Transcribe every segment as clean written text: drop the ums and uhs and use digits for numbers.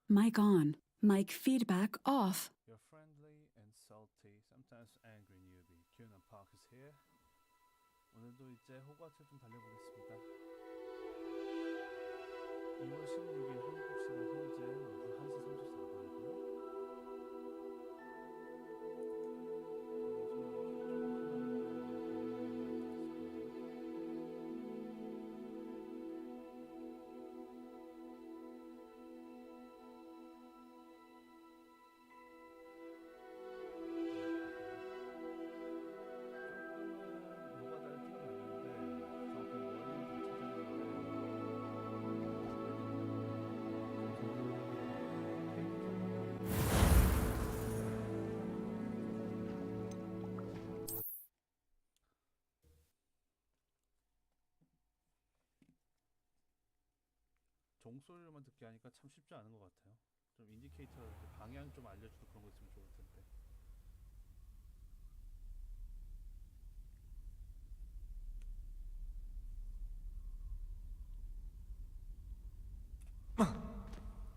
Mic on. Mic feedback off. You're friendly and salty, sometimes angry newbie. Kyunam Park is here. 오늘도 이제 호그와트 좀 달려보겠습니다. 2월 16일 한국 시간 현재 오후 1시 34분이고요. 종소리로만 듣게 하니까 참 쉽지 않은 것 같아요. 좀 인디케이터 방향 좀 알려주고 그런 거 있으면 좋을 텐데.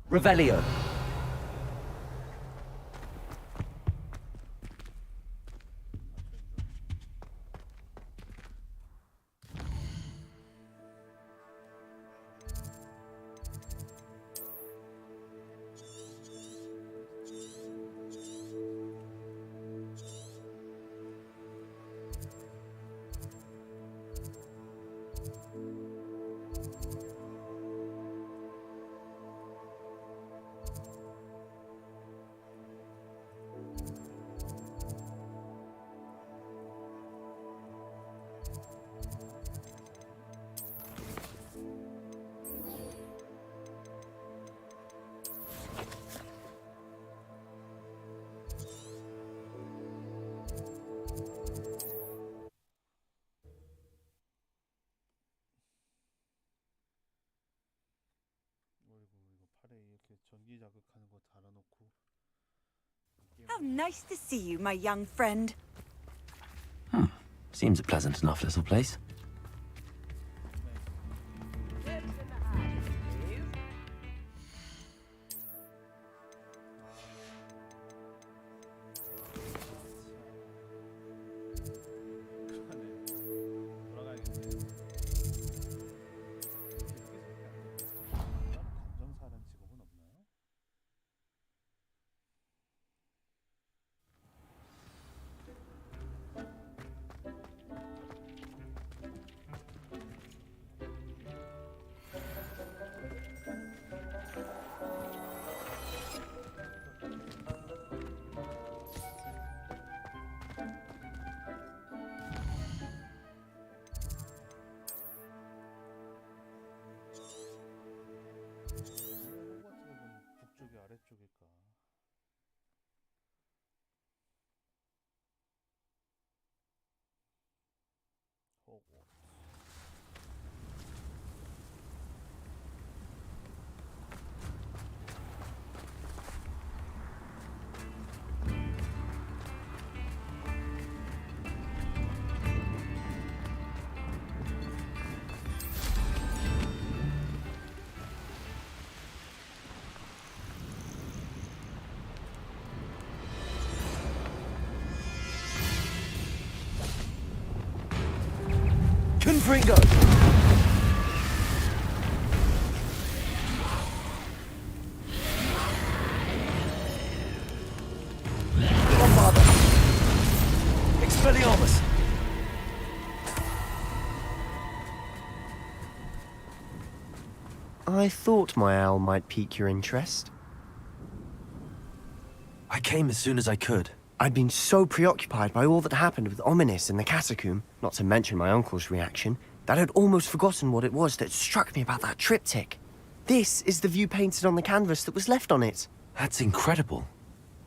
Revelio. 이렇게 전기 자극하는 거 달아놓고. How nice to see you, my young friend. Seems a pleasant enough little place. 북쪽이 아래쪽일까? 호그와트. Confringo! Bombarda! Expelliarmus! I thought my owl might pique your interest. I came as soon as I could. I'd been so preoccupied by all that happened with Ominis in the catacomb, not to mention my uncle's reaction, that I'd almost forgotten what it was that struck me about that triptych. This is the view painted on the canvas that was left on it. That's incredible.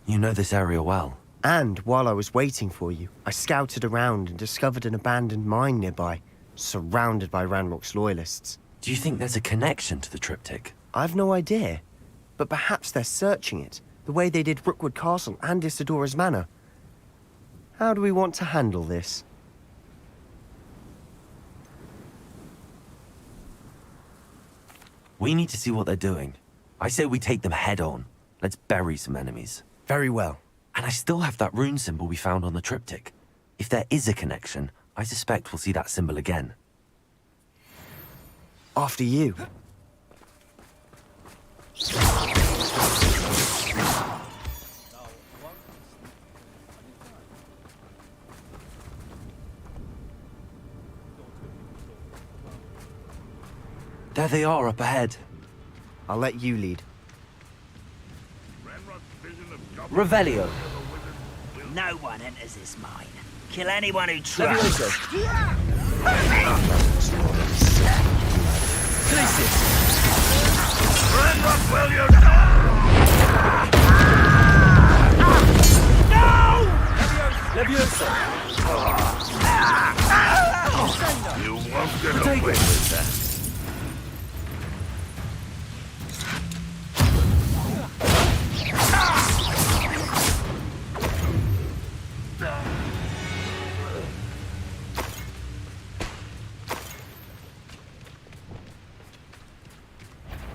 You know this area well. And while I was waiting for you, I scouted around and discovered an abandoned mine nearby, surrounded by Ranrock's loyalists. Do you think there's a connection to the triptych? I've no idea, but perhaps they're searching it, the way they did Rookwood Castle and Isidora's Manor. How do we want to handle this? We need to see what they're doing. I say we take them head on. Let's bury some enemies. Very well. And I still have that rune symbol we found on the triptych. If there is a connection, I suspect we'll see that symbol again. After you. There they are up ahead. I'll let you lead. Revelio. No one enters this mine. Kill anyone who tries. You won't get away with that.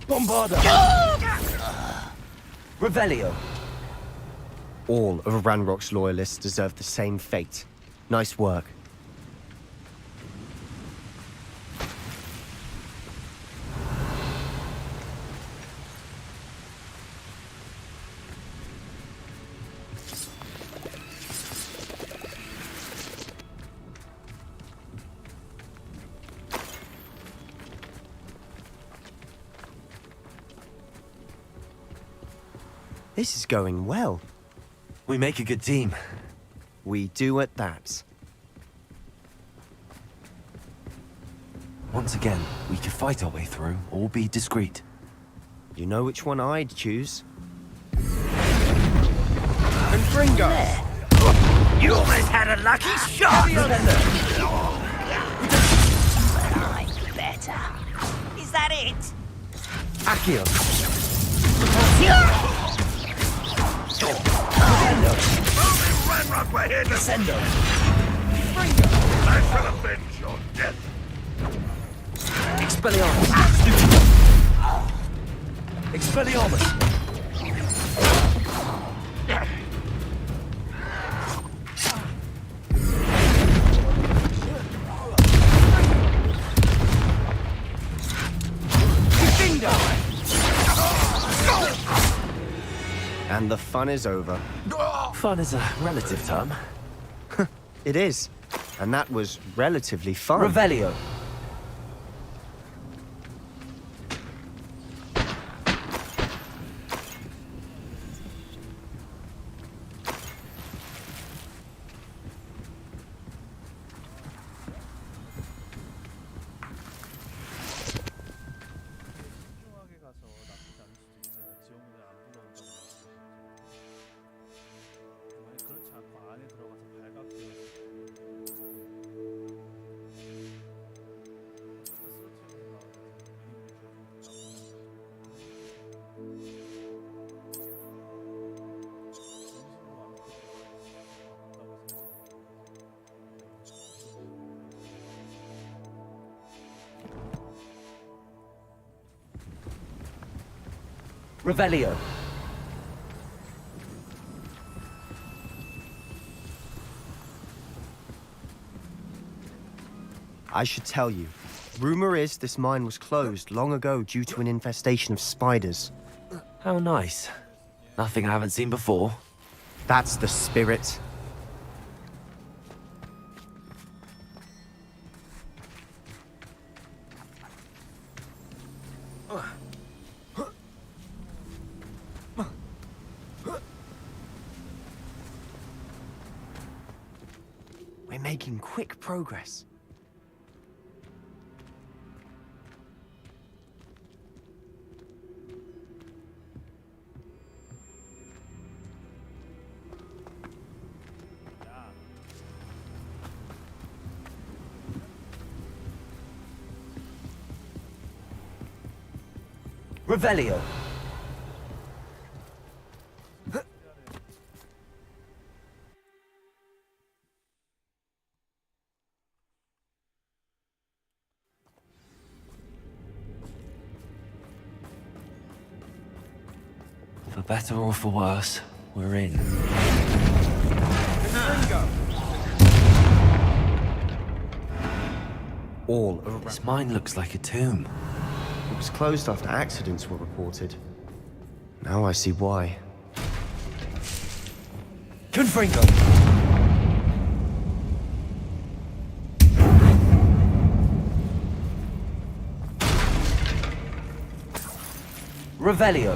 Bombarda! Revelio. All of Ranrock's loyalists deserve the same fate. Nice work. This is going well. We make a good team. We do at that. Once again, we could fight our way through, or be discreet. You know which one I'd choose. And Fringo! You almost had a lucky shot! I'm better. Is that it? Accio. Ranrock, we're here to send them. I shall avenge your death. Expelliarmus. Expelliarmus. And the fun is over. Fun is a relative term. It is. And that was relatively fun. Revelio. 신중하게 가서 나쁘지 않을 수도 있어요. 지원군을 안 불러온다고 만약 그렇지 않고 안에 들어가서 발각되어 Revelio. I should tell you. Rumor is this mine was closed long ago due to an infestation of spiders. How nice. Nothing I haven't seen before. That's the spirit. We're making quick progress. Revelio. For better or for worse, we're in. All around. This mine looks like a tomb. It was closed after accidents were reported. Now I see why. Confringo! Revelio.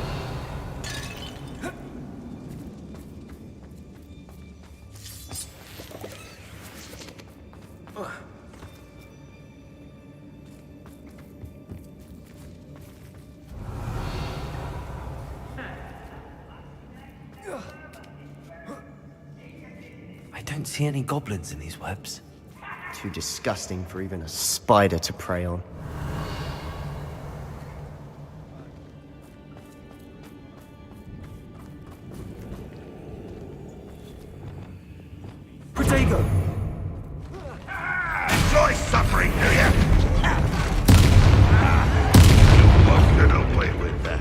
I don't see any goblins in these webs. Too disgusting for even a spider to prey on. Protego! Enjoy suffering, do you? Won't get away with that.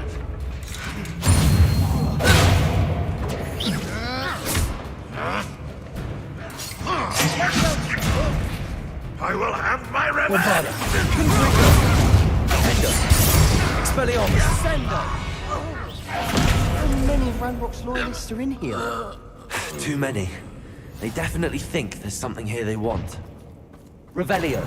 I will have my revenge! Expelliarmus! How many Ranrock's loyalists are in here? Too many. They definitely think there's something here they want. Revelio.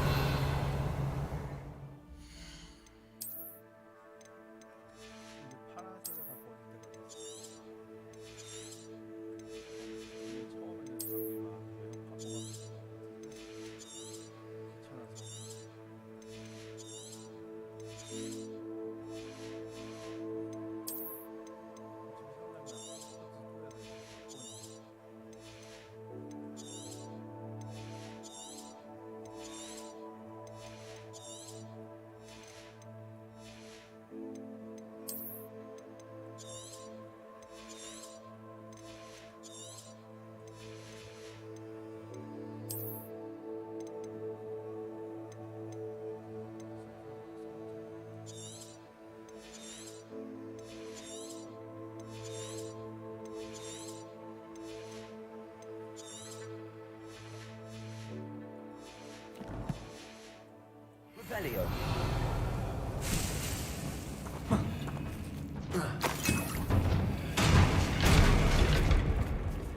Revelio.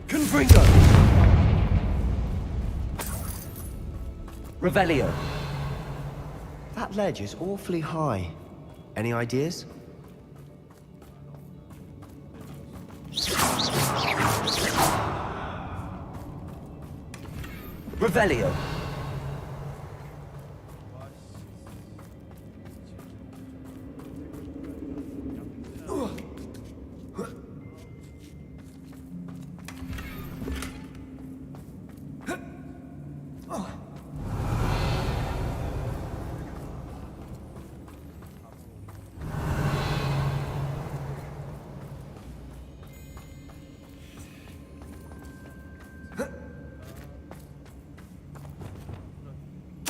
Confringo. Revelio. That ledge is awfully high. Any ideas? Revelio.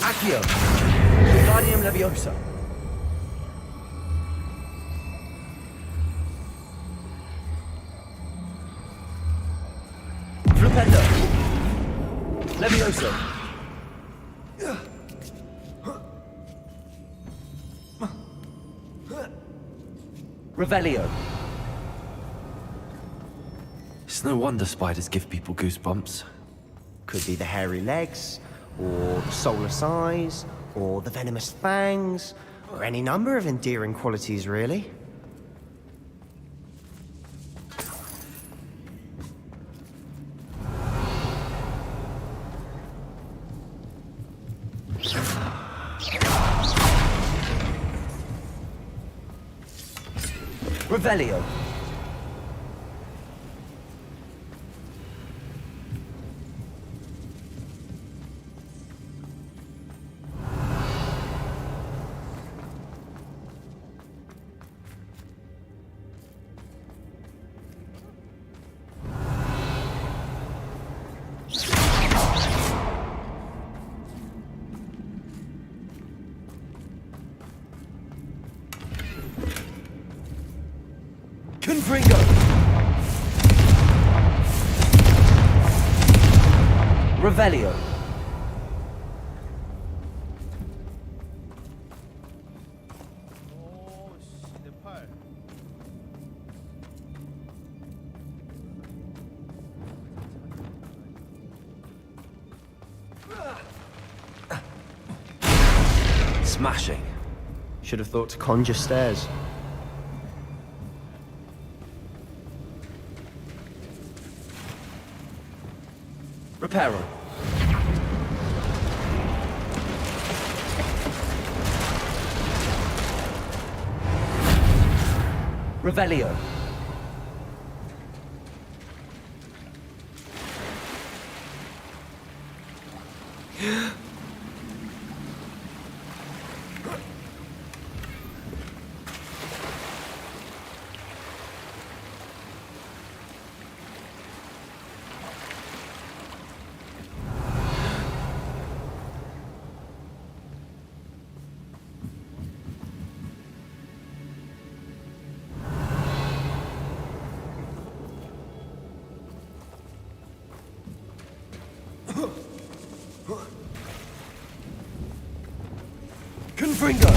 Accio. Guardium Leviosa. Flupendo. Leviosa. Revelio. It's no wonder spiders give people goosebumps. Could be the hairy legs, or the soulless eyes, or the venomous fangs, or any number of endearing qualities, really. Revelio. Confringo. Revelio. 오씨 내 팔. Smashing. Should have thought to conjure stairs. Reparo. Revelio. Confringo.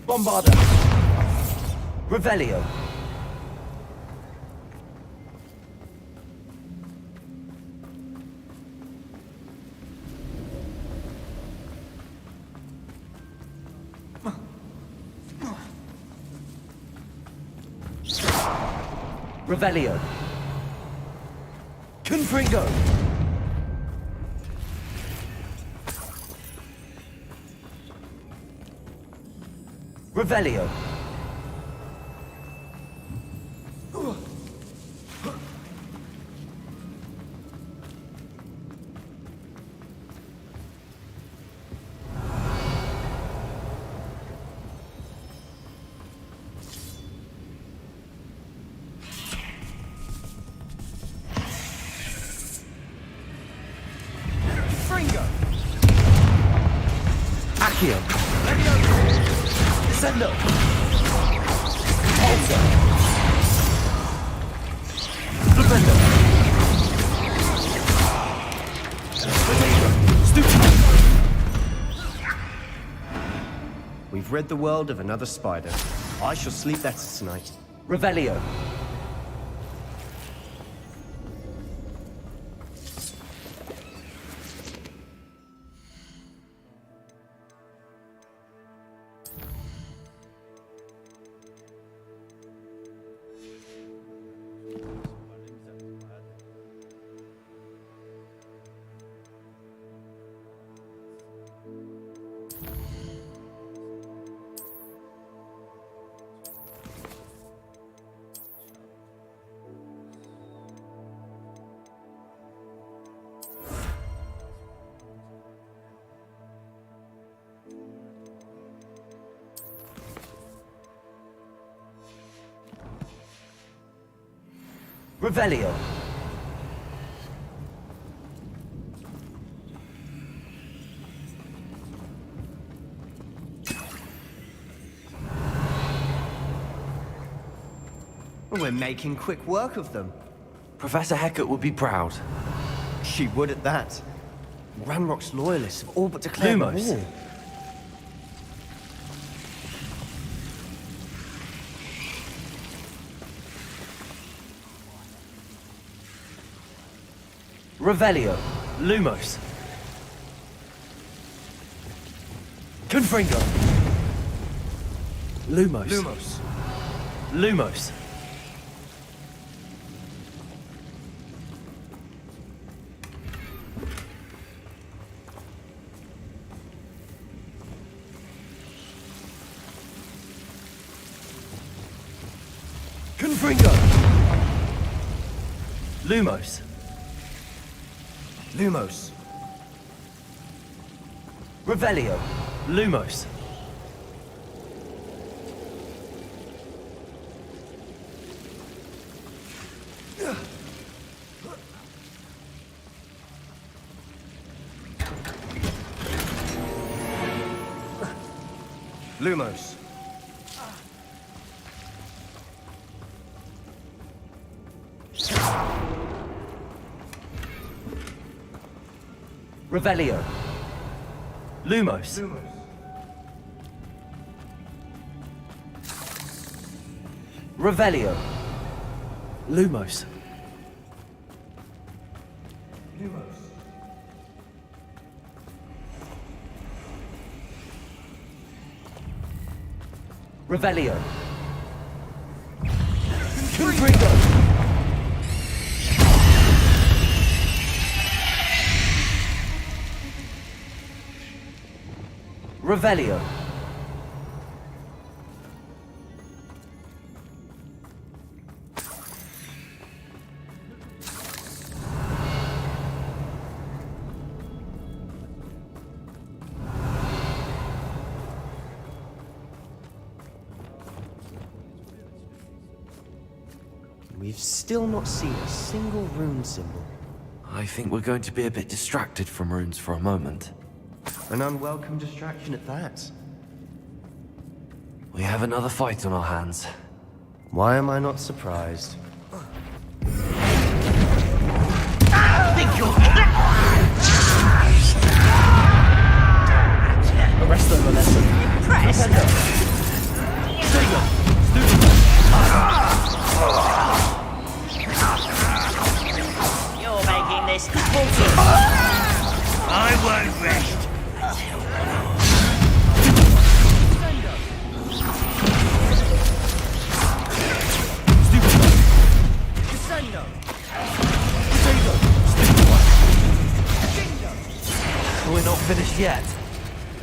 Bombarda. Revelio. Revelio. Confringo. Revelio. Accio. Descendo. Alza. Flipendo. We've rid the world of another spider. I shall sleep better tonight. Revelio. Revelio. We're making quick work of them. Professor Hecat would be proud. She would at that. Ranrock's loyalists have all but declared Lumos. war. Revelio. Lumos. Confringo. Lumos. Lumos. Lumos. Confringo. Lumos. Lumos. Revelio. Lumos. Lumos. Revelio. Lumos. Revelio. Lumos. Revelio. Confringo. Revelio. We've still not seen a single rune symbol. I think we're going to be a bit distracted from runes for a moment. An unwelcome distraction at that. We have another fight on our hands. Why am I not surprised? Arrest them, Vanessa. You're making this. I won't rest. We're not finished yet.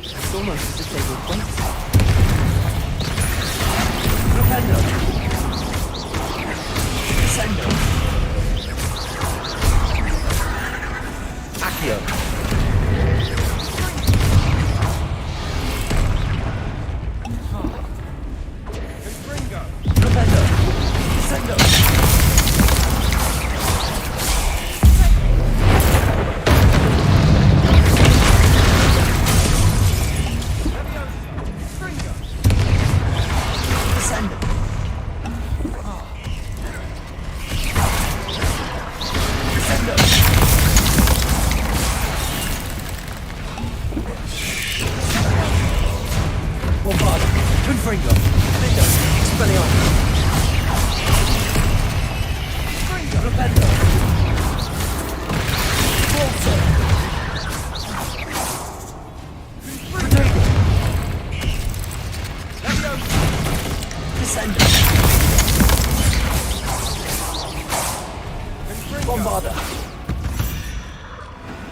It's almost as if they were waiting. Propendo. Sendo. Accio. Propendo. Sendo.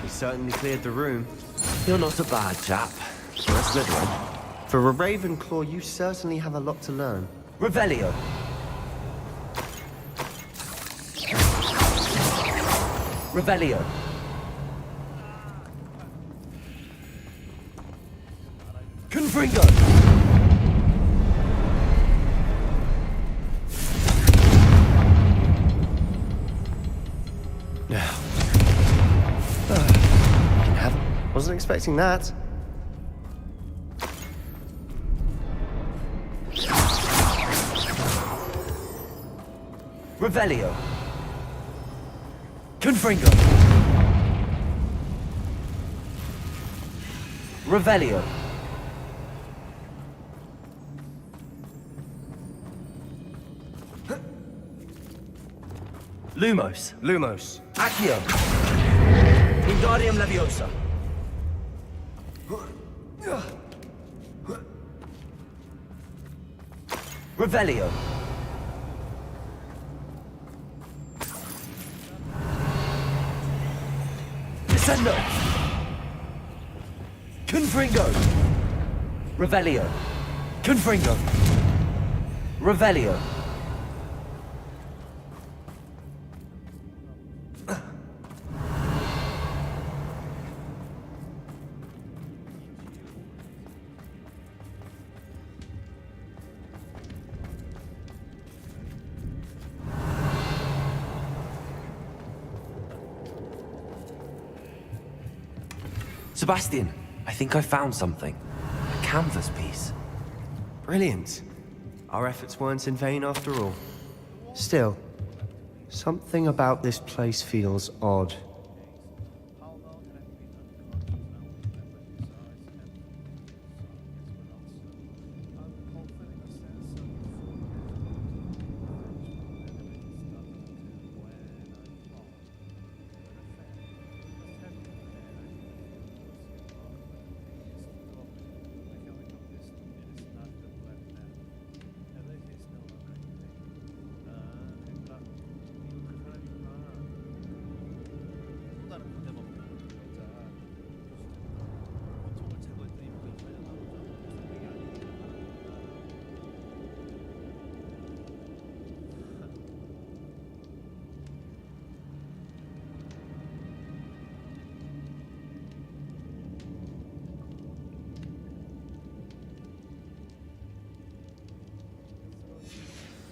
We certainly cleared the room. You're not a bad chap. For a Slytherin. For a Ravenclaw, you certainly have a lot to learn. Revelio. Revelio. Confringo. Now. Can have it. Wasn't expecting that. Revelio. Confringo. Revelio. Lumos. Lumos. Accio. Wingardium Leviosa. Revelio. Descendo. Confringo. Revelio. Confringo. Revelio. Sebastian, I think I found something. A canvas piece. Brilliant. Our efforts weren't in vain after all. Still, something about this place feels odd.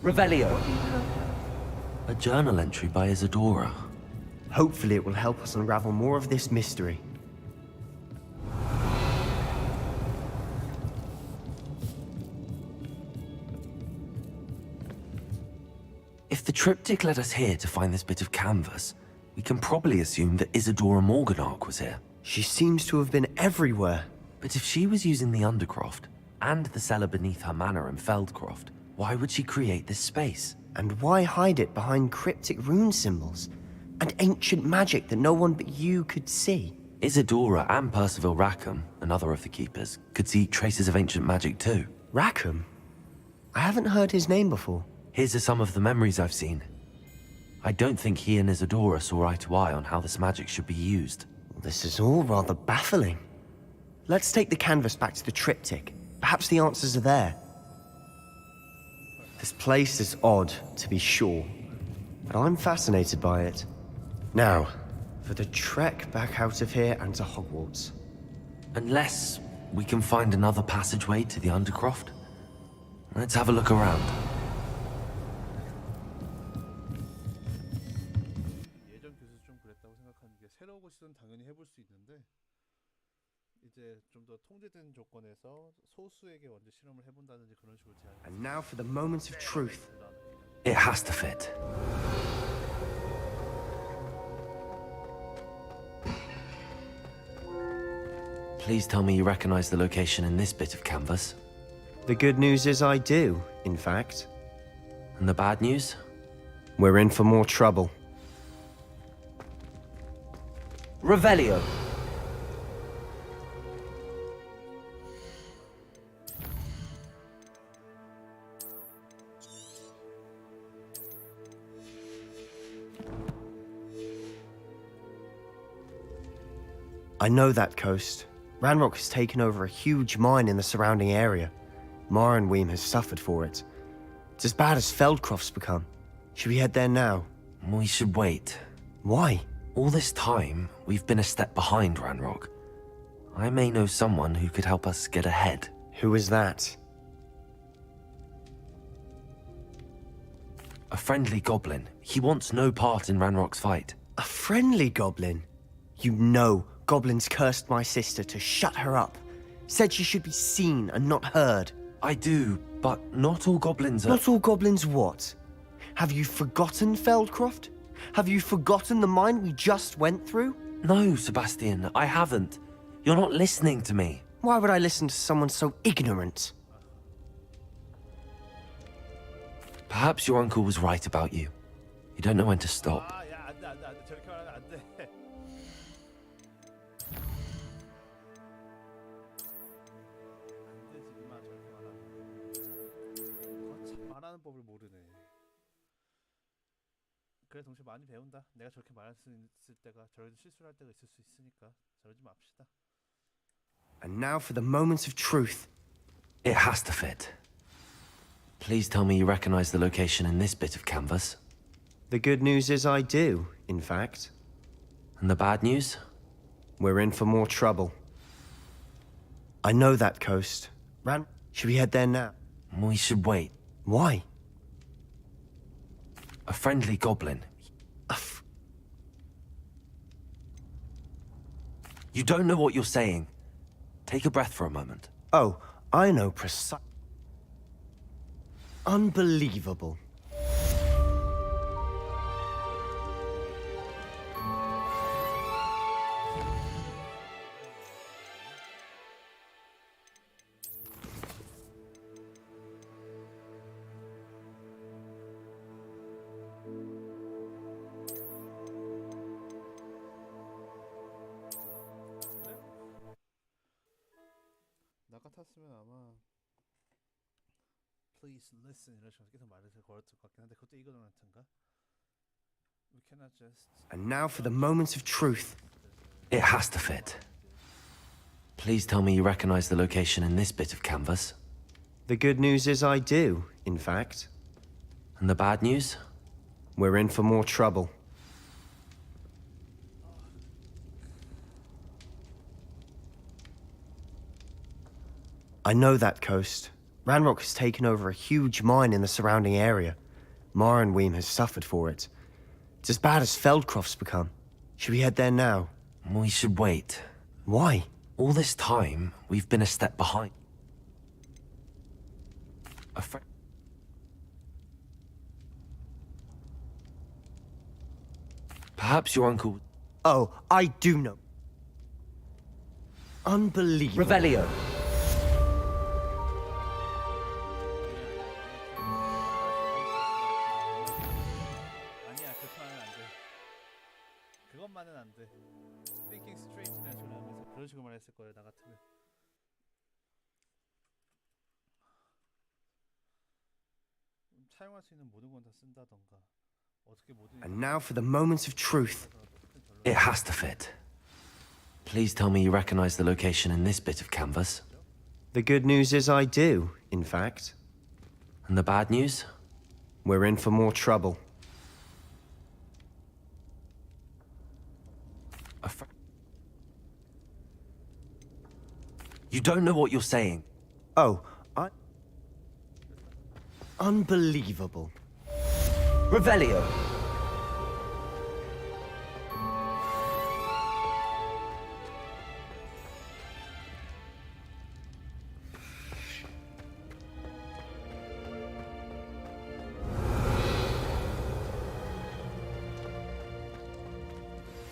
Revelio. A journal entry by Isadora. Hopefully it will help us unravel more of this mystery. If the triptych led us here to find this bit of canvas, we can probably assume that Isadora Morganach was here. She seems to have been everywhere. But if she was using the Undercroft, and the cellar beneath her manor in Feldcroft, why would she create this space? And why hide it behind cryptic rune symbols? And ancient magic that no one but you could see? Isadora and Percival Rackham, another of the Keepers, could see traces of ancient magic too. Rackham? I haven't heard his name before. Here's are some of the memories I've seen. I don't think he and Isadora saw eye to eye on how this magic should be used. This is all rather baffling. Let's take the canvas back to the triptych. Perhaps the answers are there. This place is odd, to be sure, but I'm fascinated by it. Now, for the trek back out of here and to Hogwarts. Unless we can find another passageway to the Undercroft. Let's have a look around. 예전 교수 좀 그랬다고 생각하는 게 새로운 시도는 당연히 해볼 수 있는데 이제 좀 더 통제된 조건에서 소수에게 먼저 실험을 해본다든지 그런 식으로 제안. And now for the moments of truth. It has to fit. Please tell me you recognize the location in this bit of canvas. The good news is I do, in fact. And the bad news? We're in for more trouble. Revelio. I know that coast. Ranrock has taken over a huge mine in the surrounding area. Mornweem has suffered for it. It's as bad as Feldcroft's become. Should we head there now? We should wait. Why? All this time, we've been a step behind Ranrock. I may know someone who could help us get ahead. Who is that? A friendly goblin. He wants no part in Ranrock's fight. A friendly goblin? You know goblins cursed my sister to shut her up. Said she should be seen and not heard. I do, but not all goblins are... Not all goblins what? Have you forgotten Feldcroft? Have you forgotten the mine we just went through? No, Sebastian, I haven't. You're not listening to me. Why would I listen to someone so ignorant? Perhaps your uncle was right about you. You don't know when to stop. 아, 야, 안 돼, 안 돼, 안 돼. 저렇게 말하면 안 돼. 안 되지, 이마 저렇게 말하면. 참 말하는 법을 모르네. 그래, 동시에 많이 배운다. 내가 저렇게 말할 수 있을 때가, 저런 실수를 할 때가 있을 수 있으니까 저러지 맙시다. And now for the moments of truth. It has to fit. Please tell me you recognize the location in this bit of canvas. The good news is I do, in fact. And the bad news? We're in for more trouble. I know that coast. Should we head there now? We should wait. Why? A friendly goblin. You don't know what you're saying. Take a breath for a moment. Oh, I know precise. Unbelievable. 나 같았으면 아마 Please listen 이런 식으로 계속 말을 걸었을 것 같긴 한데 그것도 이거한텐가? We cannot just And now for the moments of truth. It has to fit. Please tell me you recognize the location in this bit of canvas. The good news is I do, in fact. And the bad news? We're in for more trouble. I know that coast. Ranrock has taken over a huge mine in the surrounding area. Marrenweem has suffered for it. It's as bad as Feldcroft's become. Should we head there now? We should wait. Why? All this time, we've been a step behind. Perhaps your uncle... Oh, I do know. Unbelievable. Revelio. 아니야, 그렇게 하면 안 돼. 그것만은 안 돼. Thinking straight이라는 소리 하면서 그런 식으로만 했을 거예요, 나 같으면. 사용할 수 있는 모든 건 다 쓴다던가. 어떻게 모든 And now for the moments of truth. It has to fit. Please tell me you recognize the location in this bit of canvas. The good news is I do, in fact. And the bad news? We're in for more trouble. You don't know what you're saying. Oh, Unbelievable. Revelio.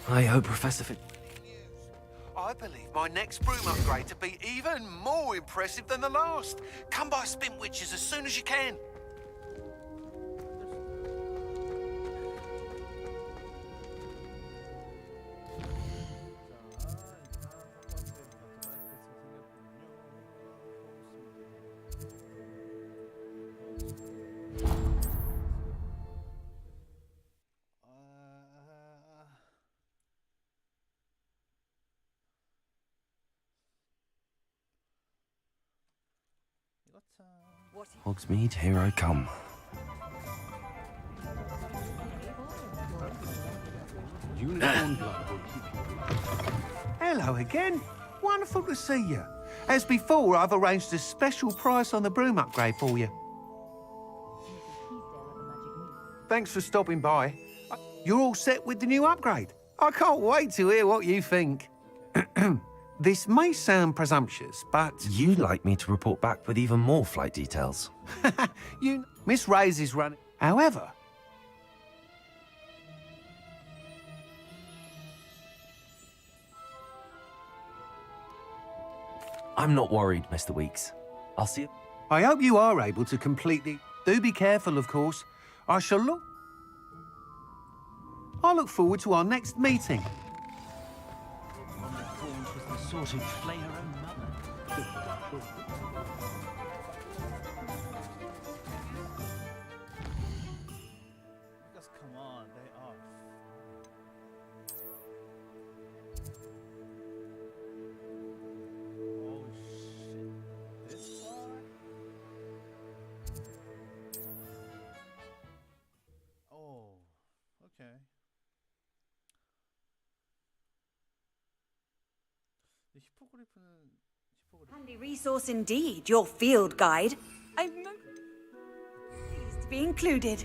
I hope Professor Fit... I believe my next broom upgrade to be even more impressive than the last. Come by Spin Witches as soon as you can. Hogsmeade, here I come. Hello again. Wonderful to see you. As before, I've arranged a special price on the broom upgrade for you. Thanks for stopping by. You're all set with the new upgrade. I can't wait to hear what you think. This may sound presumptuous, but... You'd like me to report back with even more flight details. Miss Ray's is running. However... I'm not worried, Mr. Weeks. I'll see you... I hope you are able to complete the... Do be careful, of course. I look forward to our next meeting. Sort of flay her own mother. Just come on, they are. Oh shit. This far? Oh, okay. Handy resource indeed, your field guide. I'm pleased to be included.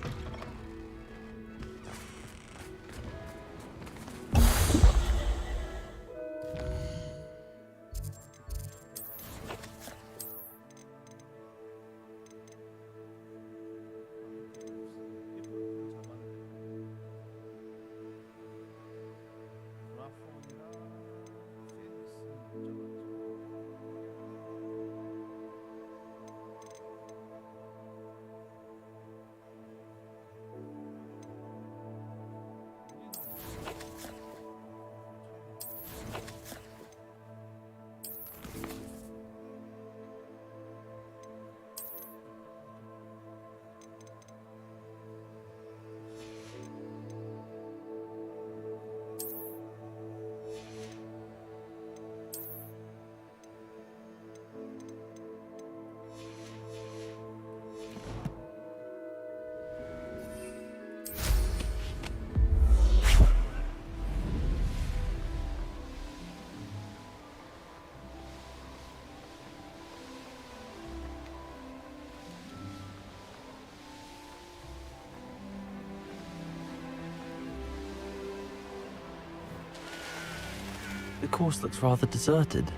course looks rather deserted.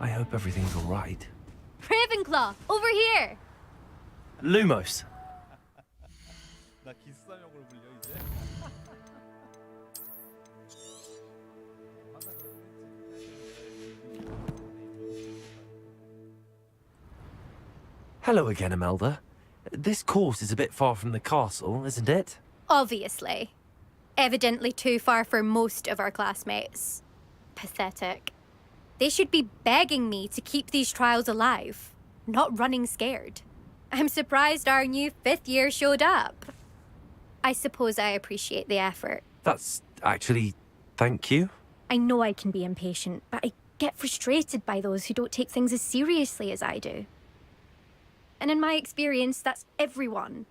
I hope everything's all right. Ravenclaw, over here! Lumos. 나 기숙사명으로 불려 이제. 항상 그렇겠지. Hello again, Imelda. This course is a bit far from the castle, isn't it? Obviously. Evidently too far for most of our classmates. Pathetic. They should be begging me to keep these trials alive, not running scared. I'm surprised our new 5th year showed up. I suppose I appreciate the effort. That's actually... thank you. I know I can be impatient, but I get frustrated by those who don't take things as seriously as I do. And in my experience, that's everyone.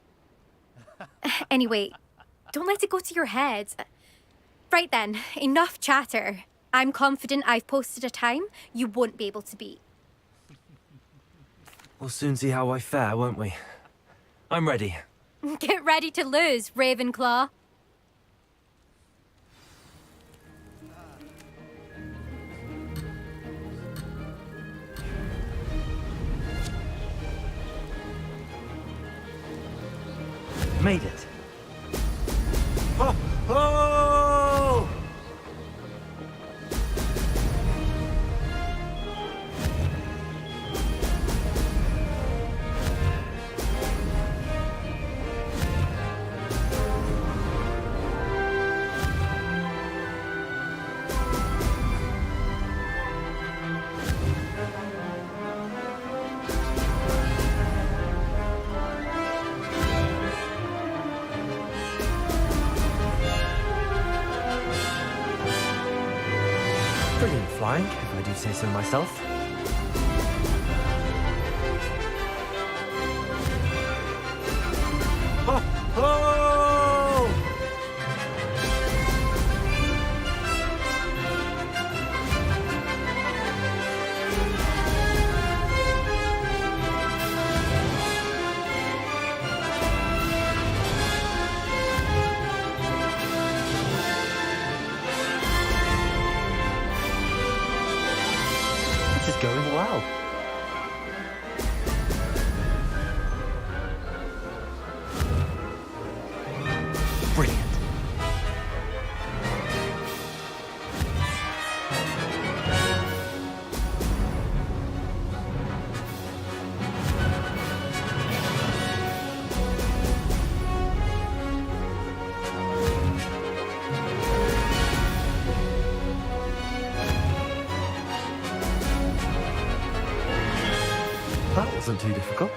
Anyway, don't let it go to your head. Right then, enough chatter. I'm confident I've posted a time you won't be able to beat. We'll soon see how I fare, won't we? I'm ready. Get ready to lose, Ravenclaw. Made it. Oh! Oh! Brilliant flying, if I do say so myself. Oh! Oh! This is going well. Brilliant. That wasn't too difficult.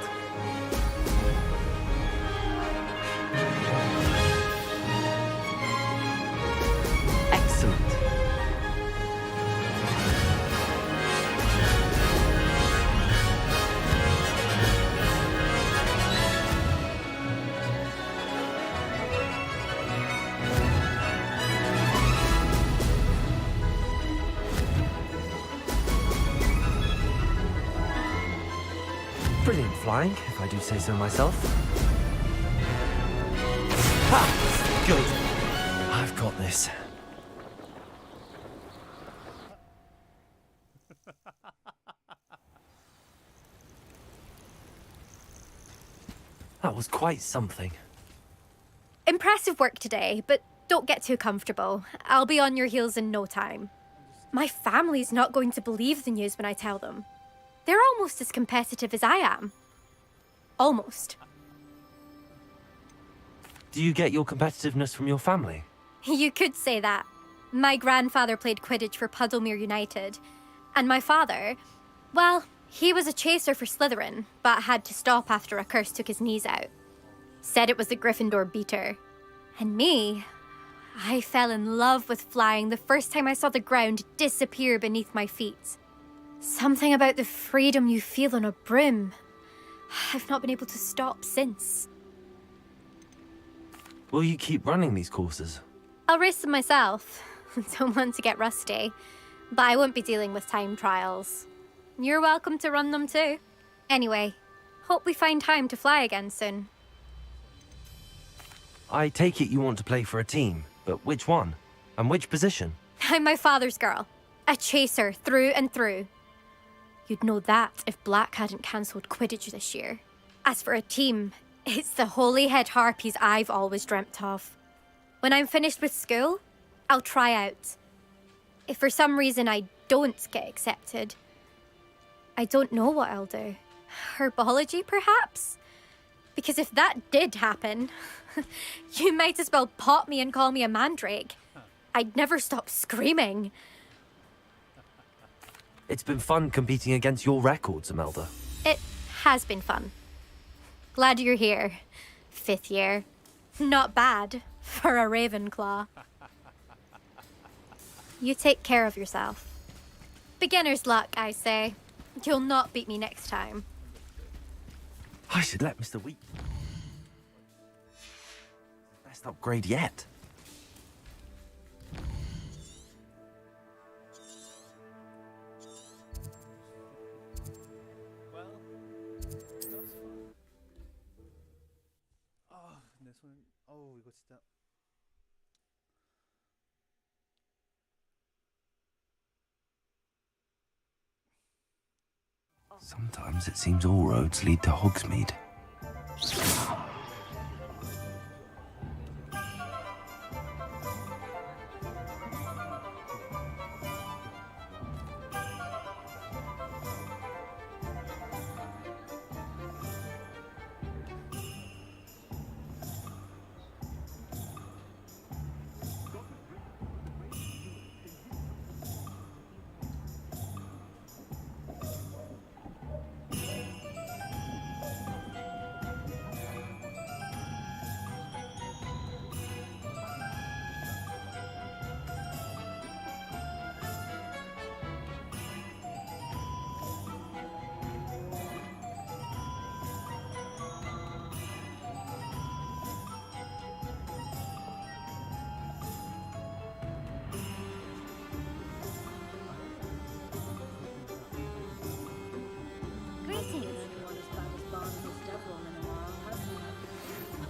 Excellent. Brilliant flying, if I do say so myself. Ha! Good. I've got this. That was quite something. Impressive work today, but don't get too comfortable. I'll be on your heels in no time. My family's not going to believe the news when I tell them. They're almost as competitive as I am. Almost. Do you get your competitiveness from your family? You could say that. My grandfather played Quidditch for Puddlemere United. And my father, well, he was a chaser for Slytherin, but had to stop after a curse took his knees out. Said it was the Gryffindor beater. And me, I fell in love with flying the first time I saw the ground disappear beneath my feet. Something about the freedom you feel on a broom. I've not been able to stop since. Will you keep running these courses? I'll race them myself. Don't want to get rusty. But I won't be dealing with time trials. You're welcome to run them too. Anyway, hope we find time to fly again soon. I take it you want to play for a team, but which one? And which position? I'm my father's girl. A chaser through and through. You'd know that if Black hadn't cancelled Quidditch this year. As for a team, it's the holy-head harpies I've always dreamt of. When I'm finished with school, I'll try out. If for some reason I don't get accepted, I don't know what I'll do. Herbology, perhaps? Because if that did happen, you might as well pop me and call me a mandrake. I'd never stop screaming. It's been fun competing against your records, Imelda. It has been fun. Glad you're here. 5th year. Not bad for a Ravenclaw. You take care of yourself. Beginner's luck, I say. You'll not beat me next time. I should let Mr. Week. Best upgrade yet. Well, 내 손, 이거 진짜. Sometimes it seems all roads lead to Hogsmeade.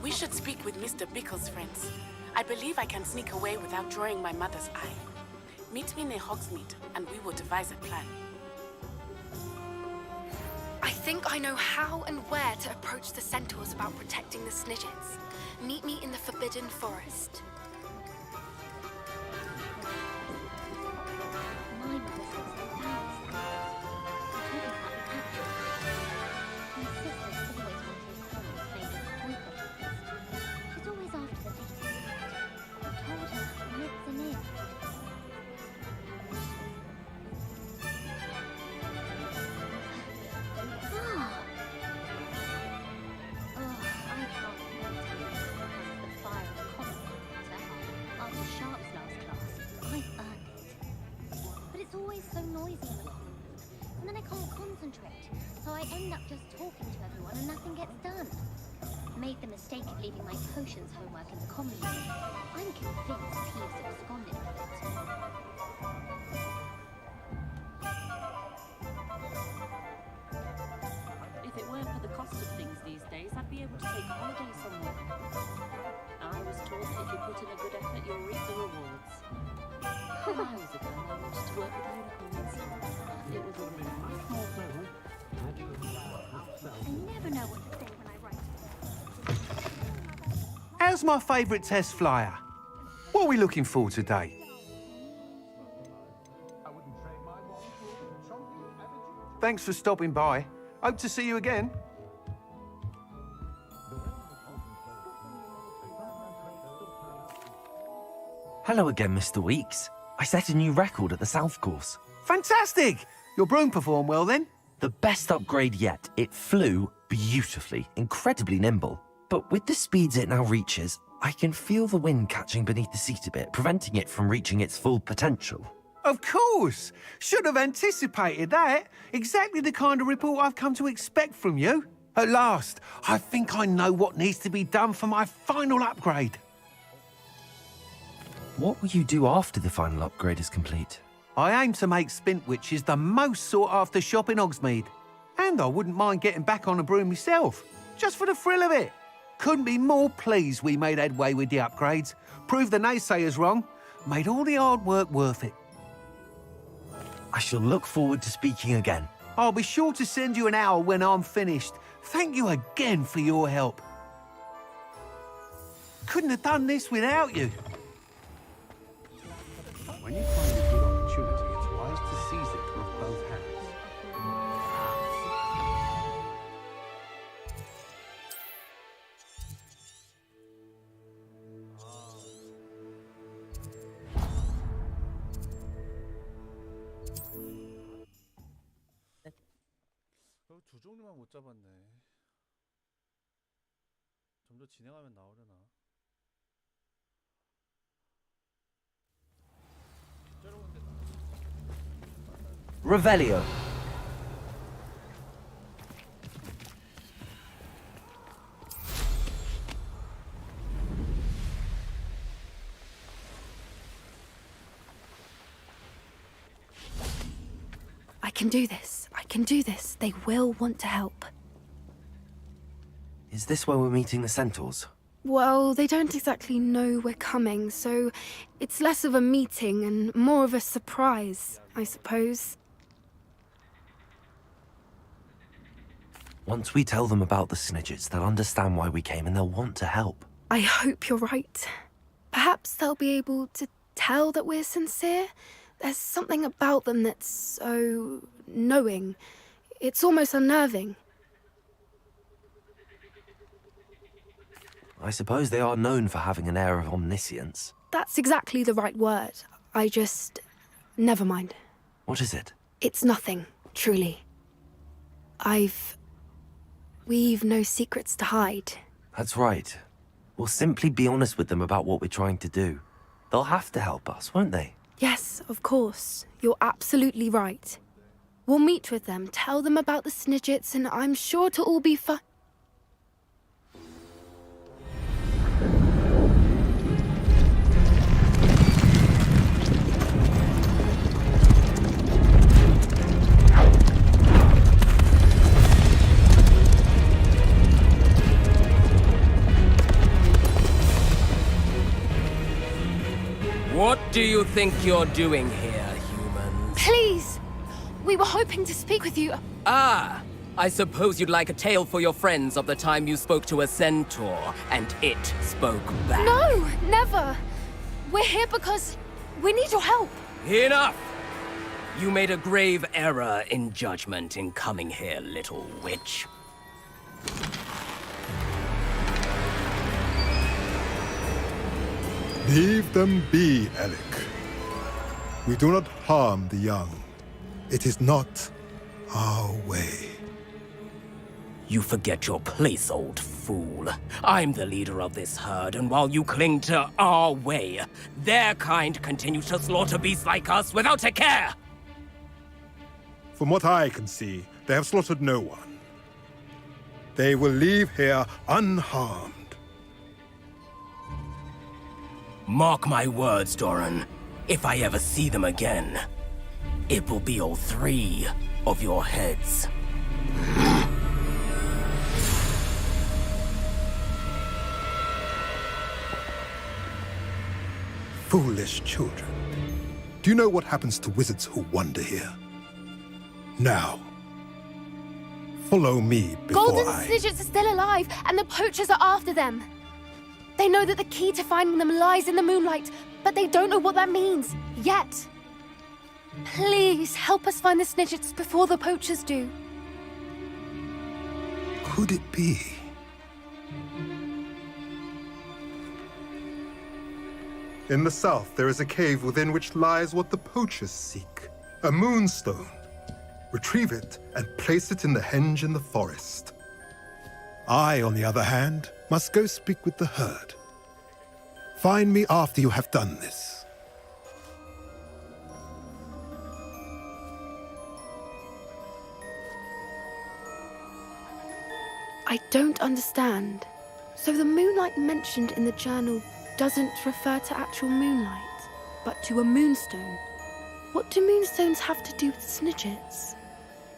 We should speak with Mr. Bickle's friends. I believe I can sneak away without drawing my mother's eye. Meet me near Hogsmeade, and we will devise a plan. I think I know how and where to approach the centaurs about protecting the Snidgets. Meet me in the Forbidden Forest. So I end up just talking to everyone and nothing gets done. Made the mistake of leaving my potions homework in the common room. I'm convinced Peeves absconded with it. If it weren't for the cost of things these days, I'd be able to take a holiday somewhere. I was taught that if you put in a good effort, you'll reap the rewards. When I was a girl, I wanted to work with unicorns. It was a real I never know what to say when I write. How's my favourite test flyer? What are we looking for today? Thanks for stopping by. Hope to see you again. Hello again, Mr. Weeks. I set a new record at the South Course. Fantastic! Your broom performed well then? The best upgrade yet. It flew beautifully, incredibly nimble. But with the speeds it now reaches, I can feel the wind catching beneath the seat a bit, preventing it from reaching its full potential. Of course! Should have anticipated that. Exactly the kind of report I've come to expect from you. At last, I think I know what needs to be done for my final upgrade. What will you do after the final upgrade is complete? I aim to make Spintwitches the most sought-after shop in Hogsmeade. And I wouldn't mind getting back on a broom myself, just for the thrill of it. Couldn't be more pleased we made headway with the upgrades, proved the naysayers wrong, made all the hard work worth it. I shall look forward to speaking again. I'll be sure to send you an hour when I'm finished. Thank you again for your help. Couldn't have done this without you. When you find a good opportunity, it's wise to seize it with both hands. 두 종류만 못 잡았네. 좀 더 진행하면 나오려나? Revelio. I can do this. I can do this. They will want to help. Is this where we're meeting the centaurs? Well, they don't exactly know we're coming, so it's less of a meeting and more of a surprise, I suppose. Once we tell them about the Snidgets, they'll understand why we came and they'll want to help. I hope you're right. Perhaps they'll be able to tell that we're sincere. There's something about them that's so knowing. It's almost unnerving. I suppose they are known for having an air of omniscience. That's exactly the right word. I just... never mind. What is it? It's nothing, truly. We've no secrets to hide. That's right. We'll simply be honest with them about what we're trying to do. They'll have to help us, won't they? Yes, of course. You're absolutely right. We'll meet with them, tell them about the Snidgets, and I'm sure to all be fine. What do you think you're doing here, humans? Please! We were hoping to speak with you. Ah! I suppose you'd like a tale for your friends of the time you spoke to a centaur, and it spoke back. No! Never! We're here because we need your help. Enough! You made a grave error in judgment in coming here, little witch. Leave them be, Alec. We do not harm the young. It is not our way. You forget your place, old fool. I'm the leader of this herd, and while you cling to our way, their kind continue to slaughter beasts like us without a care! From what I can see, they have slaughtered no one. They will leave here unharmed. Mark my words, Doran. If I ever see them again, it will be all three of your heads. Foolish children. Do you know what happens to wizards who wander here? Now, follow me before Golden Snidgets are still alive, and the poachers are after them. They know that the key to finding them lies in the moonlight, but they don't know what that means, yet. Please, help us find the Snidgets before the poachers do. Could it be? In the south, there is a cave within which lies what the poachers seek. A moonstone. Retrieve it and place it in the henge in the forest. I, on the other hand, must go speak with the herd. Find me after you have done this. I don't understand. So the moonlight mentioned in the journal doesn't refer to actual moonlight, but to a moonstone. What do moonstones have to do with Snidgets?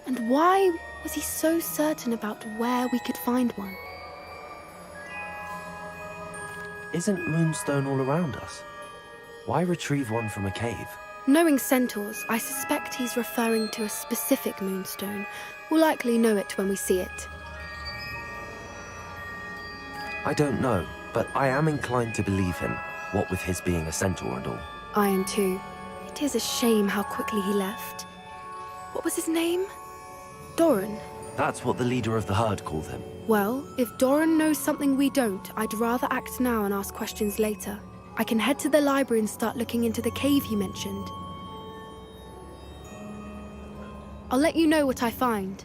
And why was he so certain about where we could find one? Isn't Moonstone all around us? Why retrieve one from a cave? Knowing centaurs, I suspect he's referring to a specific moonstone. We'll likely know it when we see it. I don't know, but I am inclined to believe him, what with his being a centaur and all. I am too. It is a shame how quickly he left. What was his name? Doran. That's what the leader of the herd called him. Well, if Doran knows something we don't, I'd rather act now and ask questions later. I can head to the library and start looking into the cave you mentioned. I'll let you know what I find.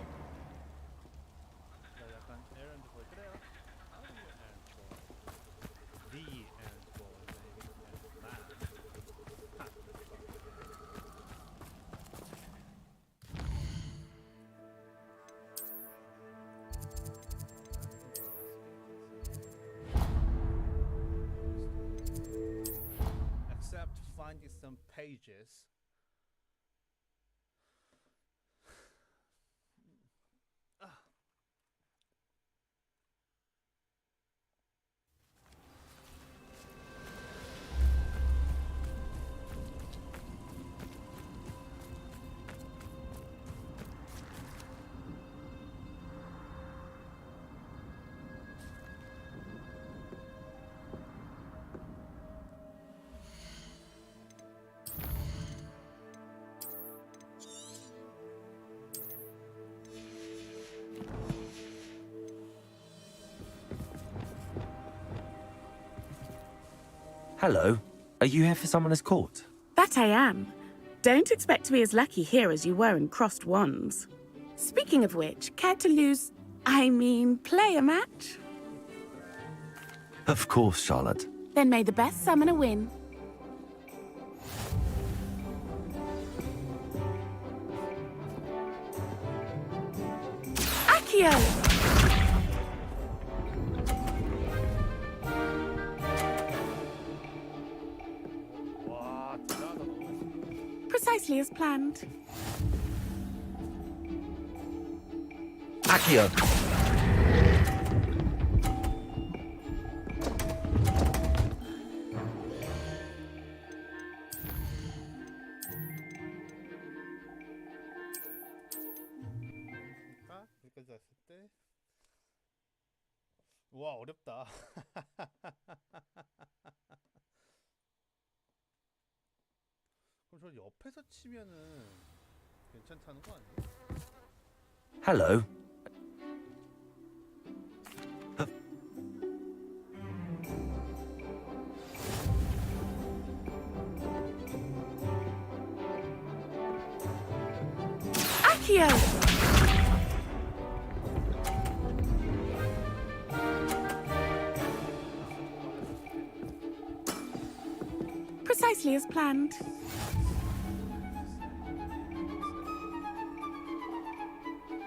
Except finding some pages. Hello. Are you here for someone as court? That I am. Don't expect to be as lucky here as you were in Crossed Wands. Speaking of which, care to play a match? Of course, Charlotte. Then may the best summoner win. Accio! Precisely as planned. Accio! 여기까지 왔을 때 우와 어렵다. 그럼 저 옆에서 치면은 괜찮다는 거 아니에요? Hello. Accio! Precisely as planned.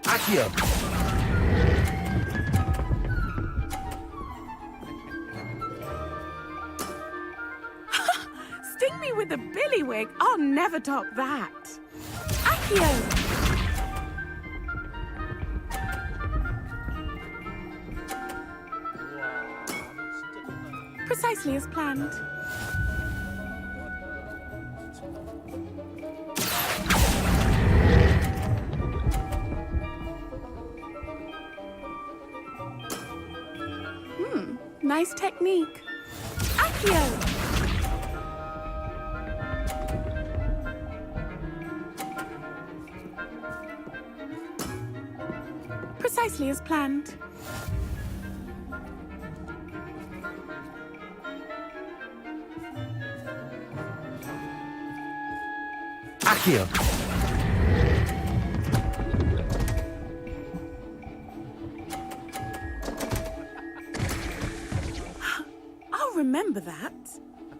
Accio! Sting me with a billywig. I'll never top that. Accio! Precisely as planned. Nice technique. Accio! Precisely as planned. Accio! I'll remember that.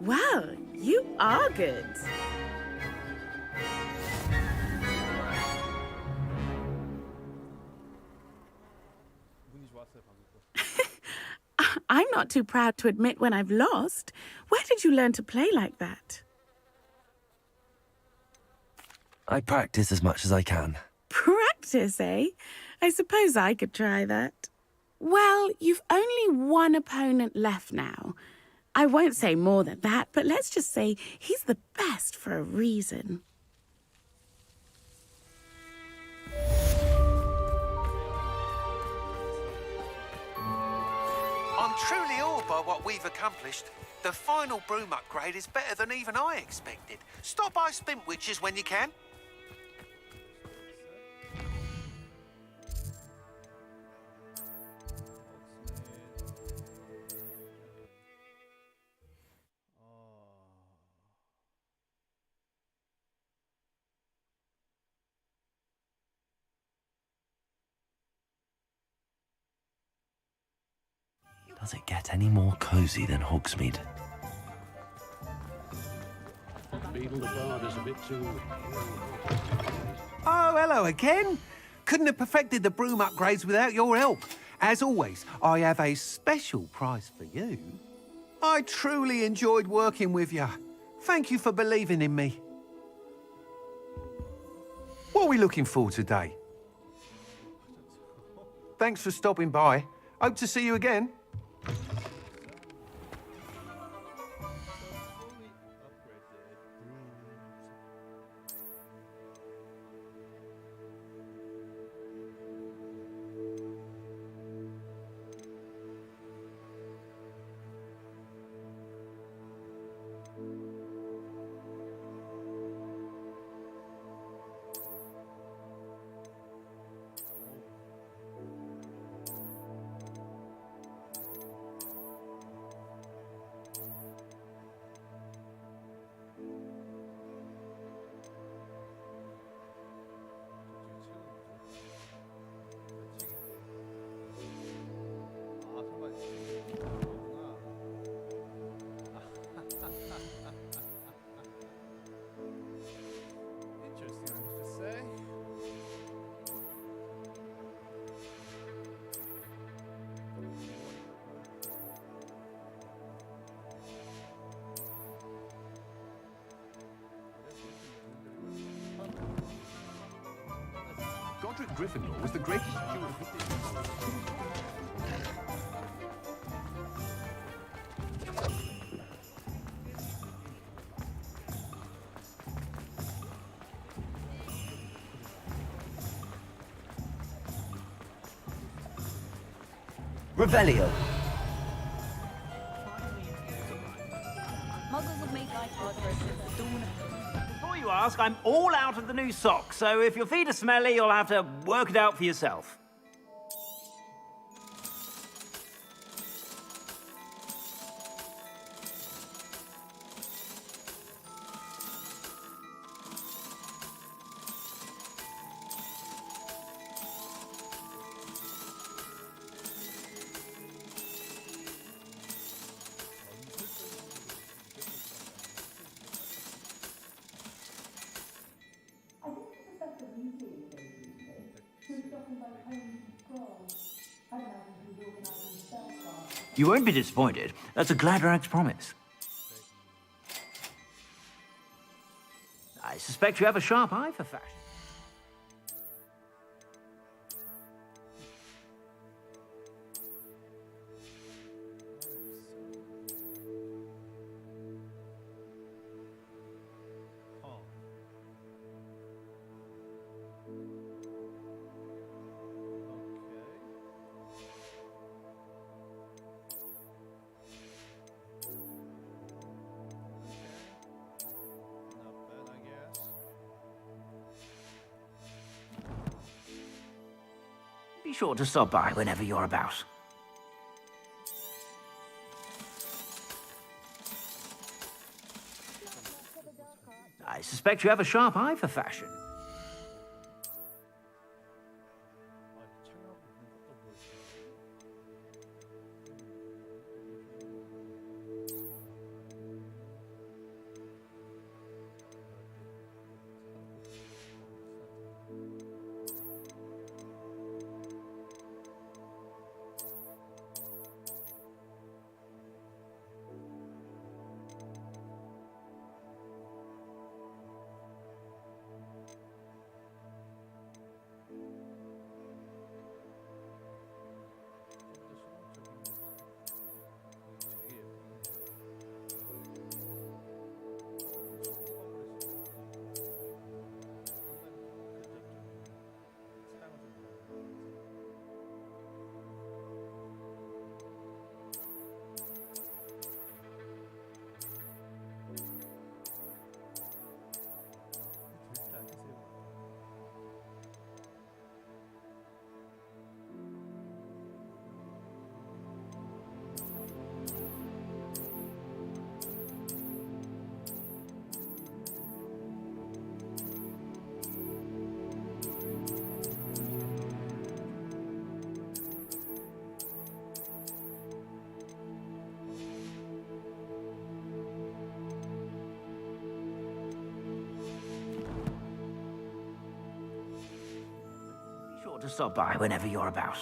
Well, you are good. I'm not too proud to admit when I've lost. Where did you learn to play like that? I practice as much as I can. Practice, eh? I suppose I could try that. Well, you've only one opponent left now. I won't say more than that, but let's just say he's the best for a reason. I'm truly awed by what we've accomplished. The final broom upgrade is better than even I expected. Stop by Spintwitches when you can. Does it get any more cosy than Hogsmeade? Beetle the Bard is a bit too... Oh, hello again. Couldn't have perfected the broom upgrades without your help. As always, I have a special prize for you. I truly enjoyed working with you. Thank you for believing in me. What are we looking for today? Thanks for stopping by. Hope to see you again. Gryffindor was the greatest Jew of his Revelio. Muggles have made life hard for us since the dawn of... Before you ask, I'm all out of the new socks, so if your feet are smelly, you'll have to work it out for yourself. You won't be disappointed. That's a Gladrag's promise. I suspect you have a sharp eye for fashion. Be sure to stop by whenever you're about. I suspect you have a sharp eye for fashion. to stop by whenever you're about.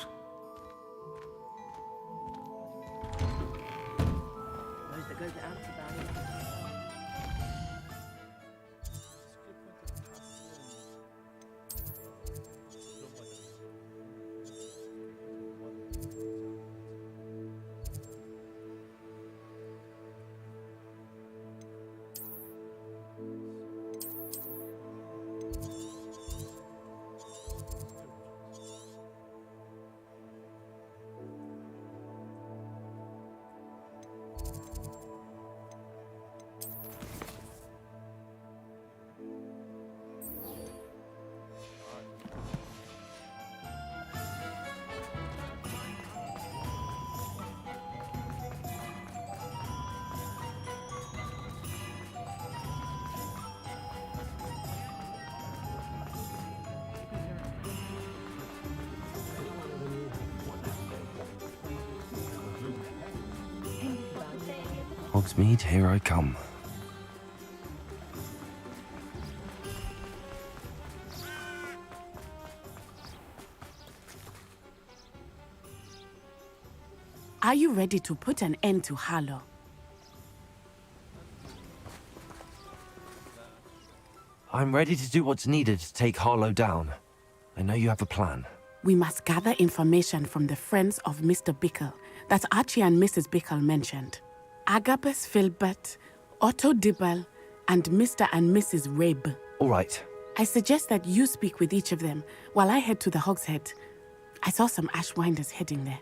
Hogsmeade, here I come. Are you ready to put an end to Harlow? I'm ready to do what's needed to take Harlow down. I know you have a plan. We must gather information from the friends of Mr. Bickle that Archie and Mrs. Bickle mentioned. Agabus Filbert, Otto Dibble, and Mr. and Mrs. Rabe. All right. I suggest that you speak with each of them while I head to the Hogshead. I saw some Ashwinders heading there.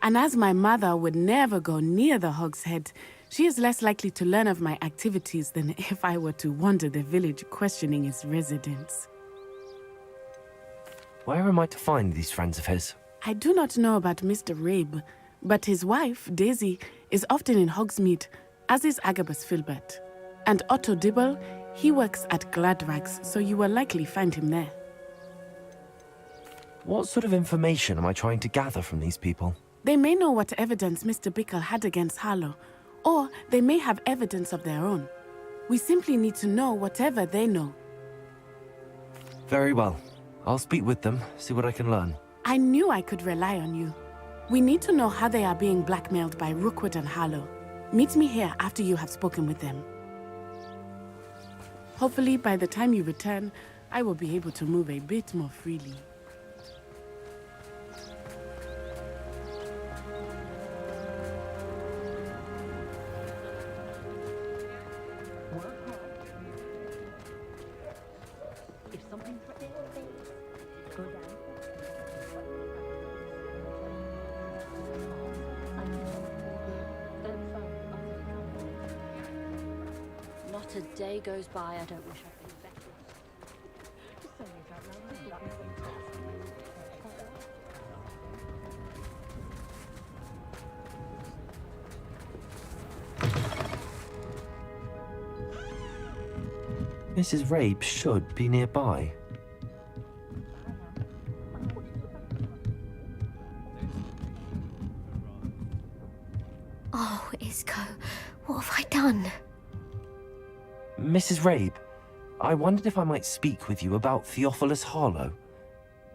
And as my mother would never go near the Hogshead, she is less likely to learn of my activities than if I were to wander the village questioning its residents. Where am I to find these friends of his? I do not know about Mr. Rabe, but his wife, Daisy, is often in Hogsmeade, as is Agabus Filbert. And Otto Dibble, he works at Gladrags, so you will likely find him there. What sort of information am I trying to gather from these people? They may know what evidence Mr. Bickle had against Harlow, or they may have evidence of their own. We simply need to know whatever they know. Very well. I'll speak with them, see what I can learn. I knew I could rely on you. We need to know how they are being blackmailed by Rookwood and Harlow. Meet me here after you have spoken with them. Hopefully, by the time you return, I will be able to move a bit more freely. Not a day goes by I don't wish I'd been better. Mrs. Rabe should be nearby. Oh, Isco, what have I done? Mrs. Rabe, I wondered if I might speak with you about Theophilus Harlow.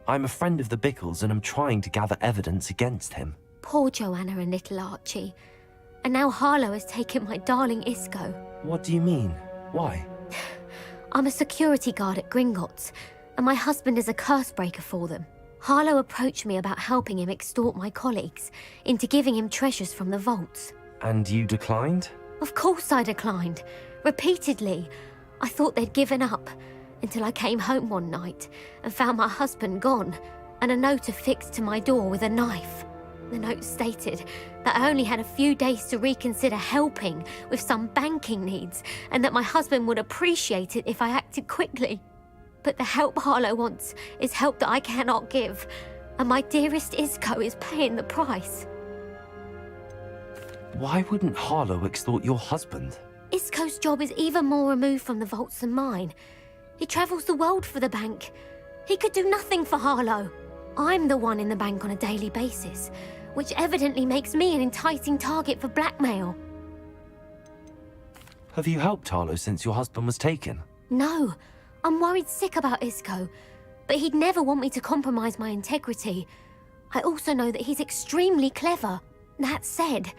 I'm a friend of the Bickles and I'm trying to gather evidence against him. Poor Joanna and little Archie. And now Harlow has taken my darling Isco. What do you mean? Why? I'm a security guard at Gringotts, and my husband is a curse breaker for them. Harlow approached me about helping him extort my colleagues into giving him treasures from the vaults. And you declined? Of course I declined. Repeatedly. I thought they'd given up, until I came home one night and found my husband gone, and a note affixed to my door with a knife. The note stated that I only had a few days to reconsider helping with some banking needs, and that my husband would appreciate it if I acted quickly. But the help Harlow wants is help that I cannot give, and my dearest Isco is paying the price. Why wouldn't Harlow extort your husband? Isco's job is even more removed from the vaults than mine. He travels the world for the bank. He could do nothing for Harlow. I'm the one in the bank on a daily basis, which evidently makes me an enticing target for blackmail. Have you helped Harlow since your husband was taken? No, I'm worried sick about Isco, but he'd never want me to compromise my integrity. I also know that he's extremely clever. That said,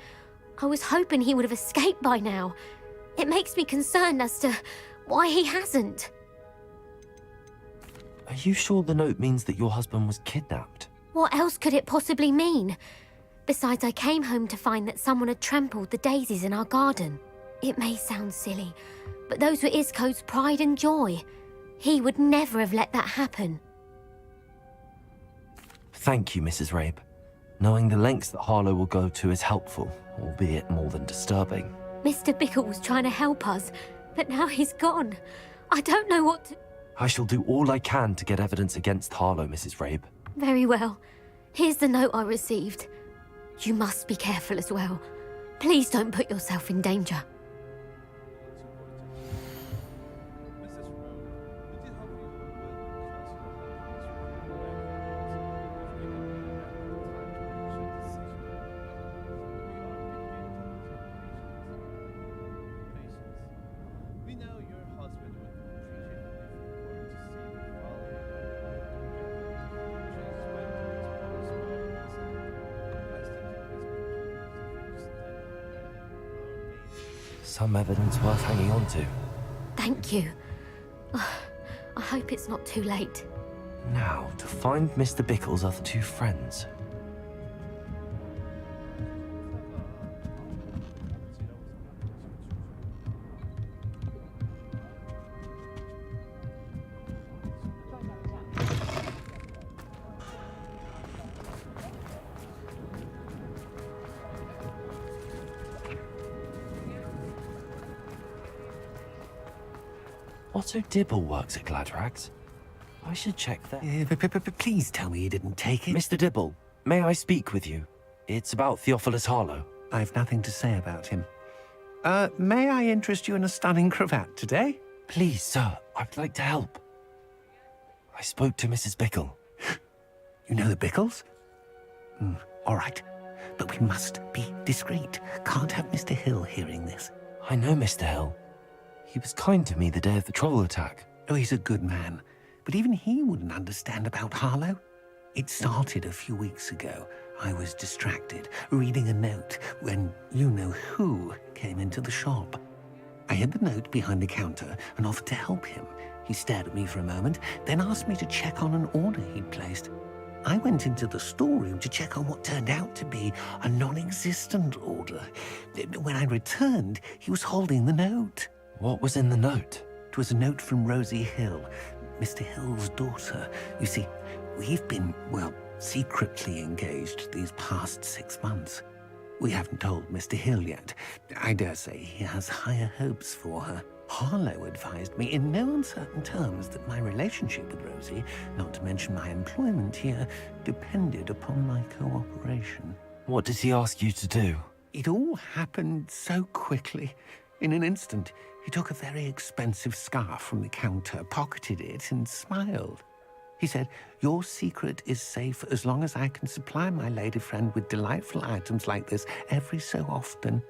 I was hoping he would have escaped by now. It makes me concerned as to why he hasn't. Are you sure the note means that your husband was kidnapped? What else could it possibly mean? Besides, I came home to find that someone had trampled the daisies in our garden. It may sound silly, but those were Isco's pride and joy. He would never have let that happen. Thank you, Mrs. Rabe. Knowing the lengths that Harlow will go to is helpful, albeit more than disturbing. Mr. Bickle was trying to help us, but now he's gone. I don't know what to... I shall do all I can to get evidence against Harlow, Mrs. Rabe. Very well. Here's the note I received. You must be careful as well. Please don't put yourself in danger. Some evidence worth hanging on to. Thank you. I hope it's not too late. Now, to find Mr. Bickle's other two friends. Otto Dibble works at Gladrags. I should check that. Please tell me you didn't take it. Mr. Dibble, may I speak with you? It's about Theophilus Harlow. I've nothing to say about him. May I interest you in a stunning cravat today? Please, sir, I'd like to help. I spoke to Mrs. Bickle. You know the Bickles? All right. But we must be discreet. Can't have Mr. Hill hearing this. I know Mr. Hill. He was kind to me the day of the troll attack. Oh, he's a good man. But even he wouldn't understand about Harlow. It started a few weeks ago. I was distracted, reading a note, when you-know-who came into the shop. I hid the note behind the counter and offered to help him. He stared at me for a moment, then asked me to check on an order he'd placed. I went into the storeroom to check on what turned out to be a non-existent order. When I returned, he was holding the note. What was in the note? It was a note from Rosie Hill, Mr. Hill's daughter. You see, we've been, well, secretly engaged these past 6 months. We haven't told Mr. Hill yet. I dare say he has higher hopes for her. Harlow advised me in no uncertain terms that my relationship with Rosie, not to mention my employment here, depended upon my cooperation. What did he ask you to do? It all happened so quickly. In an instant, he took a very expensive scarf from the counter, pocketed it, and smiled. He said, "Your secret is safe as long as I can supply my lady friend with delightful items like this every so often."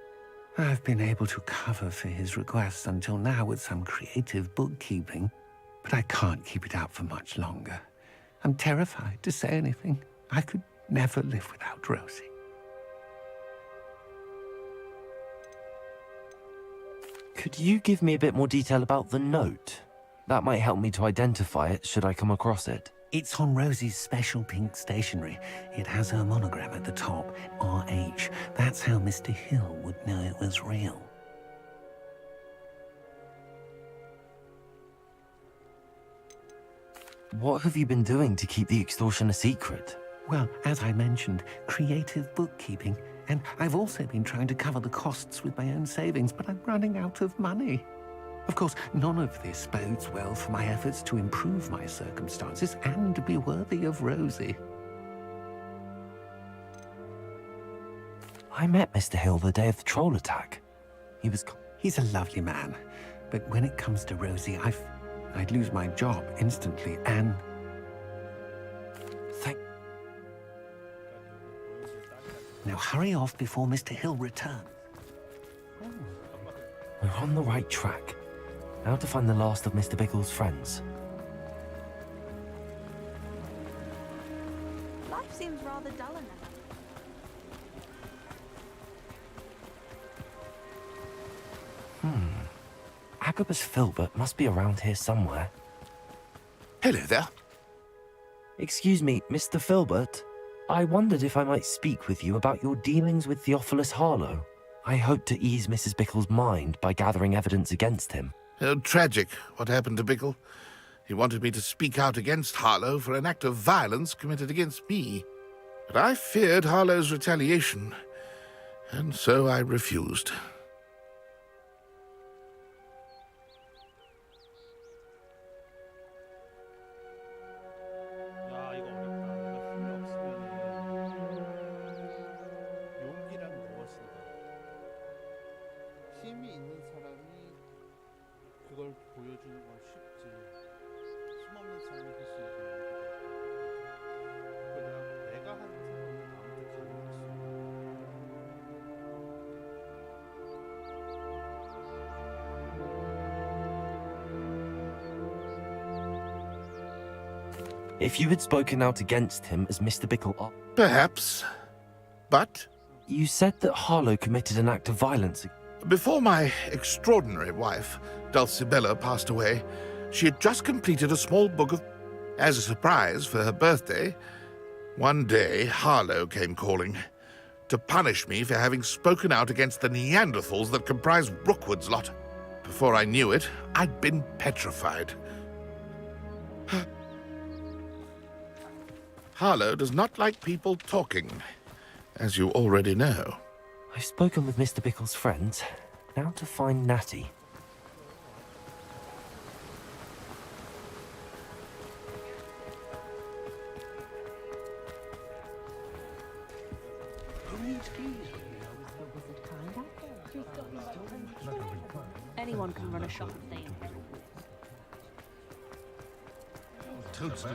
I've been able to cover for his requests until now with some creative bookkeeping, but I can't keep it up for much longer. I'm terrified to say anything. I could never live without Rosie. Could you give me a bit more detail about the note? That might help me to identify it should I come across it. It's on Rosie's special pink stationery. It has her monogram at the top, RH. That's how Mr. Hill would know it was real. What have you been doing to keep the extortion a secret? Well, as I mentioned, creative bookkeeping. And I've also been trying to cover the costs with my own savings, but I'm running out of money. Of course, none of this bodes well for my efforts to improve my circumstances and to be worthy of Rosie. I met Mr. Hill the day of the troll attack. He's a lovely man, but when it comes to Rosie, I'd lose my job instantly, and... Now hurry off before Mr. Hill returns. We're on the right track. Now to find the last of Mr. Bickle's friends. seems rather dull enough. Agabus Filbert must be around here somewhere. Hello there. Excuse me, Mr. Filbert. I wondered if I might speak with you about your dealings with Theophilus Harlow. I hope to ease Mrs. Bickle's mind by gathering evidence against him. Tragic, what happened to Bickle. He wanted me to speak out against Harlow for an act of violence committed against me. But I feared Harlow's retaliation, and so I refused. 야, 이거 어렵다. 이거 힘이 없으면은 용기란 무엇인가? 힘이 있는 사람이 그걸 보여주는 건 쉽지. 힘없는 사람이 할 수 있는 일이다. 내가 하는 생각은 아무도 감을 수 If you had spoken out against him as Mr. Bickle... Perhaps. But... You said that Harlow committed an act of violence. Before my extraordinary wife, Dulcibella, passed away, she had just completed a small book of... As a surprise for her birthday, one day Harlow came calling to punish me for having spoken out against the Neanderthals that comprise Rookwood's lot. Before I knew it, I'd been petrified. Harlow does not like people talking, as you already know. I've spoken with Mr. Bickle's friends. Now to find Natty. Anyone can run a shop thing. Toadstool.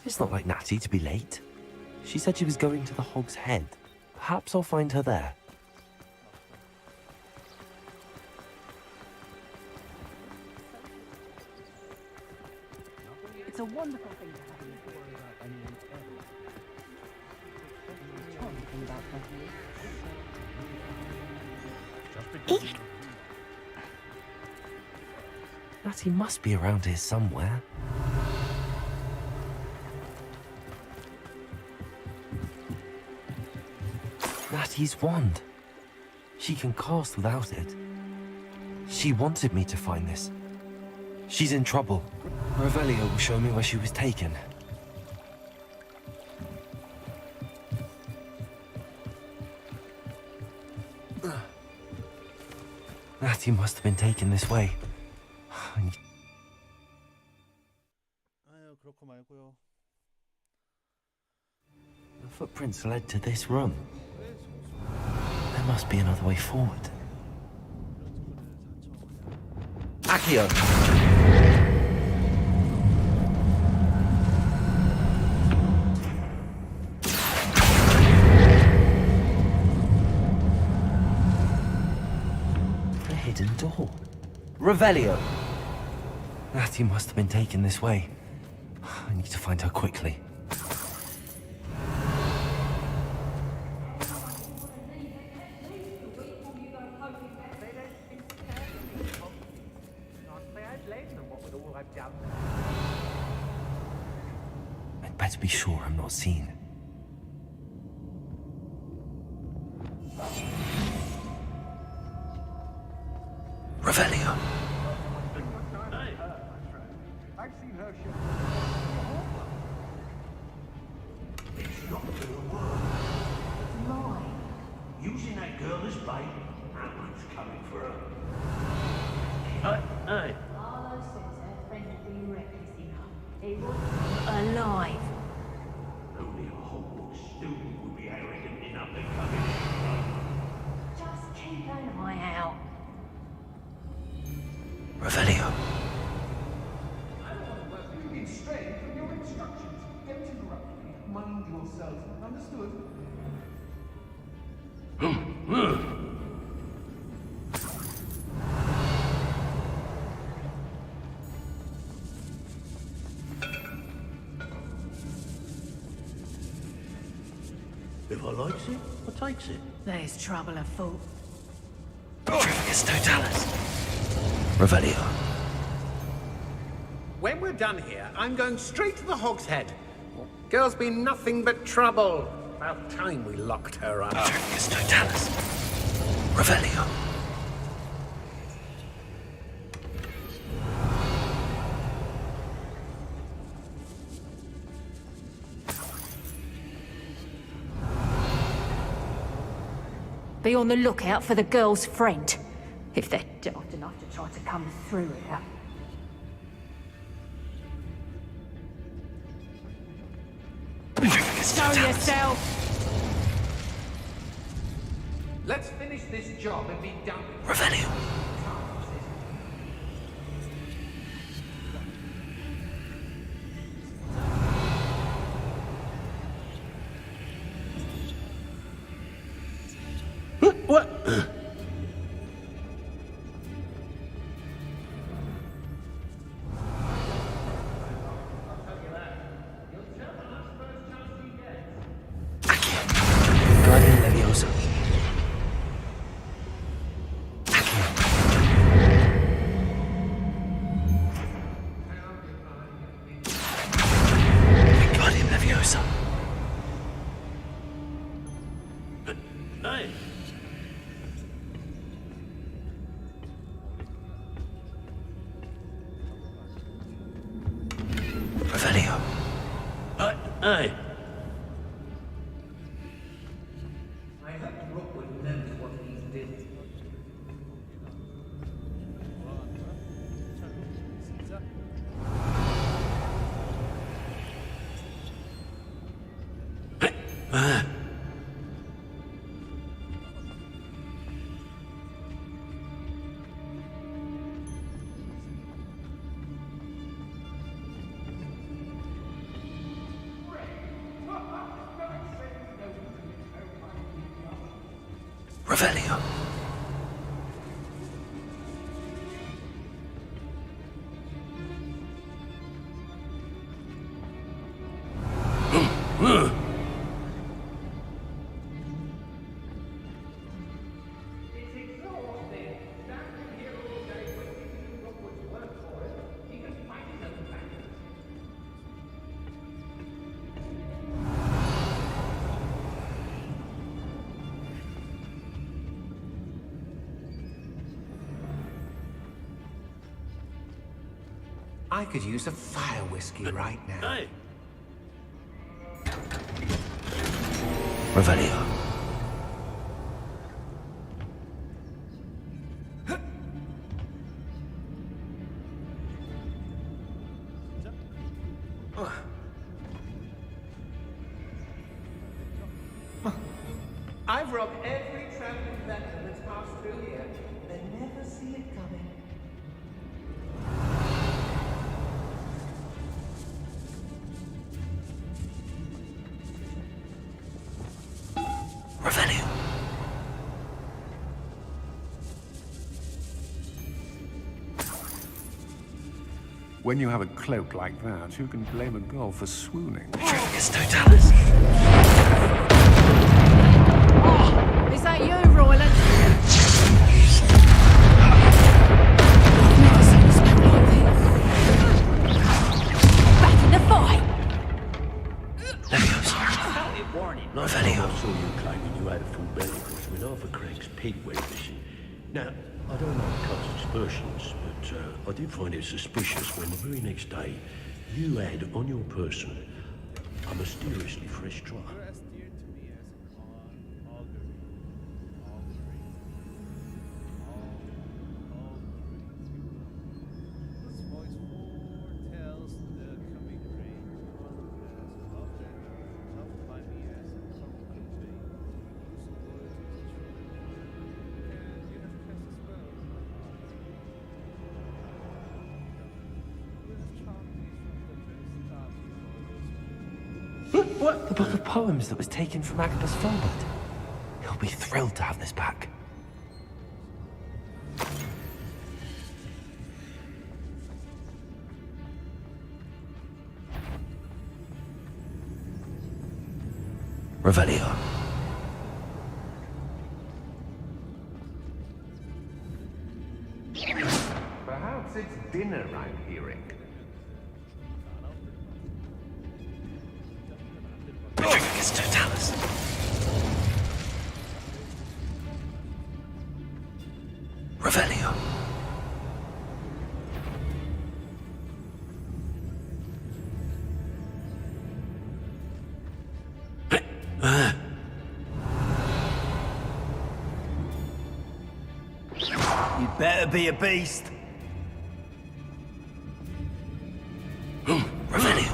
It's not like Natty to be late. She said she was going to the Hog's Head. Perhaps I'll find her there. It's a wonderful thing to have you. Natty must be around here somewhere. Natty's wand. She can cast without it. She wanted me to find this. She's in trouble. Revelio will show me where she was taken. Natty must have been taken this way. 아유, 그렇고 말고요. The footprints led to this room. There must be another way forward. Accio! A hidden door. Revelio! Natty must have been taken this way. I need to find her quickly. I'd better be sure I'm not seen. Revelio. I've seen her show. It's not gonna work. It's mine. Using that girl as bait, Alan's coming for her. Hey. Harlow says her friend had been reckless enough. He was alive. Only a Hogwarts student would be arrogant enough to come in. Just keep an eye out. Revelio. You've been straying from your instructions. Don't interrupt me. Mind yourself. Understood? If I likes it, I takes it. There's trouble afoot. Trificus Totalis. Revelio. When we're done here, I'm going straight to the Hogshead. Girl's been nothing but trouble. About time we locked her up. Trificus Totalis. Revelio. Be on the lookout for the girl's friend, if they're daft enough to try to come through here. Show yourself! Let's finish this job and be done with it. Revelio. What? Guardian Leviosa. Guardian Leviosa. Hey. Revelio. Hey. I hope Rookwood knows what he's doing. Revelio. It's exhausting. Standing here all day waiting for Rookwood's work for it. He can fight his own battles. I could use a fire whiskey right now. Hey. Revelio. I've robbed every traveling vendor that's passed through here. They never see it coming. Revelio. When you have a cloak like that, who can blame a girl for swooning? Trificus Totalis. Is that you, Royland? Back in the fight! Revelio. I saw you claiming you had a full belly crush with Arthur Craig's pig went missing. Now, I don't like to cast aspersions, but I did find it suspicious when the very next day you had on your person a mysteriously fresh trial. You're as dear to me as an augury. This voice foretells the coming rain. Loved by me as a common could be. Whose loyalty is true. And you have cast a spell on my heart. You have charmed me from the very start of all this. What? The book of poems that was taken from Agabus Fulbert. He'll be thrilled to have this back. Revelio. Perhaps it's dinner I'm hearing. Retricus Totalis. Revelio. You'd better be a beast. Revelio.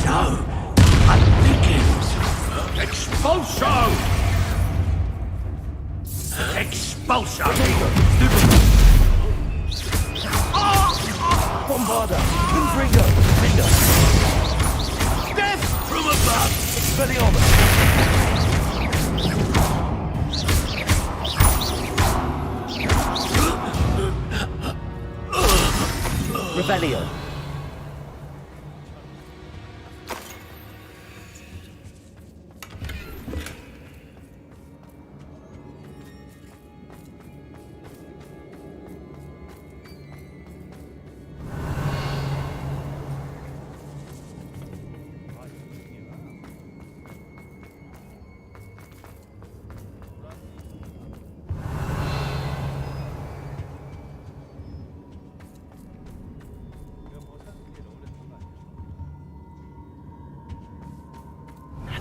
So, it begins. Expulso! Expulso! Bombarda! Confringo! Finger! Death from above! Expelliarmus! Revelio.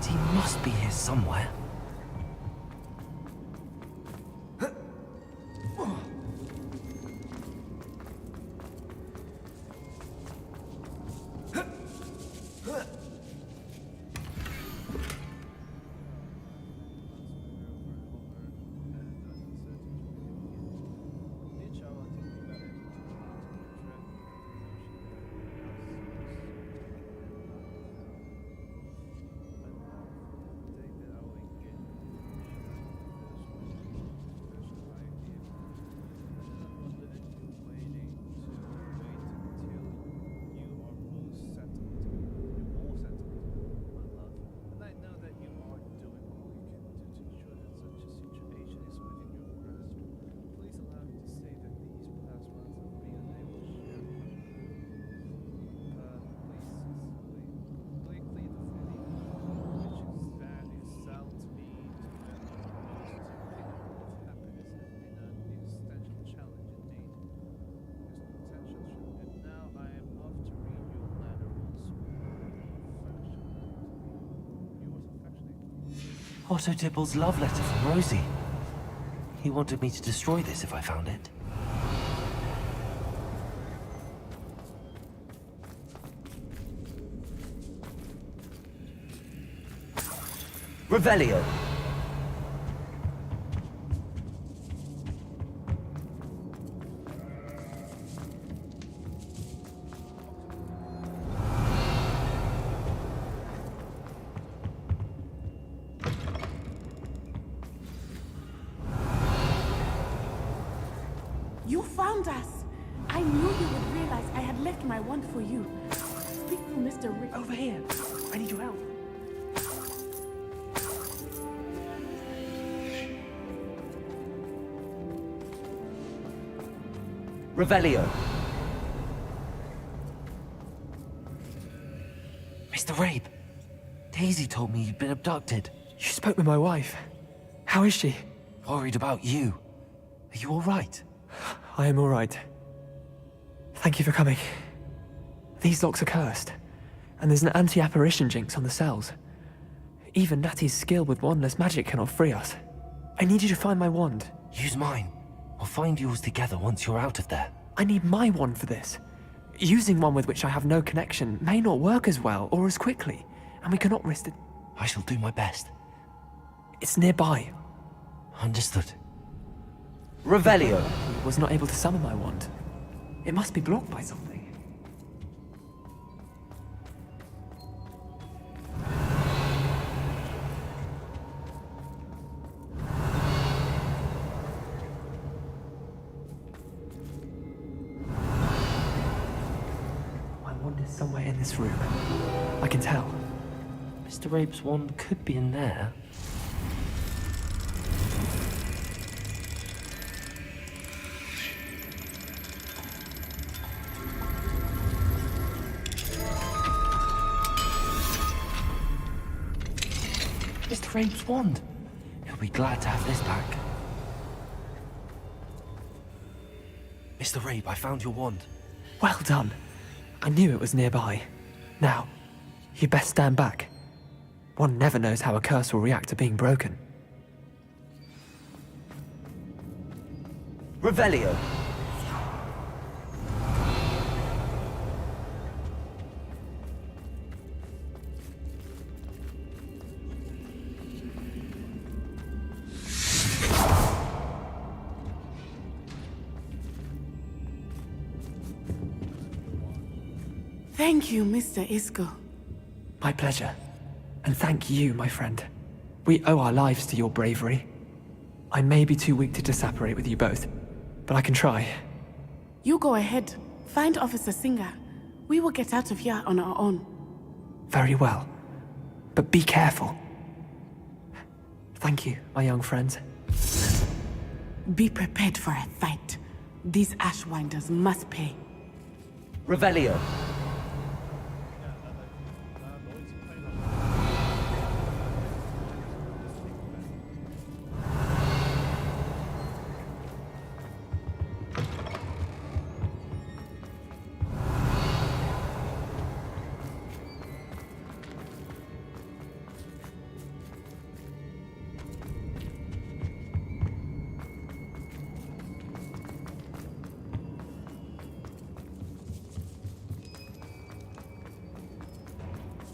He must be here somewhere. Otto Dibble's love letter from Rosie. He wanted me to destroy this if I found it. Revelio. You found us! I knew you would realize I had left my wand for you. Speak to Mr. Rick. Over here. I need your help. Revelio. Mr. Rabe, Daisy told me you'd been abducted. You spoke with my wife. How is she? Worried about you. Are you all right? I am all right. Thank you for coming. These locks are cursed, and there's an anti-apparition jinx on the cells. Even Natty's skill with wandless magic cannot free us. I need you to find my wand. Use mine. We'll find yours together once you're out of there. I need my wand for this. Using one with which I have no connection may not work as well or as quickly, and we cannot risk it. I shall do my best. It's nearby. Understood. Revelio. Was not able to summon my wand. It must be blocked by something. is somewhere in this room. I can tell. Mr. Rabe's wand could be in there. Mr. Rabe's wand. He'll be glad to have this back. Mr. Rabe, I found your wand. Well done. I knew it was nearby. Now, you best stand back. One never knows how a curse will react to being broken. Revelio. Thank you, Mr. Isco. My pleasure. And thank you, my friend. We owe our lives to your bravery. I may be too weak to disapparate with you both, but I can try. You go ahead. Find Officer Singer. We will get out of here on our own. Very well. But be careful. Thank you, my young friends. Be prepared for a fight. These Ashwinders must pay. Revelio.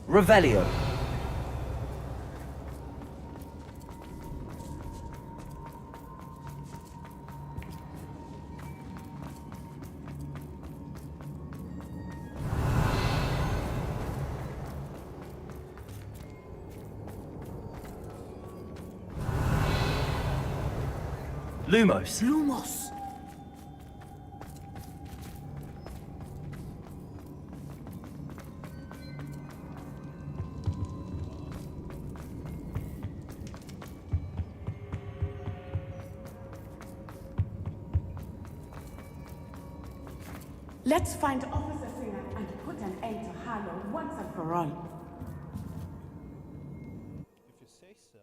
Revelio. Lumos. Lumos. Let's find Officer Singer and put an end to Harlow once and for all. If you say so.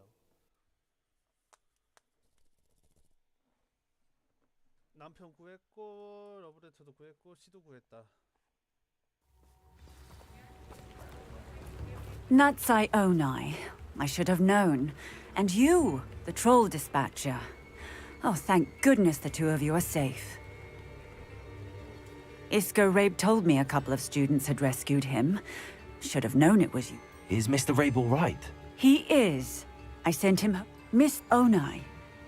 남편 구했고 러브레터도 구했고 시도 구했다. Natsai Onai. I should have known. And you, the troll dispatcher. Oh, thank goodness the two of you are safe. Isco Rabe told me a couple of students had rescued him. Should have known it was you. Is Mr. Rabe all right? He is. I sent him... Miss Onai,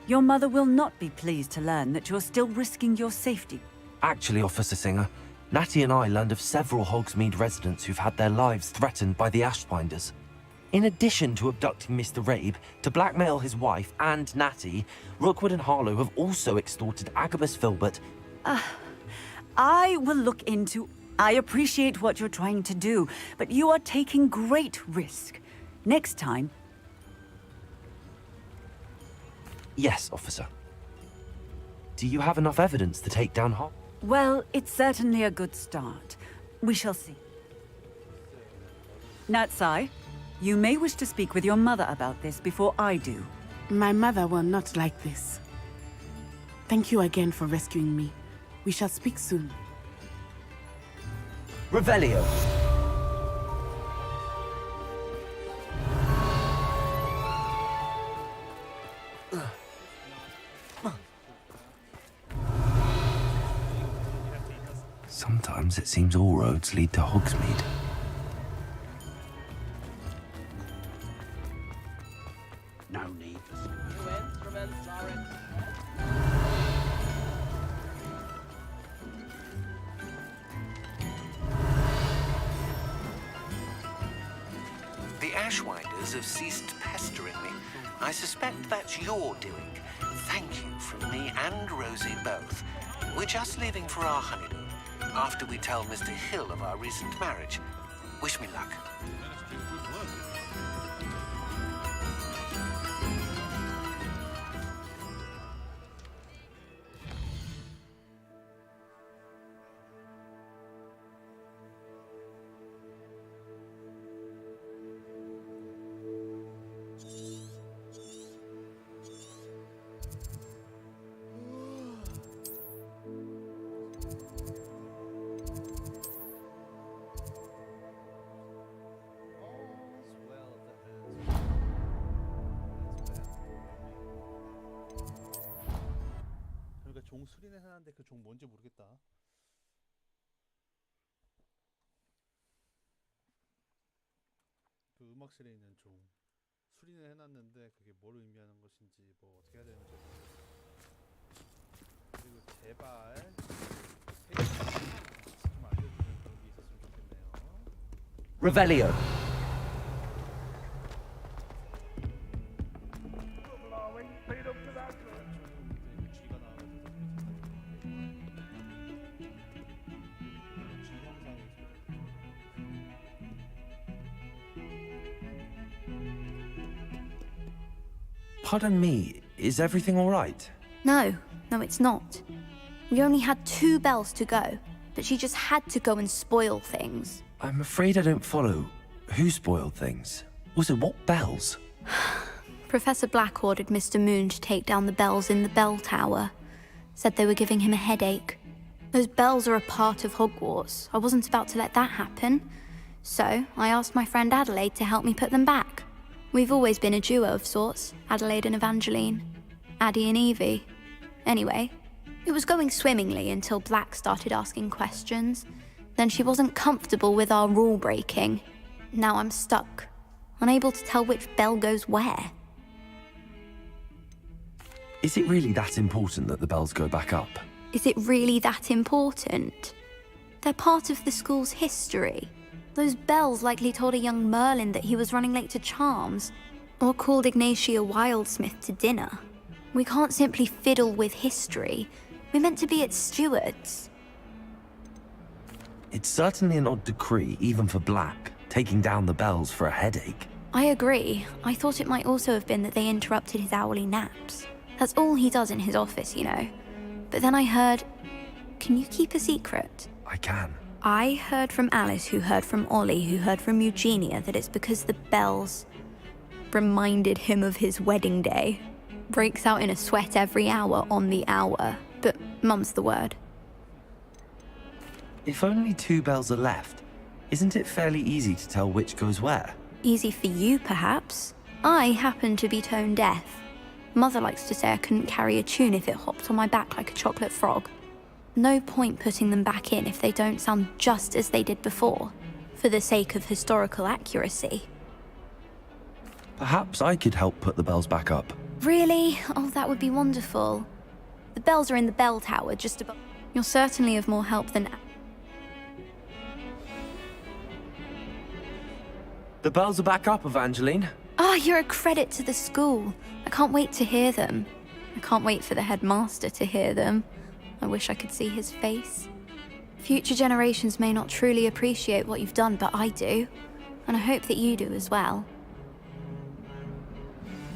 your mother will not be pleased to learn that you're still risking your safety. Actually, Officer Singer, Natty and I learned of several Hogsmeade residents who've had their lives threatened by the Ashwinders. In addition to abducting Mr. Rabe to blackmail his wife and Natty, Rookwood and Harlow have also extorted Agabus Filbert. I will look into... I appreciate what you're trying to do, but you are taking great risk. Next time... Yes, officer. Do you have enough evidence to take down Hog? Well, it's certainly a good start. We shall see. Natsai, you may wish to speak with your mother about this before I do. My mother will not like this. Thank you again for rescuing me. We shall speak soon. Revelio. Sometimes it seems all roads lead to Hogsmeade. No need for... New instruments are in... The Ashwinders have ceased pestering me. I suspect that's your doing. Thank you from me and Rosie both. We're just leaving for our honeymoon. after we tell Mr. Hill of our recent marriage. Wish me luck. 그러니까 종 수리는 해놨는데 그 종 뭔지 모르겠다. 그 음악실에 있는 종 수리는 해놨는데 그게 뭘 의미하는 것인지 뭐 어떻게 해야 되는지 모르겠어. 그리고 제발 좀 알려주는 그런 게 있었으면 좋겠네요. Revelio. Pardon me, is everything all right? No, it's not. We only had 2 bells to go, but she just had to go and spoil things. I'm afraid I don't follow. Who spoiled things? Also, what bells? Professor Black ordered Mr. Moon to take down the bells in the bell tower. Said they were giving him a headache. Those bells are a part of Hogwarts. I wasn't about to let that happen. So, I asked my friend Adelaide to help me put them back. We've always been a duo of sorts, Adelaide and Evangeline. Addie and Evie. Anyway, it was going swimmingly until Black started asking questions. Then she wasn't comfortable with our rule breaking. Now I'm stuck, unable to tell which bell goes where. Is it really that important that the bells go back up? Is it really that important? They're part of the school's history. Those bells likely told a young Merlin that he was running late to charms, or called Ignatia Wildsmith to dinner. We can't simply fiddle with history. We're meant to be its stewards. It's certainly an odd decree, even for Black, taking down the bells for a headache. I agree. I thought it might also have been that they interrupted his hourly naps. That's all he does in his office, you know. But then I heard... Can you keep a secret? I can. I heard from Alice, who heard from Ollie, who heard from Eugenia, that it's because the bells reminded him of his wedding day. Breaks out in a sweat every hour on the hour, but mum's the word. If only 2 bells are left, isn't it fairly easy to tell which goes where? Easy for you, perhaps. I happen to be tone deaf. Mother likes to say I couldn't carry a tune if it hopped on my back like a chocolate frog. No point putting them back in if they don't sound just as they did before, for the sake of historical accuracy. Perhaps I could help put the bells back up. Really? Oh, that would be wonderful. The bells are in the bell tower, just above. You're certainly of more help than... The bells are back up, Evangeline. Ah, you're a credit to the school. I can't wait to hear them. I can't wait for the headmaster to hear them. I wish I could see his face. Future generations may not truly appreciate what you've done, but I do. And I hope that you do as well.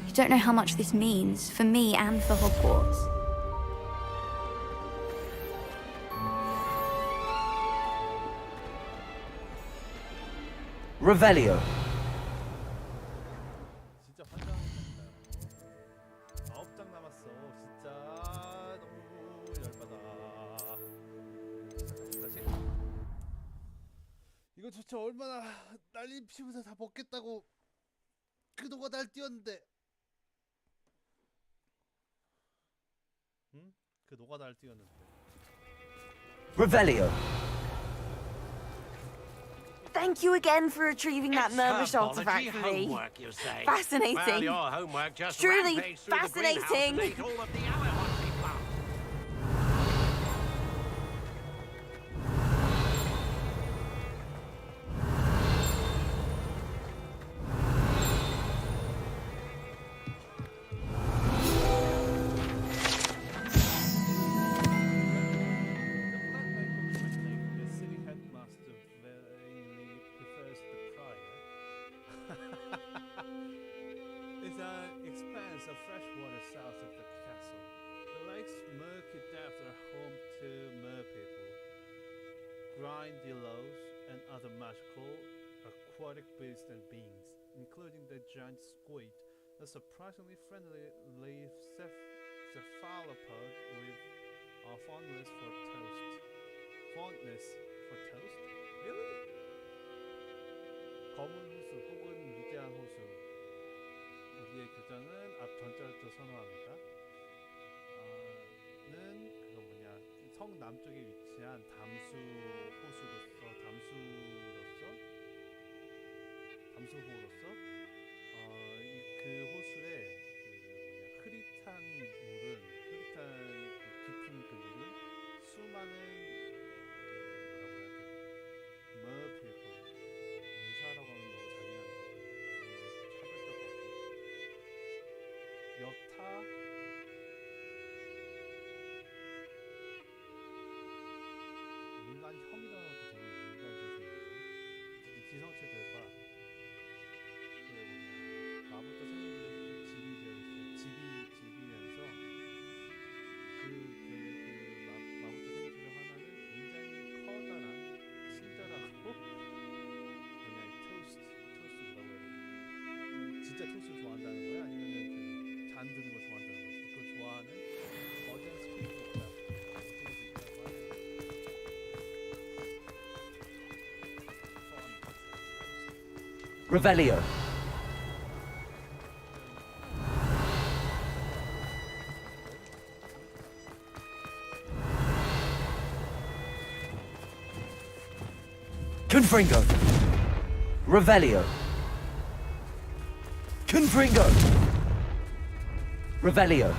You don't know how much this means, for me and for Hogwarts. Revelio. 진짜 환장했습니다. 9장 남았어. 진짜 너무 열받아. 다시. 이거 진짜 얼마나 날림 피우면서 다 먹겠다고 그동안 날 뛰었는데. 응? 그 노가다를 뛰었는데. Revelio. Thank you again for retrieving that Murmish artifact for me. Homework, you say? Fascinating. Well, your homework just Truly rampaged through the greenhouse fascinating. and ate all of the Allerhotley plants. armadillos, and other magical aquatic beasts and beings, including the giant squid, a surprisingly friendly leaf cephalopod with a fondness for toast. Fondness for toast? Really? 검은 호수 혹은 위대한 호수. 우리의 교장은 앞 전자를 더 선호합니다. 는 그거 뭐냐 성 남쪽에 위치한 담수호로서 그 호수에 흐릿한 깊은 그 물은 수많은 머피고 유사라고 하면 너무 잔인한데 차별적 여타 인간 혐이라는 것도 되게 인간 조심이고 지성체들과 마법자 생물들이 집이 되어 있어요. 집이면서 마법자 생물 중 하나는 굉장히 커다란 친절하고 토스트라고 해야 되나? 진짜 토스트를 좋아한다는 거야? 아니면은 잔 드는 걸 좋아한다는 거지? 그걸 좋아하는 거대한 스피릿이 있다. Revelio. Confringo. Revelio. Confringo. Revelio.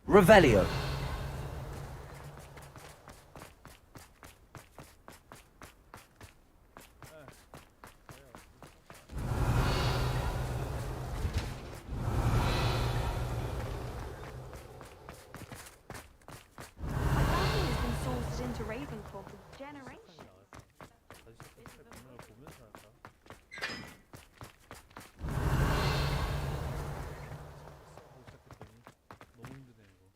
Revelio. Into Ravenclaw for generations.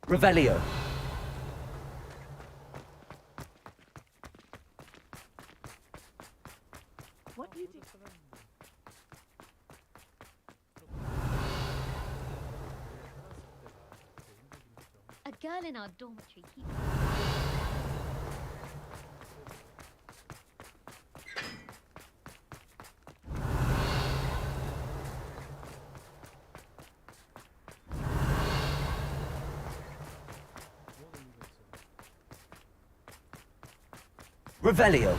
Revelio. What do you do? A girl in our dormitory keeps. Revelio.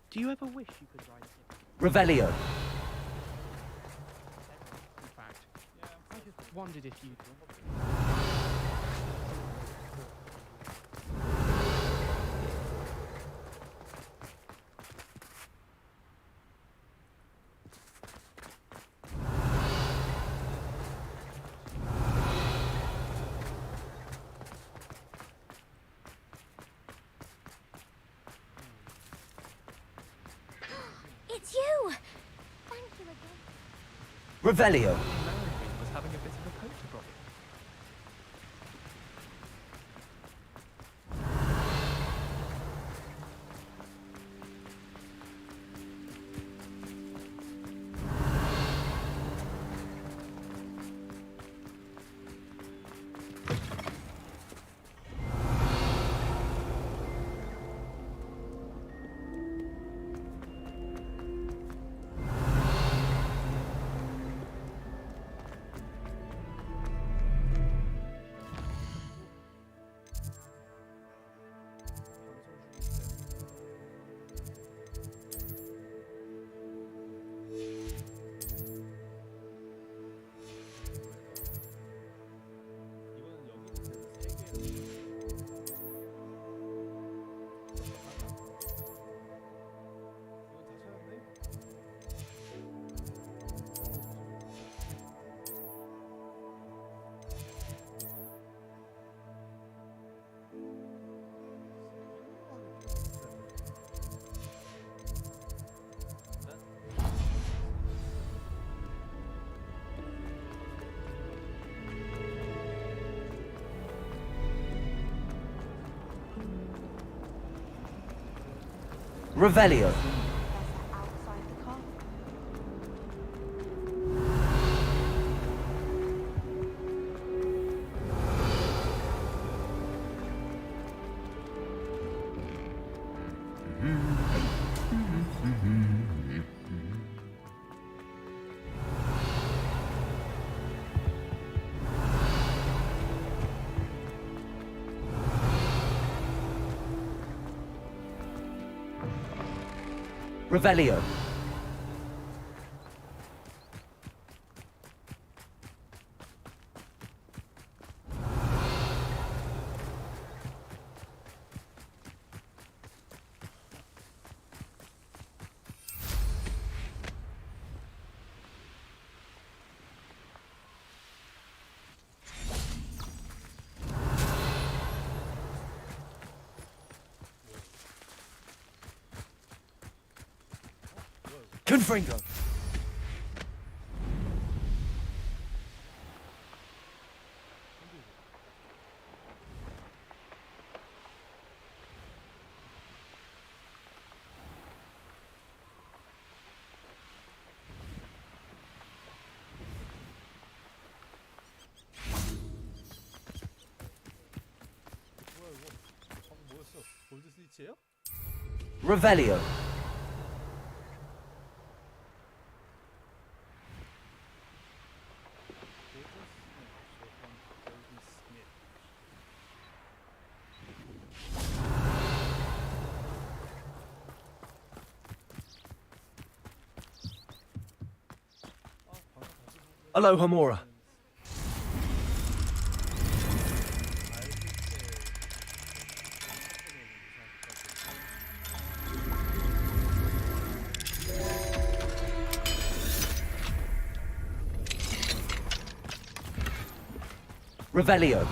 Do you ever wish you could write it? Revelio. In fact, I just wondered if you'd... It's you! Thank you again. Revelio. was having a bit of a poker problem. Revelio. Revelio. Confringo. 뭐였어? 골드 스니치예요? Revelio. Aloha Mora. Revelio.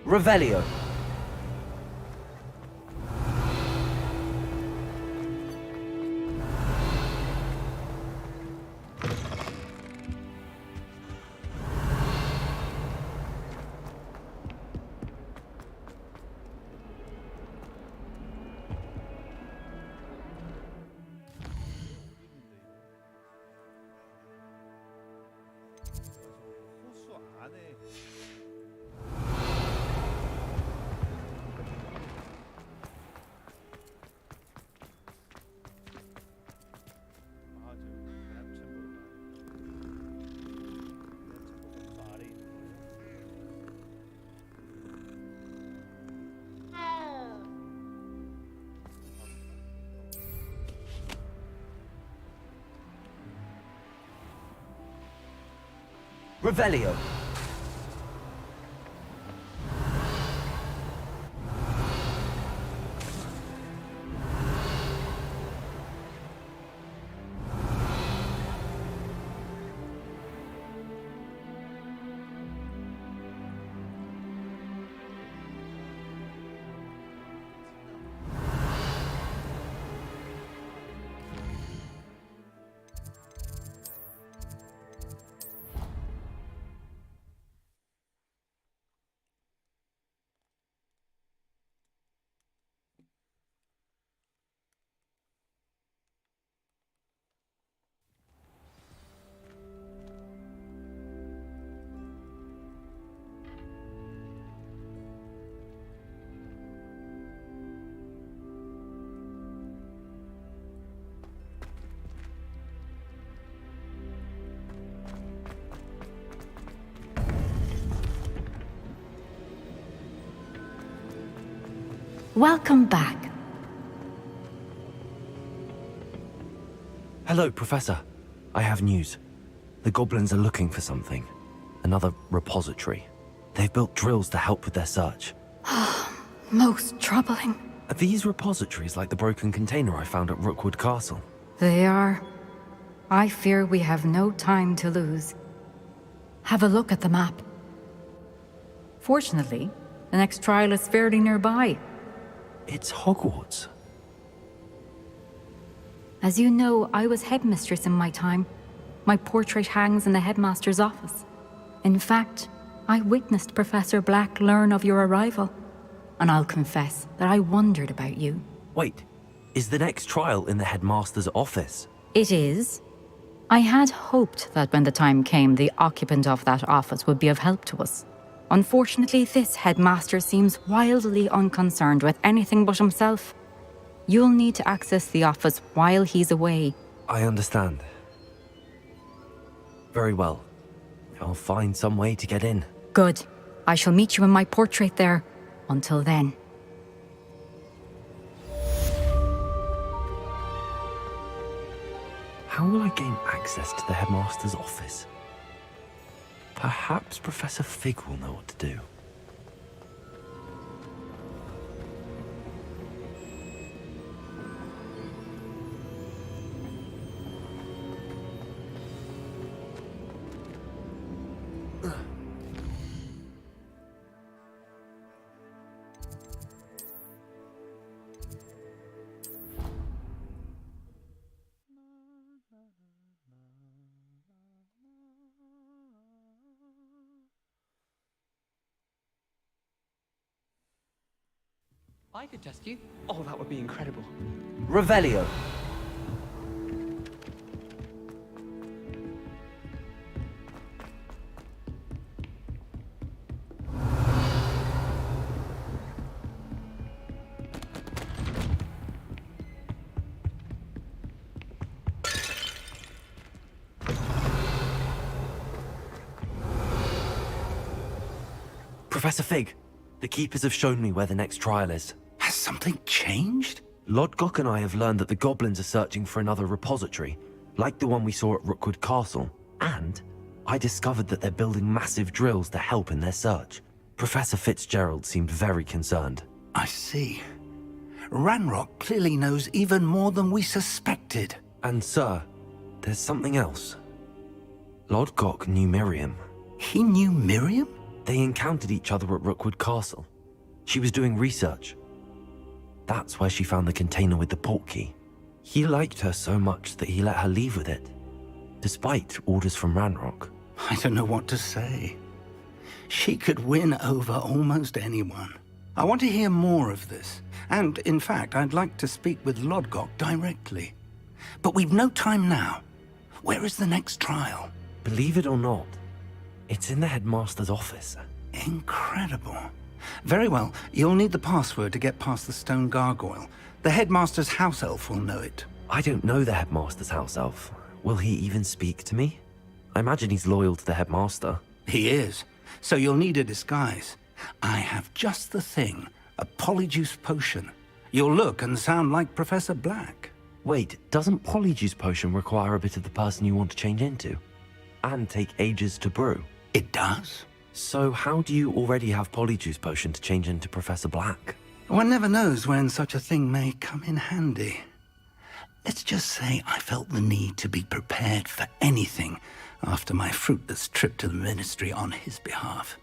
Revelio. 호수 안에 Revelio. Welcome back. Hello, Professor. I have news. The goblins are looking for something. Another repository. They've built drills to help with their search. Most troubling. Are these repositories like the broken container I found at Rookwood Castle? They are. I fear we have no time to lose. Have a look at the map. Fortunately, the next trial is fairly nearby. It's Hogwarts. As you know, I was headmistress in my time. My portrait hangs in the headmaster's office. In fact, I witnessed Professor Black learn of your arrival. And I'll confess that I wondered about you. Wait, is the next trial in the headmaster's office? It is. I had hoped that when the time came, the occupant of that office would be of help to us. Unfortunately, this headmaster seems wildly unconcerned with anything but himself. You'll need to access the office while he's away. I understand. Very well. I'll find some way to get in. Good. I shall meet you in my portrait there. Until then. How will I gain access to the headmaster's office? Perhaps Professor Fig will know what to do. I could test you. Oh, that would be incredible. Revelio. Professor Fig, the Keepers have shown me where the next trial is. Has something changed? Lodgok and I have learned that the goblins are searching for another repository, like the one we saw at Rookwood Castle. And I discovered that they're building massive drills to help in their search. Professor Fitzgerald seemed very concerned. I see. Ranrock clearly knows even more than we suspected. And sir, there's something else. Lodgok knew Miriam. He knew Miriam? They encountered each other at Rookwood Castle. She was doing research. That's where she found the container with the portkey. He liked her so much that he let her leave with it, despite orders from Ranrock. I don't know what to say. She could win over almost anyone. I want to hear more of this. And, in fact, I'd like to speak with Lodgok directly. But we've no time now. Where is the next trial? Believe it or not, it's in the headmaster's office. Incredible. Very well. You'll need the password to get past the stone gargoyle. The headmaster's house elf will know it. I don't know the headmaster's house elf. Will he even speak to me? I imagine he's loyal to the headmaster. He is. So you'll need a disguise. I have just the thing. A polyjuice potion. You'll look and sound like Professor Black. Wait, doesn't polyjuice potion require a bit of the person you want to change into? And take ages to brew? It does. So how do you already have polyjuice potion to change into Professor Black? One never knows when such a thing may come in handy. Let's just say I felt the need to be prepared for anything after my fruitless trip to the ministry on his behalf.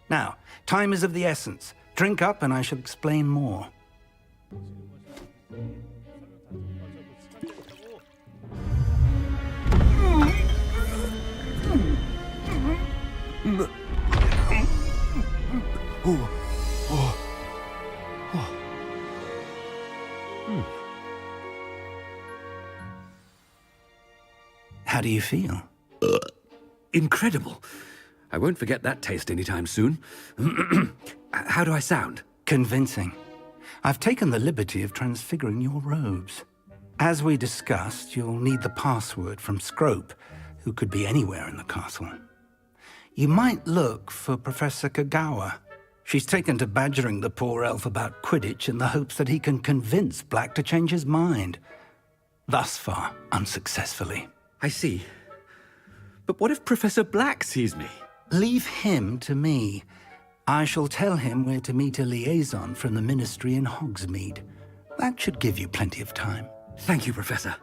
Now, time is of the essence. Drink up and I shall explain more. How do you feel? Incredible. I won't forget that taste anytime soon. How do I sound? Convincing. I've taken the liberty of transfiguring your robes. As we discussed, you'll need the password from Scrope, who could be anywhere in the castle. You might look for Professor Kagawa. She's taken to badgering the poor elf about Quidditch in the hopes that he can convince Black to change his mind. Thus far, unsuccessfully. I see. But what if Professor Black sees me? Leave him to me. I shall tell him where to meet a liaison from the Ministry in Hogsmeade. That should give you plenty of time. Thank you, Professor.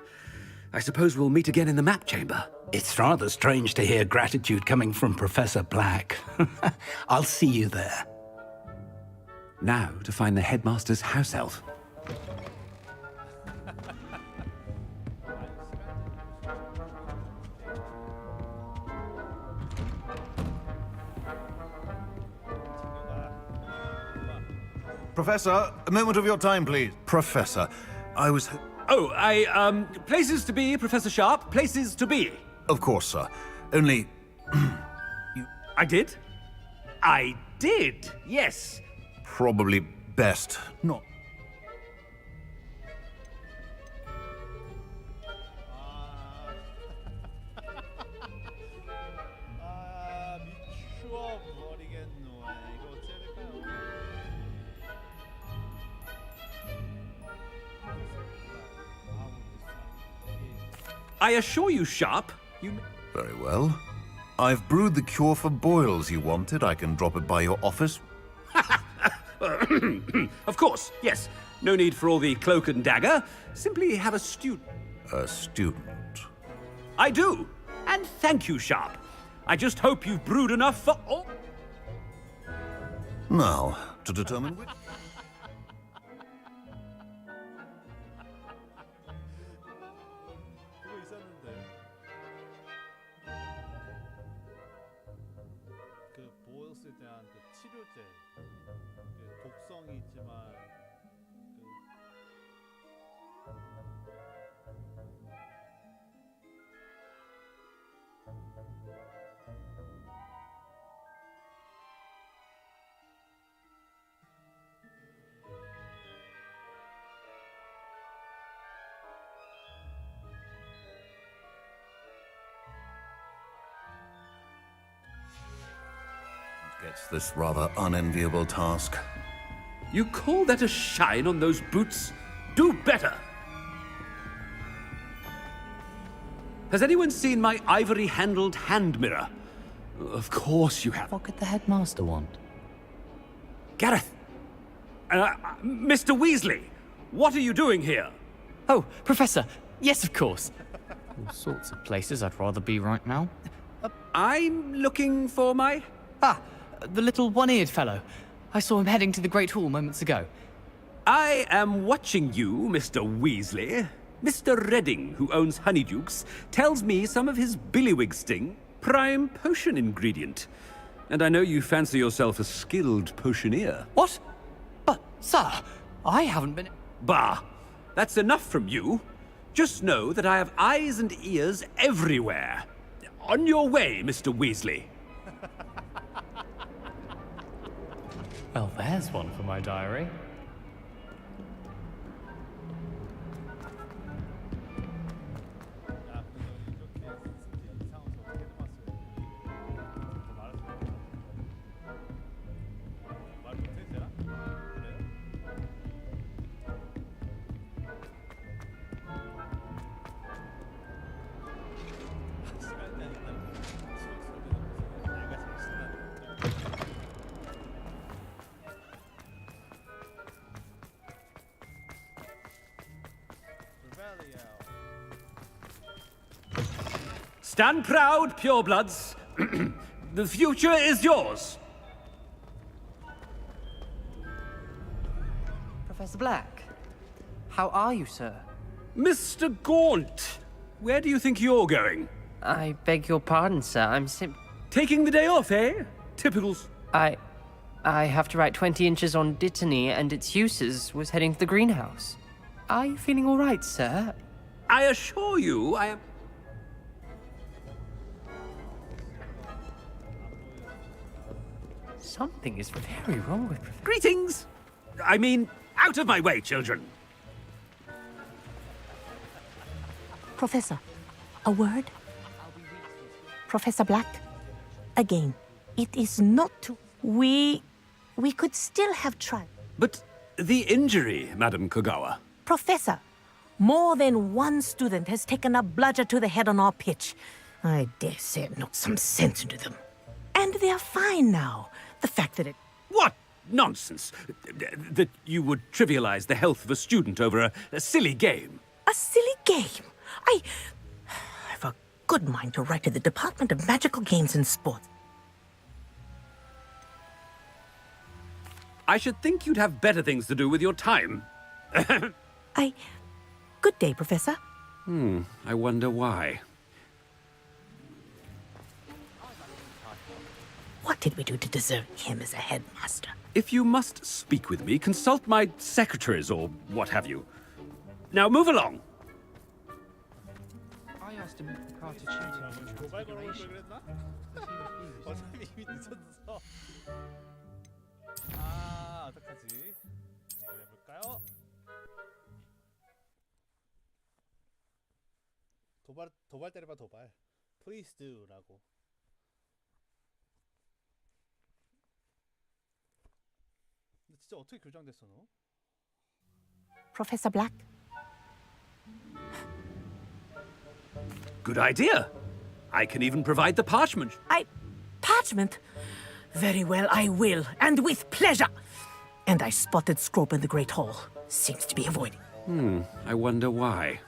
I suppose we'll meet again in the map chamber. It's rather strange to hear gratitude coming from Professor Black. I'll see you there. Now to find the headmaster's house elf. Professor, a moment of your time, please. Professor, I was... Oh, places to be, Professor Sharp. Places to be. Of course, sir. Only... I did? I did, yes. Probably best not... I assure you, Sharp, you... Very well. I've brewed the cure for boils you wanted. I can drop it by your office. Of course, yes. No need for all the cloak and dagger. Simply have a student. A student? I do. And thank you, Sharp. I just hope you've brewed enough for all... Now, to determine which... Gets this rather unenviable task. You call that a shine on those boots? Do better! Has anyone seen my ivory-handled hand mirror? Of course you have. What could the headmaster want? Gareth! Mr. Weasley! What are you doing here? Oh, Professor! Yes, of course. All sorts of places I'd rather be right now. I'm looking for my... Ah, the little one-eared fellow. I saw him heading to the Great Hall moments ago. I am watching you, Mr. Weasley. Mr. Redding, who owns Honeydukes, tells me some of his billywig sting, prime potion ingredient. And I know you fancy yourself a skilled potioneer. What? But, sir, I haven't been... Bah! That's enough from you. Just know that I have eyes and ears everywhere. On your way, Mr. Weasley. Well, there's one for my diary. Stand proud, purebloods. The future is yours. Professor Black, how are you, sir? Mr. Gaunt, where do you think you're going? I beg your pardon, sir. I'm Taking the day off, eh? Typicals. I have to write 20 inches on Dittany and its uses. Was heading to the greenhouse. Are you feeling all right, sir? I assure you, I am... Something is very wrong with Professor... Greetings! I mean, out of my way, children. Professor, a word? Professor Black, again, it is not to... We we could still have tried. But the injury, Madam Kogawa. Professor, more than one student has taken a bludger to the head on our pitch. I dare say it knocked some sense into them. And they're fine now. The fact that it... What nonsense! That you would trivialize the health of a student over a silly game. A silly game? I've a good mind to write to the Department of Magical Games and Sports. I should think you'd have better things to do with your time. Good day, Professor. I wonder why. What did we do to deserve him as a headmaster? If you must speak with me, consult my secretaries or what have you. Now move along. I asked him how to cheat him. 고발걸어보려고 그랬나? 어차피 이미 늦었어. 어떡하지? 이걸 해볼까요? 도발 때려봐 도발. Please do라고. 근데 진짜 어떻게 교장됐어 너? Professor Black? Good idea. I can even provide the parchment. Parchment? Very well, I will, and with pleasure. And I spotted Scrope in the Great Hall. Seems to be avoiding. I wonder why.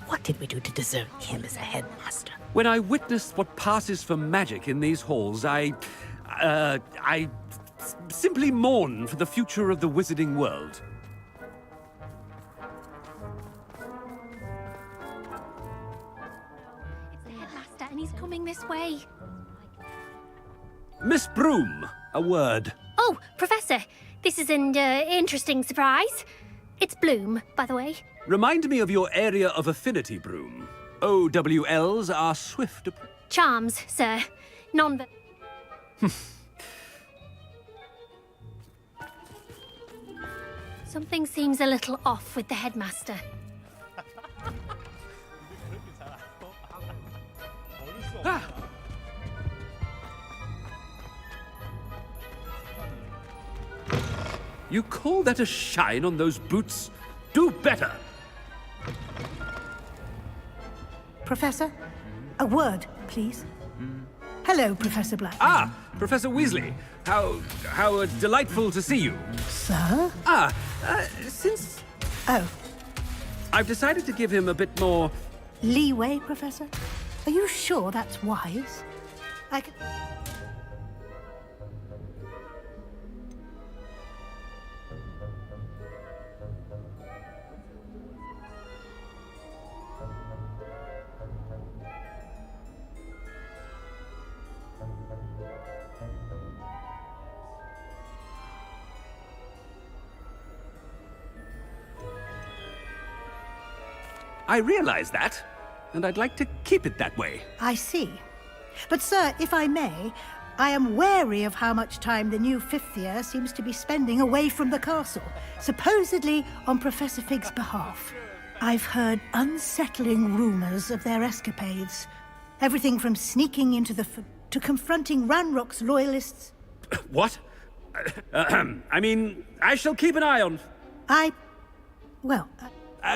What did we do to deserve him as a headmaster? When I witness what passes for magic in these halls, I simply mourn for the future of the wizarding world. It's the headmaster, and he's coming this way. Miss Broom, a word. Oh, Professor, this is an interesting surprise. It's Bloom, by the way. Remind me of your area of affinity, Broom. OWLs are swift. Charms, sir. Non. Something seems a little off with the headmaster. You call that a shine on those boots? Do better! Professor, a word, please. Hello, Professor Black. Ah, Professor Weasley. How delightful to see you. Sir? Since... Oh. I've decided to give him a bit more... Leeway, Professor? Are you sure that's wise? I can... I realize that, and I'd like to keep it that way. I see. But, sir, if I may, I am wary of how much time the new fifth year seems to be spending away from the castle, supposedly on Professor Fig's behalf. I've heard unsettling rumors of their escapades. Everything from sneaking into the to confronting Ranrock's loyalists. What? I mean, I shall keep an eye on...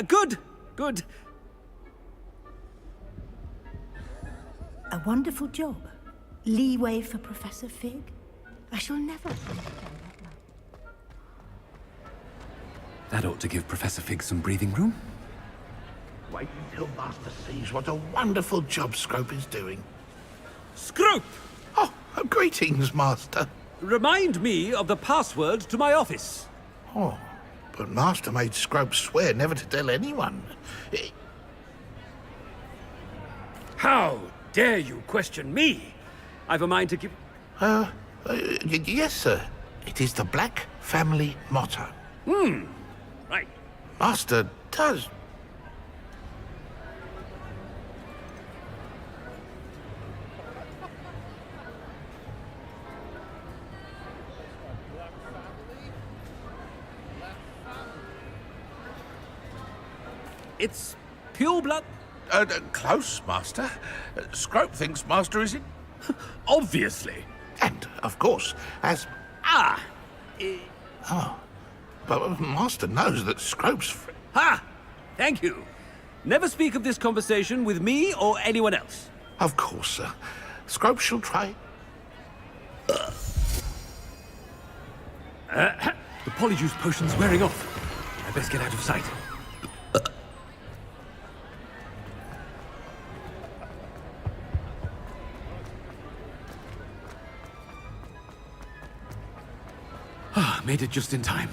Good. A wonderful job. Leeway for Professor Fig. I shall never... That ought to give Professor Fig some breathing room. Wait until Master sees what a wonderful job Scrope is doing. Scrope! Oh, greetings, Master. Remind me of the password to my office. Oh, but Master made Scrope swear never to tell anyone. How dare you question me? I've a mind to give... Yes, sir. It is the Black family motto. Right. Master does... It's pure blood... close, Master. Scrope thinks Master is in... Obviously. And, of course, as... Ah! Oh. But Master knows that Scrope's... Ha! Thank you. Never speak of this conversation with me or anyone else. Of course, sir. Scrope shall try. The polyjuice potion's wearing off. I best get out of sight. Made it just in time.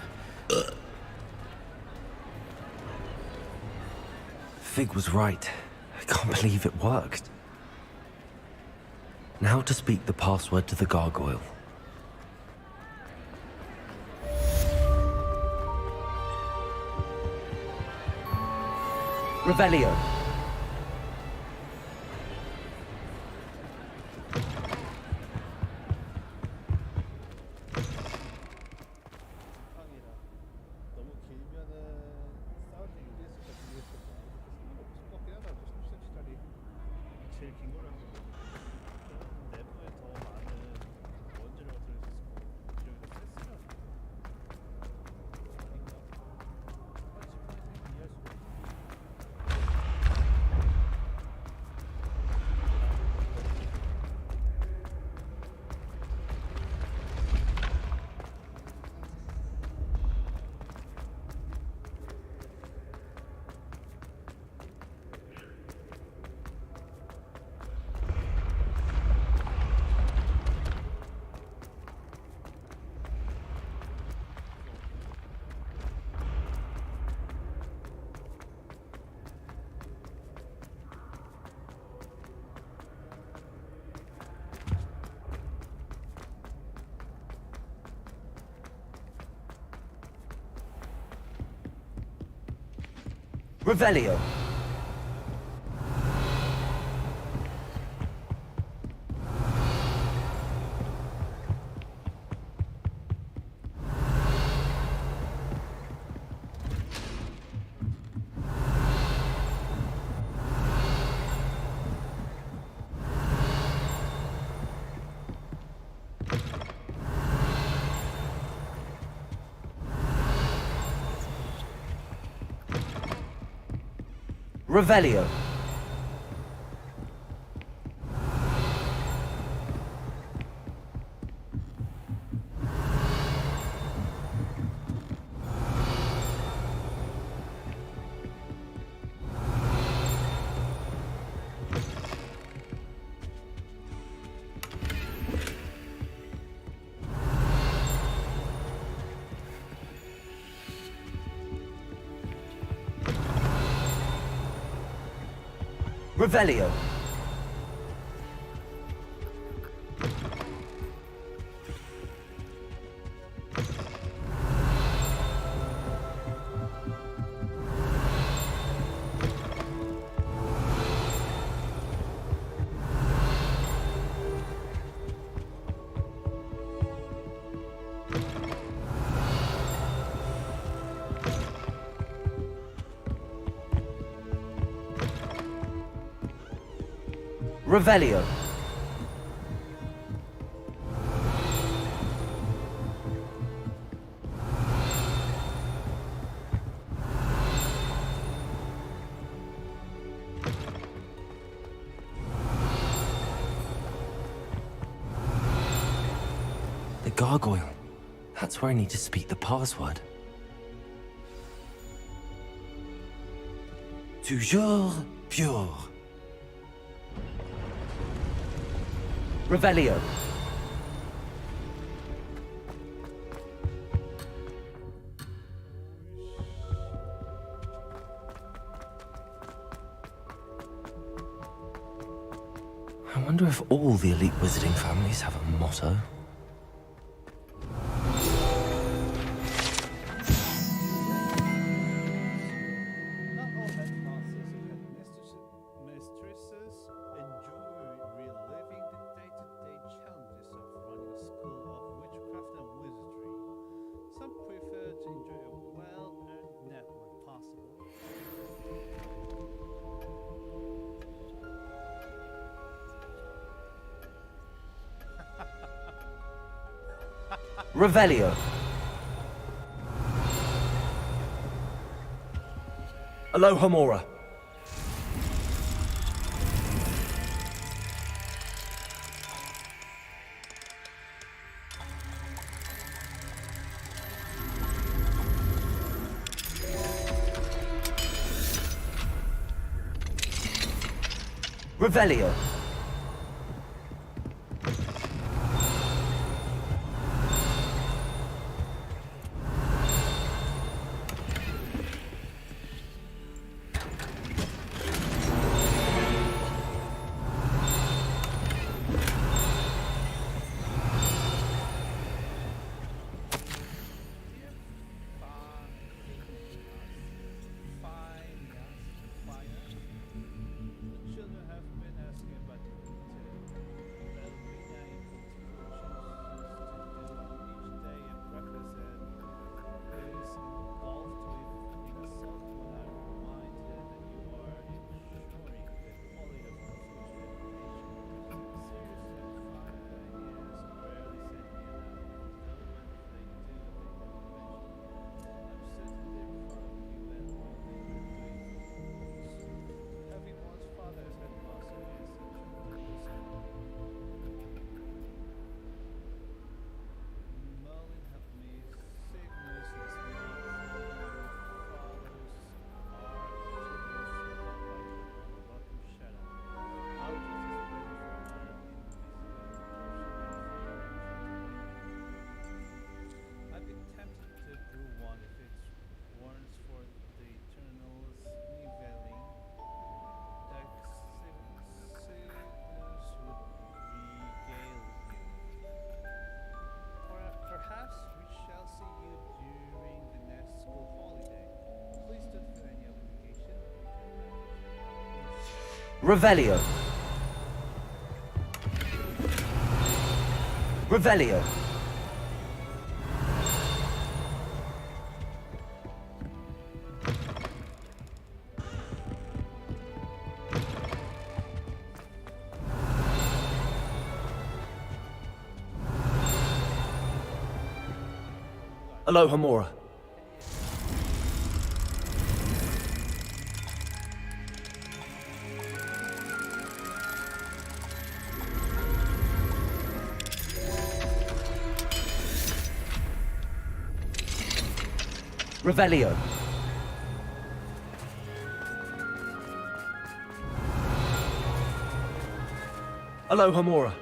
Fig was right. I can't believe it worked. Now to speak the password to the gargoyle. Revelio. 너무 길면은 싸울 때 유리했을 것 같은데 이거 무슨 것 같긴 하다. 30cm짜리 제일 긴 거를 하고 내부에 더 많은 원재료가 들어있을 거고 여기다 세스가 아닌가? 빨리 집중해서 이해할 수가 없어. Revelio. Revelio. Revelio. Revelio. The gargoyle. That's where I need to speak the password. Toujours pure. Revelio. I wonder if all the elite wizarding families have a motto. Mistresses enjoy reliving the day-to-day challenges of running a school of witchcraft and wizardry. Some prefer to enjoy a well-earned nap when possible. Revelio. Alohomora. Revelio. Children have been asking about the Revelio. Revelio. Alohomora. Revelio. Alohomora.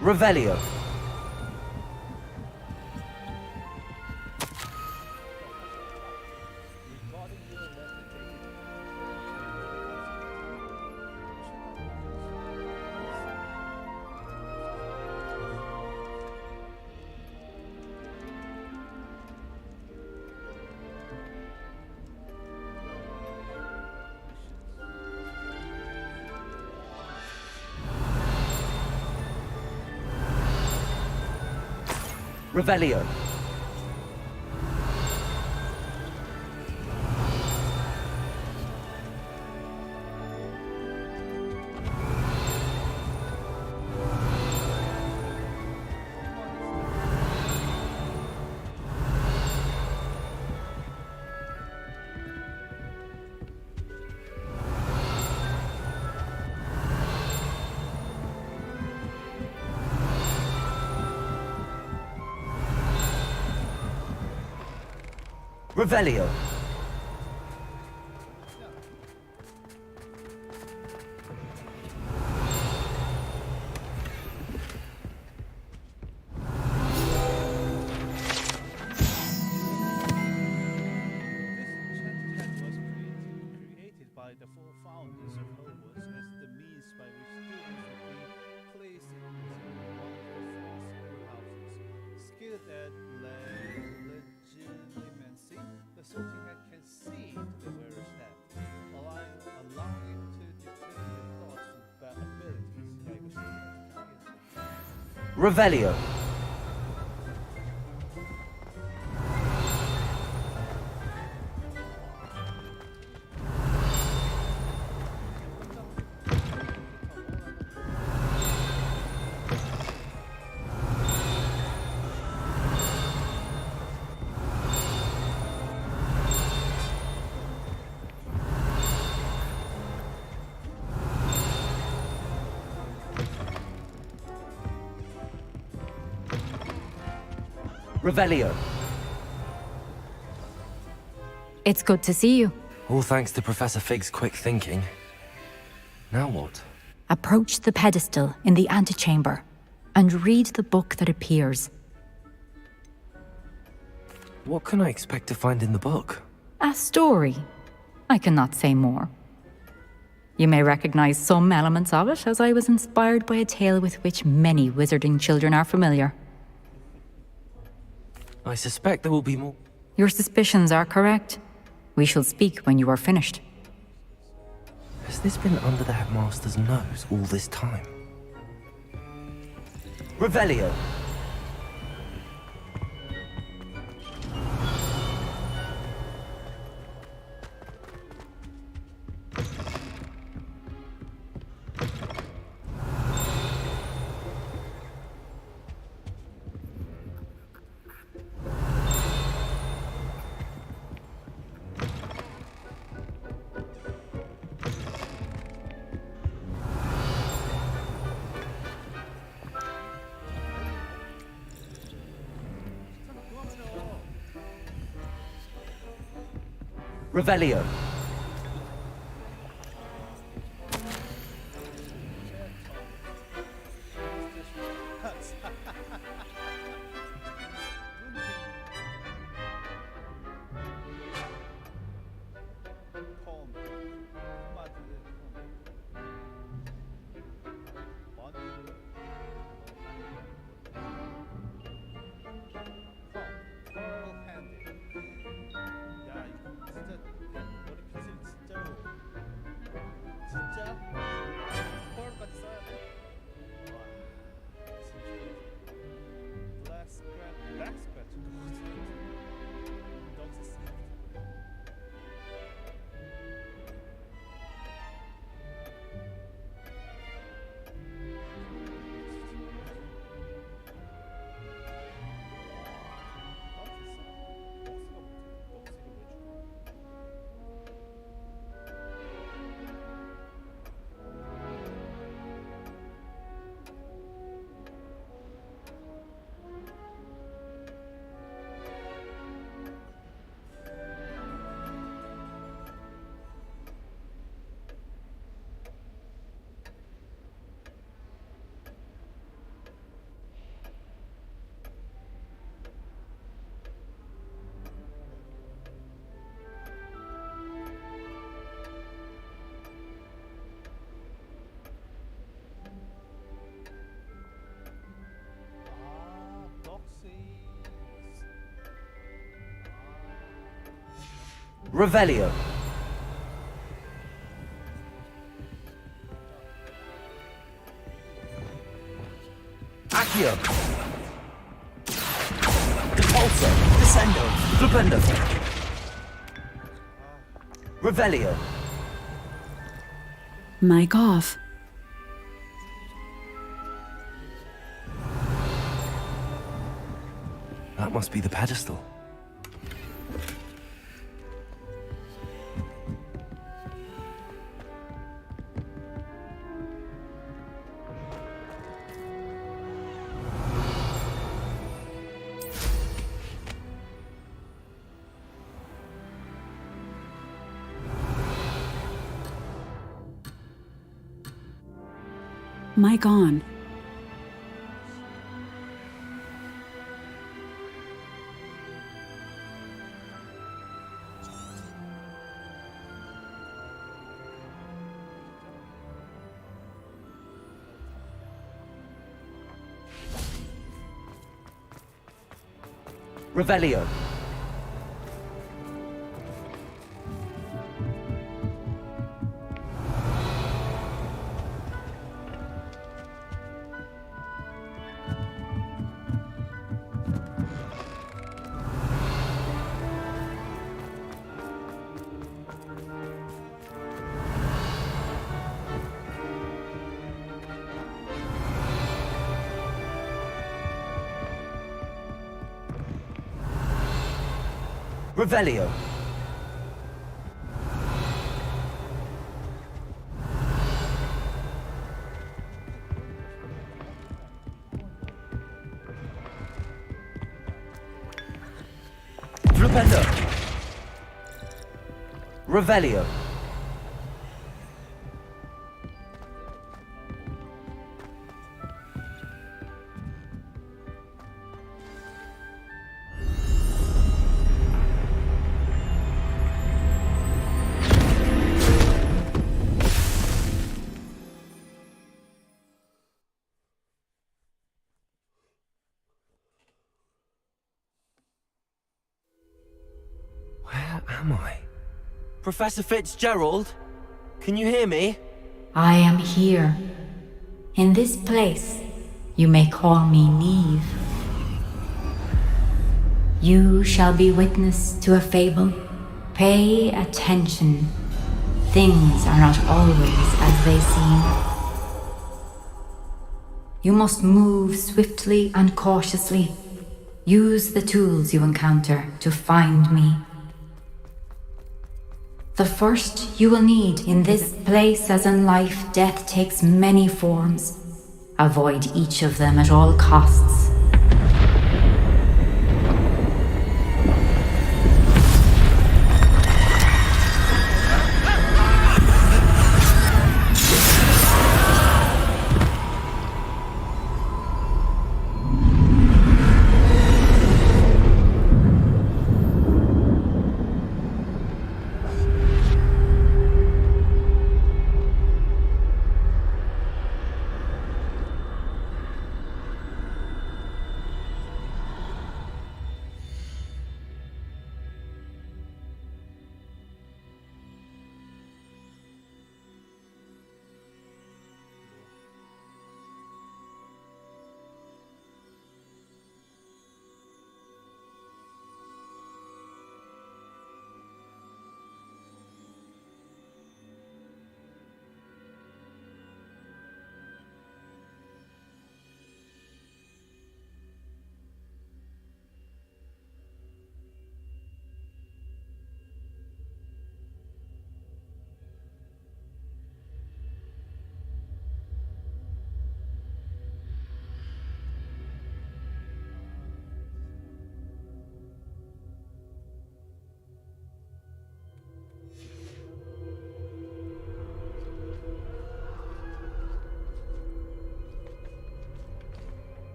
Revelio. Revelio. Revelio. Created by the four founders of Hogwarts as the means by which students would be placed in one of the four schoolhouses. Skilled at legitimacy, the sorting hat can see the wearer's head, allowing it to dictate the thoughts about abilities like a student. Revelio. Revelio. It's good to see you. All thanks to Professor Fig's quick thinking. Now what? Approach the pedestal in the antechamber and read the book that appears. What can I expect to find in the book? A story. I cannot say more. You may recognize some elements of it, as I was inspired by a tale with which many wizarding children are familiar. I suspect there will be more. Your suspicions are correct. We shall speak when you are finished. Has this been under the headmaster's nose all this time? Revelio. Revelio. Revelio. Accio. Repulsor. Descendo. Flipendo. Revelio. Mic off. That must be the pedestal. Mic on. Revelio. Revelio. Expendo. Revelio. Where am I? Professor Fitzgerald? Can you hear me? I am here. In this place, you may call me Neve. You shall be witness to a fable. Pay attention. Things are not always as they seem. You must move swiftly and cautiously. Use the tools you encounter to find me. The first you will need in this place, as in life, death takes many forms. Avoid each of them at all costs.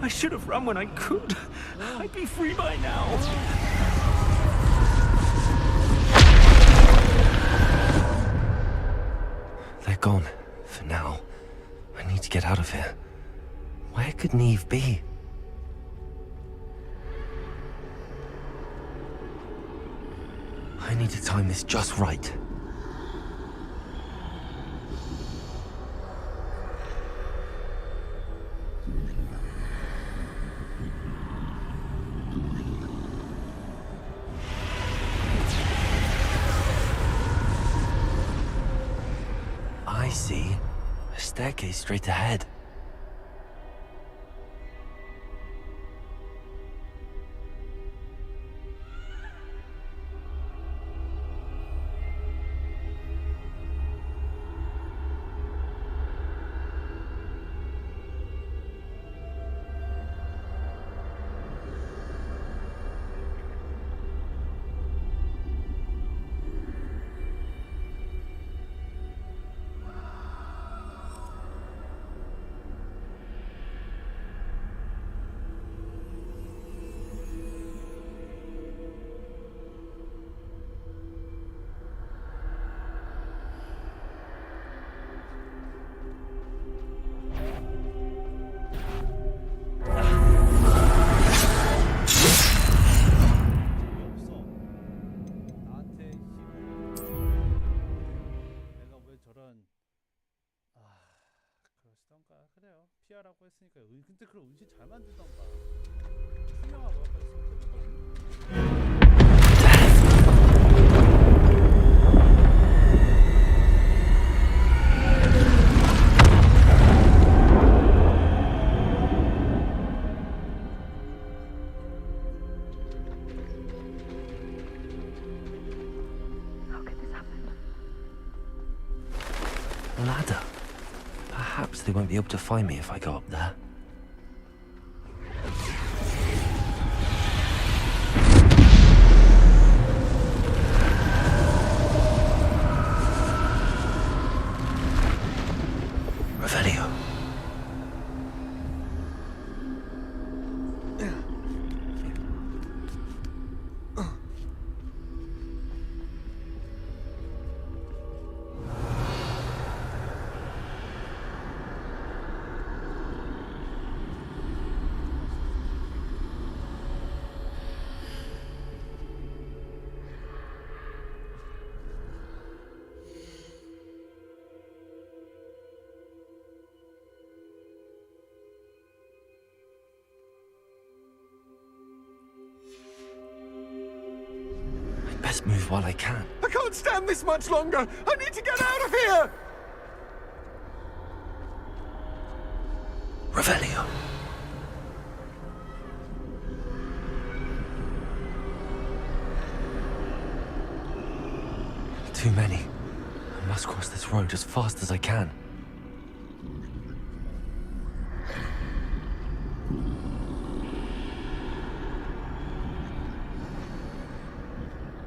I should have run when I could. I'd be free by now. They're gone. For now. I need to get out of here. Where could Neve be? I need to time this just right. I see. A staircase straight ahead. 그래요. 피하라고 했으니까. 근데 그럼 은신 잘 만들던가. 투명하고 아까 있었던 Ladder. Perhaps they won't be able to find me if I go up there. Revelio. Best move while I can. I can't stand this much longer! I need to get out of here! Revelio. Too many. I must cross this road as fast as I can.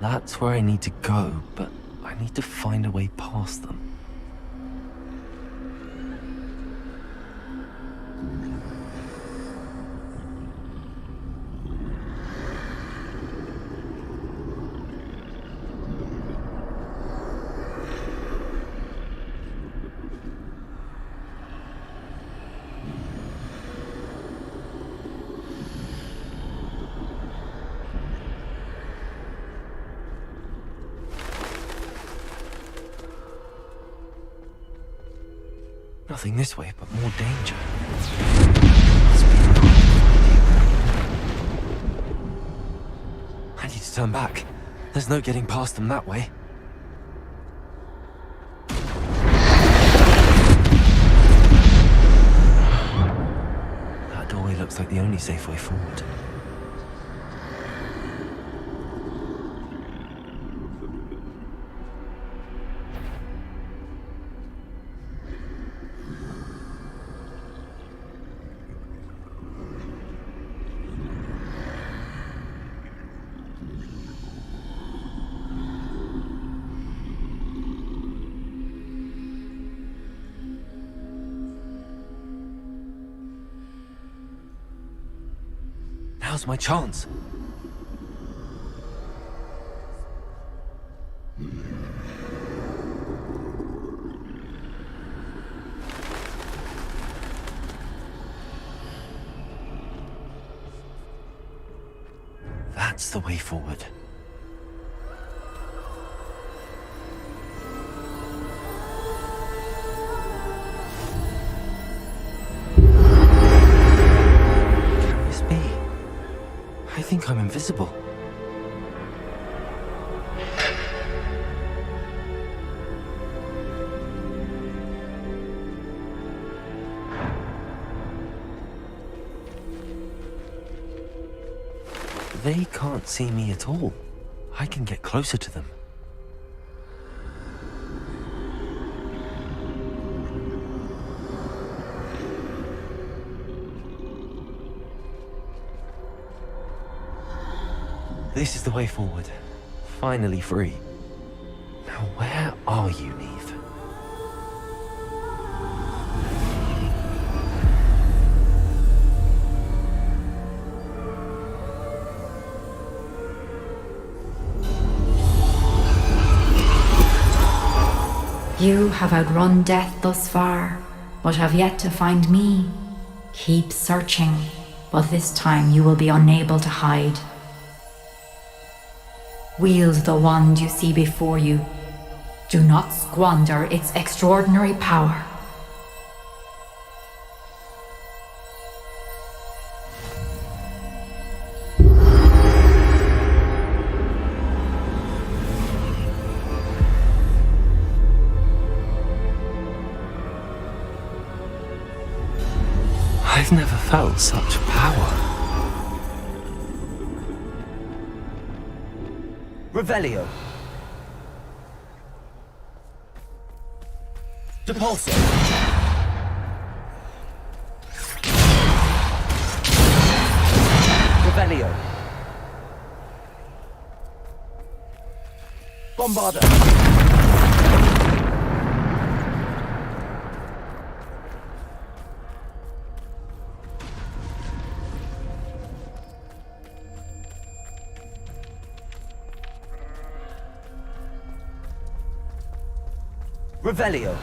That's where I need to go, but I need to find a way past them. Nothing this way, but more danger. I need to turn back. There's no getting past them that way. That doorway looks like the only safe way forward. Now's my chance. That's the way forward. Can this be? I think I'm invisible. They can't see me at all. I can get closer to them. This is the way forward. Finally free. Now where are you, Neve? You have outrun death thus far, but have yet to find me. Keep searching, but this time you will be unable to hide. Wield the wand you see before you. Do not squander its extraordinary power. I've never felt such power. Revelio. Depulso. Revelio. Bombarda. Revelio.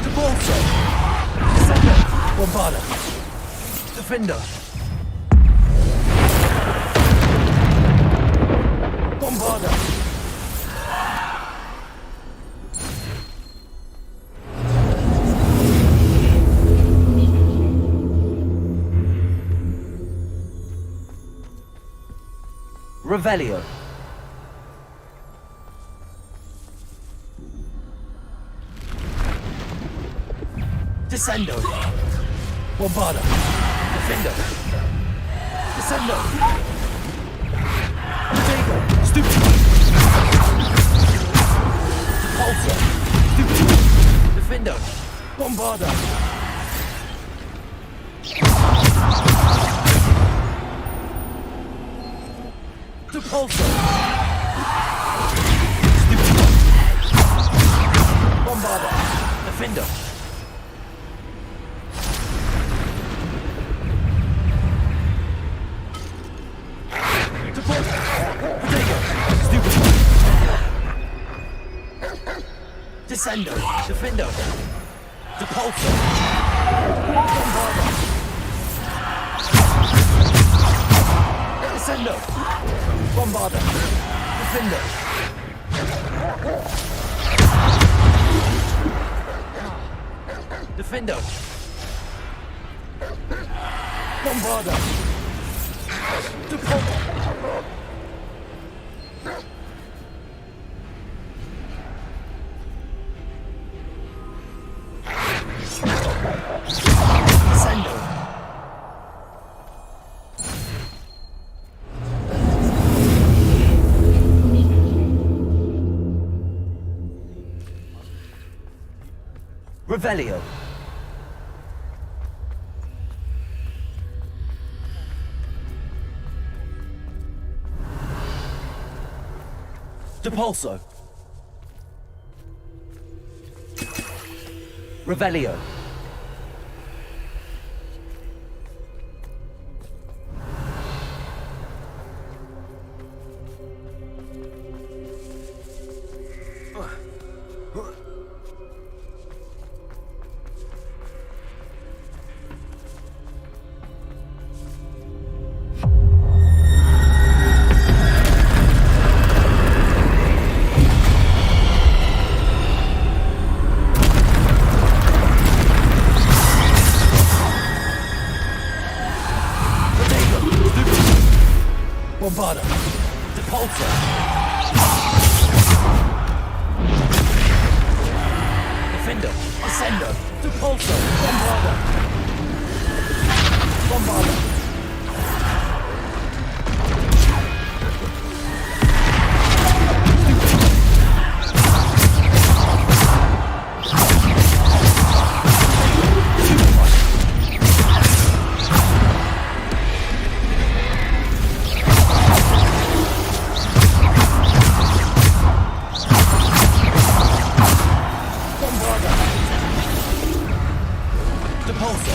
Depulso. Descender. Bombarda. Defender. Bombarda. Revelio. Descendo. Bombarda. Defender. Descendo. Stupid. Depulso. Stupid. Defender. Bombarda. Depulso. Stupid. Bombarda. Defender. Descendo. Defendo. Depulso. Bombarda. Descendo. Bombarda. Defendo. Defendo. Bombarda. Depulso. Revelio. Depulso. Revelio. Bombarda. Depulso. Defender. Descender. Depulso. Bombarda. Bombarda. Depulso.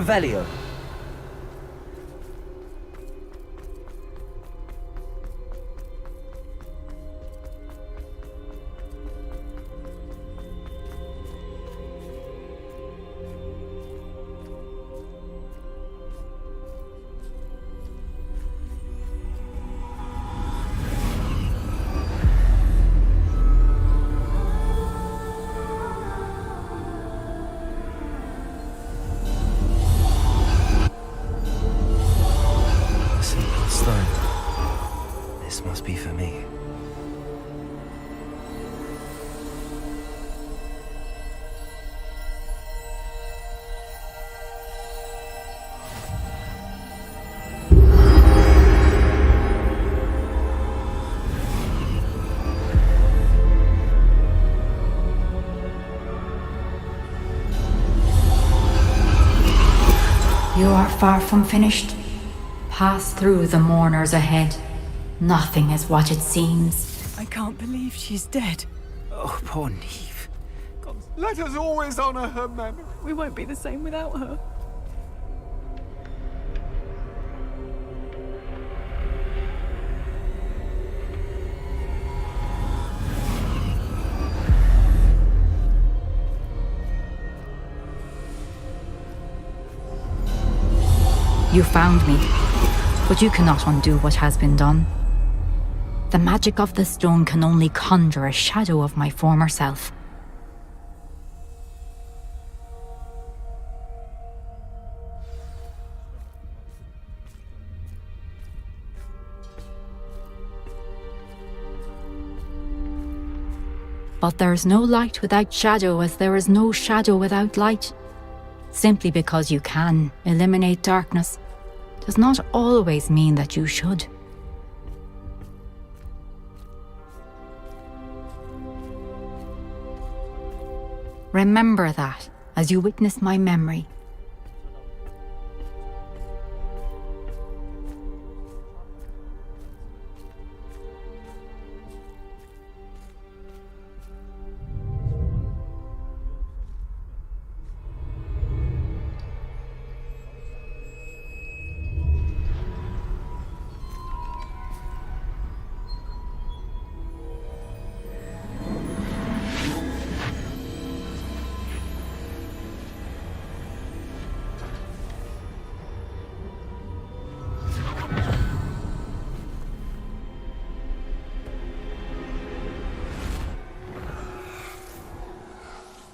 Revelio. You are far from finished. Pass through the mourners ahead. Nothing is what it seems. I can't believe she's dead. Oh, poor Neve. Let us always honor her memory. We won't be the same without her. You found me, but you cannot undo what has been done. The magic of the stone can only conjure a shadow of my former self. But there is no light without shadow, as there is no shadow without light. Simply because you can eliminate darkness does not always mean that you should. Remember that as you witness my memory.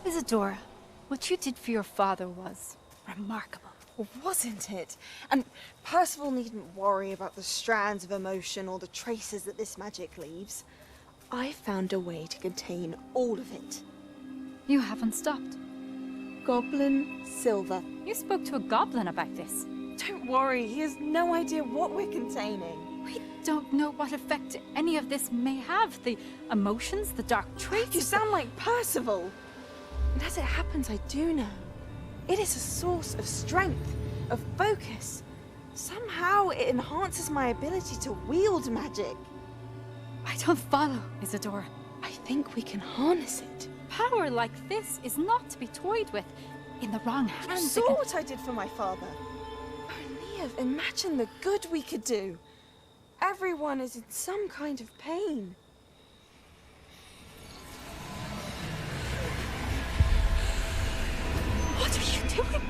Isadora, what you did for your father was remarkable. Well, wasn't it? And Percival needn't worry about the strands of emotion or the traces that this magic leaves. I found a way to contain all of it. You haven't stopped. Goblin Silver. You spoke to a goblin about this. Don't worry, he has no idea what we're containing. We don't know what effect any of this may have. The emotions, the dark traits. You sound like Percival. And as it happens, I do know. It is a source of strength, of focus. Somehow it enhances my ability to wield magic. I don't follow, Isadora. I think we can harness it. Power like this is not to be toyed with. In the wrong You hands. saw what I did for my father. Oh, Neve, imagine the good we could do. Everyone is in some kind of pain. What are you doing?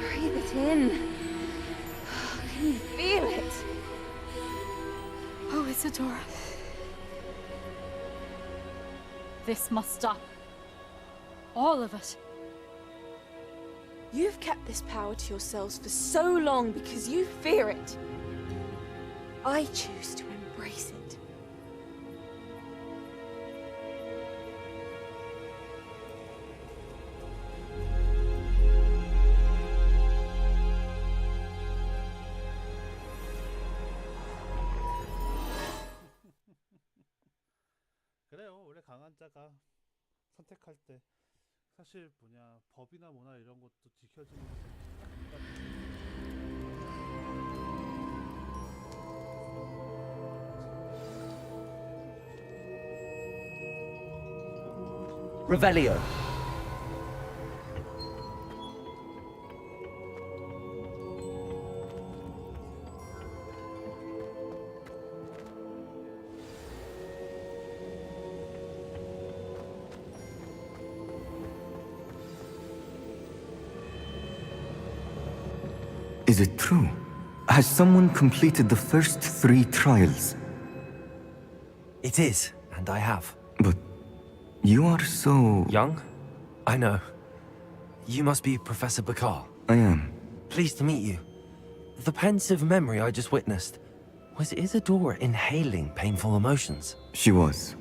Breathe it in. Can you feel it? Oh, Isadora. This must stop. All of it. You've kept this power to yourselves for so long because you fear it. I choose to embrace it. 그래요. 원래 강한 자가 선택할 때 사실 법이나 뭐나 이런 것도 지켜주는 Revelio. Is it true? Has someone completed the first 3 trials? It is, and I have. But you are so... Young? I know. You must be Professor Bakar. I am. Pleased to meet you. The pensive memory I just witnessed, was Isadora inhaling painful emotions? She was.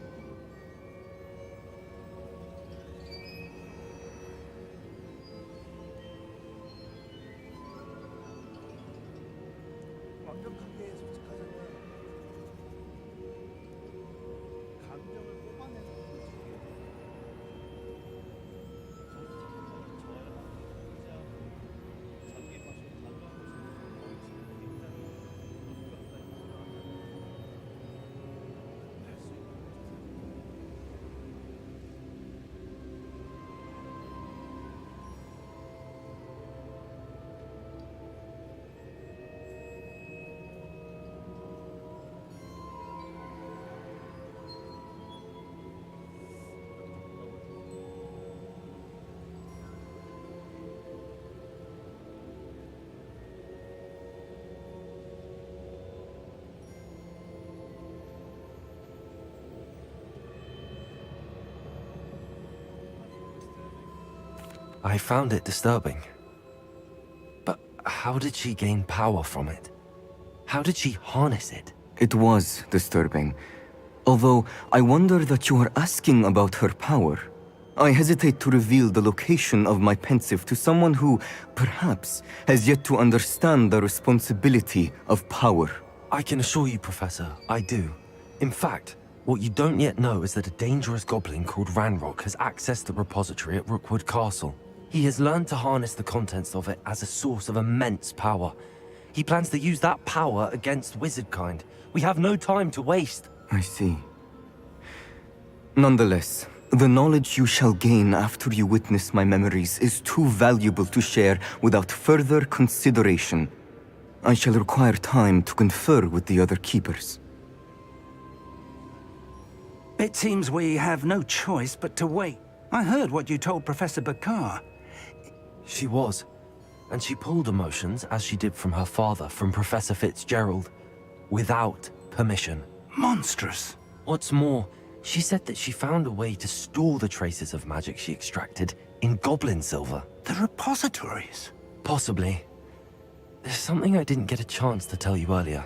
I found it disturbing. But how did she gain power from it? How did she harness it? It was disturbing. Although, I wonder that you are asking about her power. I hesitate to reveal the location of my pensive to someone who, perhaps, has yet to understand the responsibility of power. I can assure you, Professor, I do. In fact, what you don't yet know is that a dangerous goblin called Ranrock has accessed the repository at Rookwood Castle. He has learned to harness the contents of it as a source of immense power. He plans to use that power against wizardkind. We have no time to waste. I see. Nonetheless, the knowledge you shall gain after you witness my memories is too valuable to share without further consideration. I shall require time to confer with the other keepers. It seems we have no choice but to wait. I heard what you told Professor Bakar. She was. And she pulled emotions, as she did from her father, from Professor Fitzgerald, without permission. Monstrous. What's more, she said that she found a way to store the traces of magic she extracted in goblin silver. The repositories? Possibly. There's something I didn't get a chance to tell you earlier.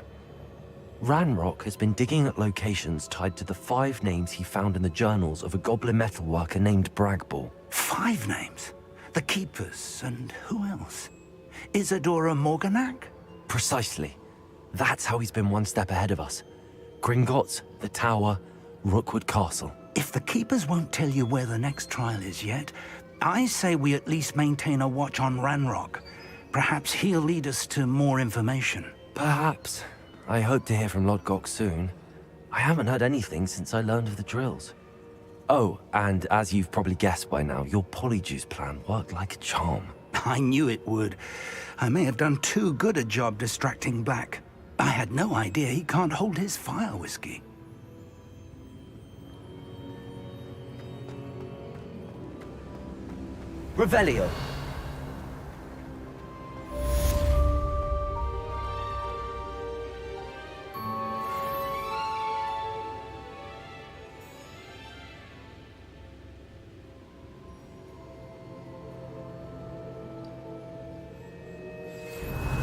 Ranrock has been digging at locations tied to the 5 names he found in the journals of a goblin metalworker named Bragball. 5 names? The Keepers, and who else? Isadora Morganac? Precisely. That's how he's been one step ahead of us. Gringotts, the Tower, Rookwood Castle. If the Keepers won't tell you where the next trial is yet, I say we at least maintain a watch on Ranrock. Perhaps he'll lead us to more information. Perhaps. I hope to hear from Lodgok soon. I haven't heard anything since I learned of the drills. Oh, and as you've probably guessed by now, your polyjuice plan worked like a charm. I knew it would. I may have done too good a job distracting Black. I had no idea he can't hold his fire whiskey. Revelio.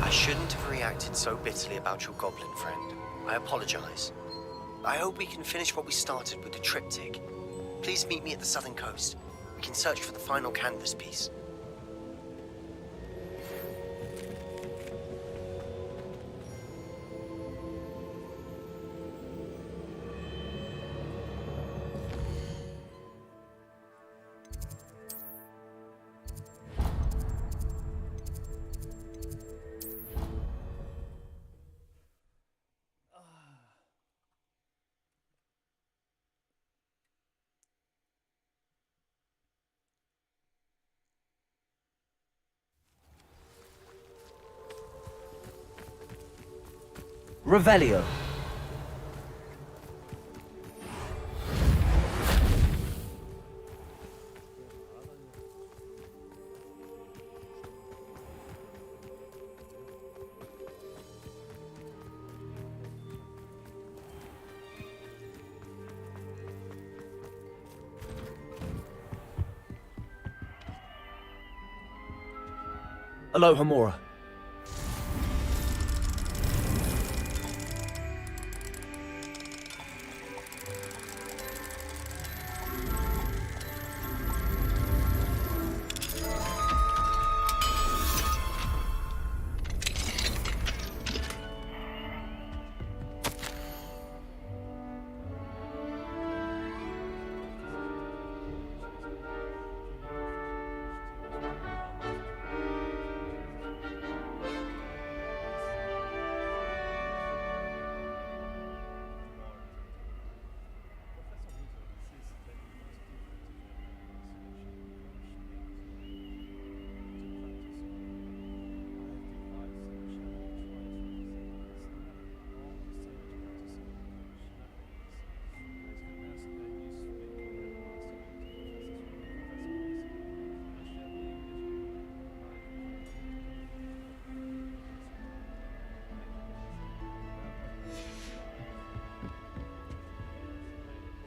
I shouldn't have reacted so bitterly about your goblin friend. I apologize. I hope we can finish what we started with the triptych. Please meet me at the southern coast. We can search for the final canvas piece. Revelio. Aloha Mora.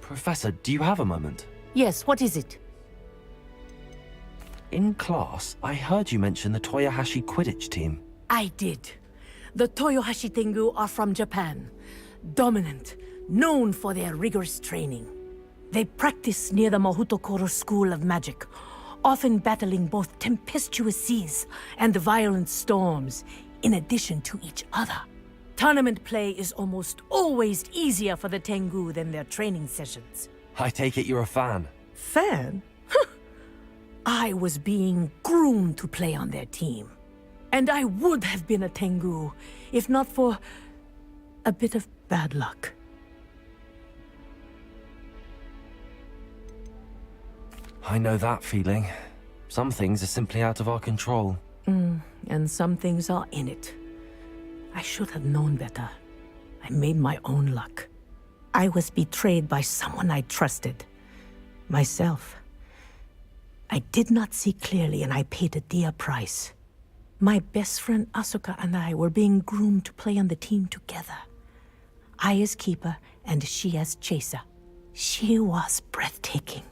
Professor, do you have a moment? Yes, what is it? In class, I heard you mention the Toyohashi Quidditch team. I did. The Toyohashi Tengu are from Japan. Dominant, known for their rigorous training. They practice near the Mahutokoro School of Magic, often battling both tempestuous seas and violent storms, in addition to each other. Tournament play is almost always easier for the Tengu than their training sessions. I take it you're a fan. Fan? I was being groomed to play on their team. And I would have been a Tengu, if not for a bit of bad luck. I know that feeling. Some things are simply out of our control. And some things are in it. I should have known better. I made my own luck. I was betrayed by someone I trusted. Myself. I did not see clearly and I paid a dear price. My best friend Asuka and I were being groomed to play on the team together. I as keeper and she as chaser. She was breathtaking.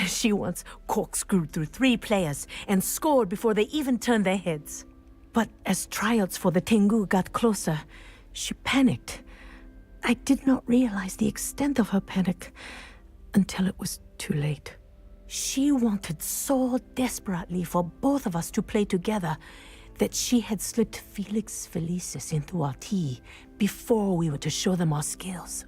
She once corkscrewed through 3 players and scored before they even turned their heads. But as tryouts for the Tengu got closer, she panicked. I did not realize the extent of her panic until it was too late. She wanted so desperately for both of us to play together that she had slipped Felix Felicis into our tea before we were to show them our skills.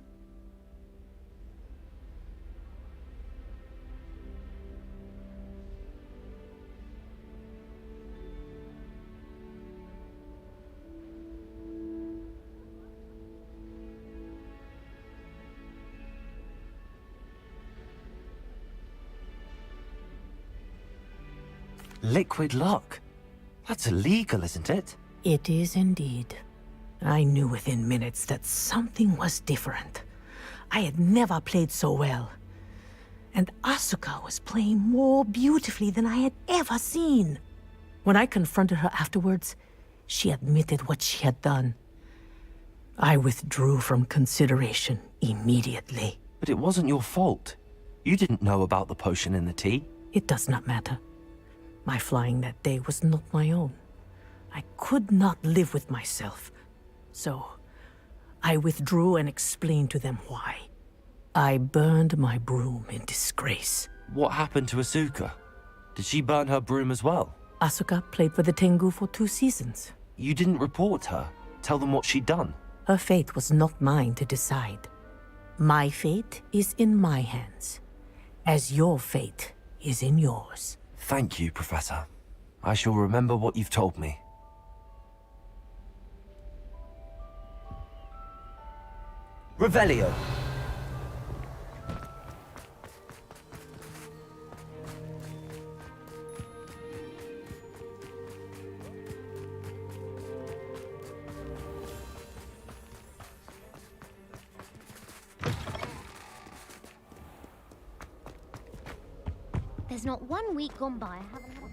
Liquid luck? That's illegal, isn't it? It is indeed. I knew within minutes that something was different. I had never played so well. And Asuka was playing more beautifully than I had ever seen. When I confronted her afterwards, she admitted what she had done. I withdrew from consideration immediately. But it wasn't your fault. You didn't know about the potion in the tea. It does not matter. My flying that day was not my own. I could not live with myself. So, I withdrew and explained to them why. I burned my broom in disgrace. What happened to Asuka? Did she burn her broom as well? Asuka played for the Tengu for 2 seasons. You didn't report her? Tell them what she'd done? Her fate was not mine to decide. My fate is in my hands, as your fate is in yours. Thank you, Professor. I shall remember what you've told me. Revelio. There's not one week gone by I haven't had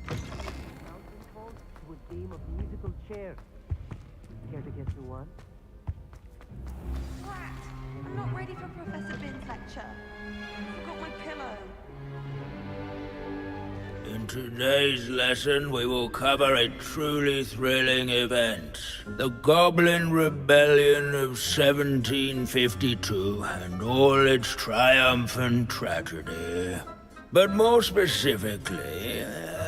To a game of musical chairs. Care to get to one? Brat! I'm not ready for Professor Bin's lecture. I forgot my pillow. In today's lesson, we will cover a truly thrilling event. The Goblin Rebellion of 1752 and all its triumphant tragedy. But more specifically,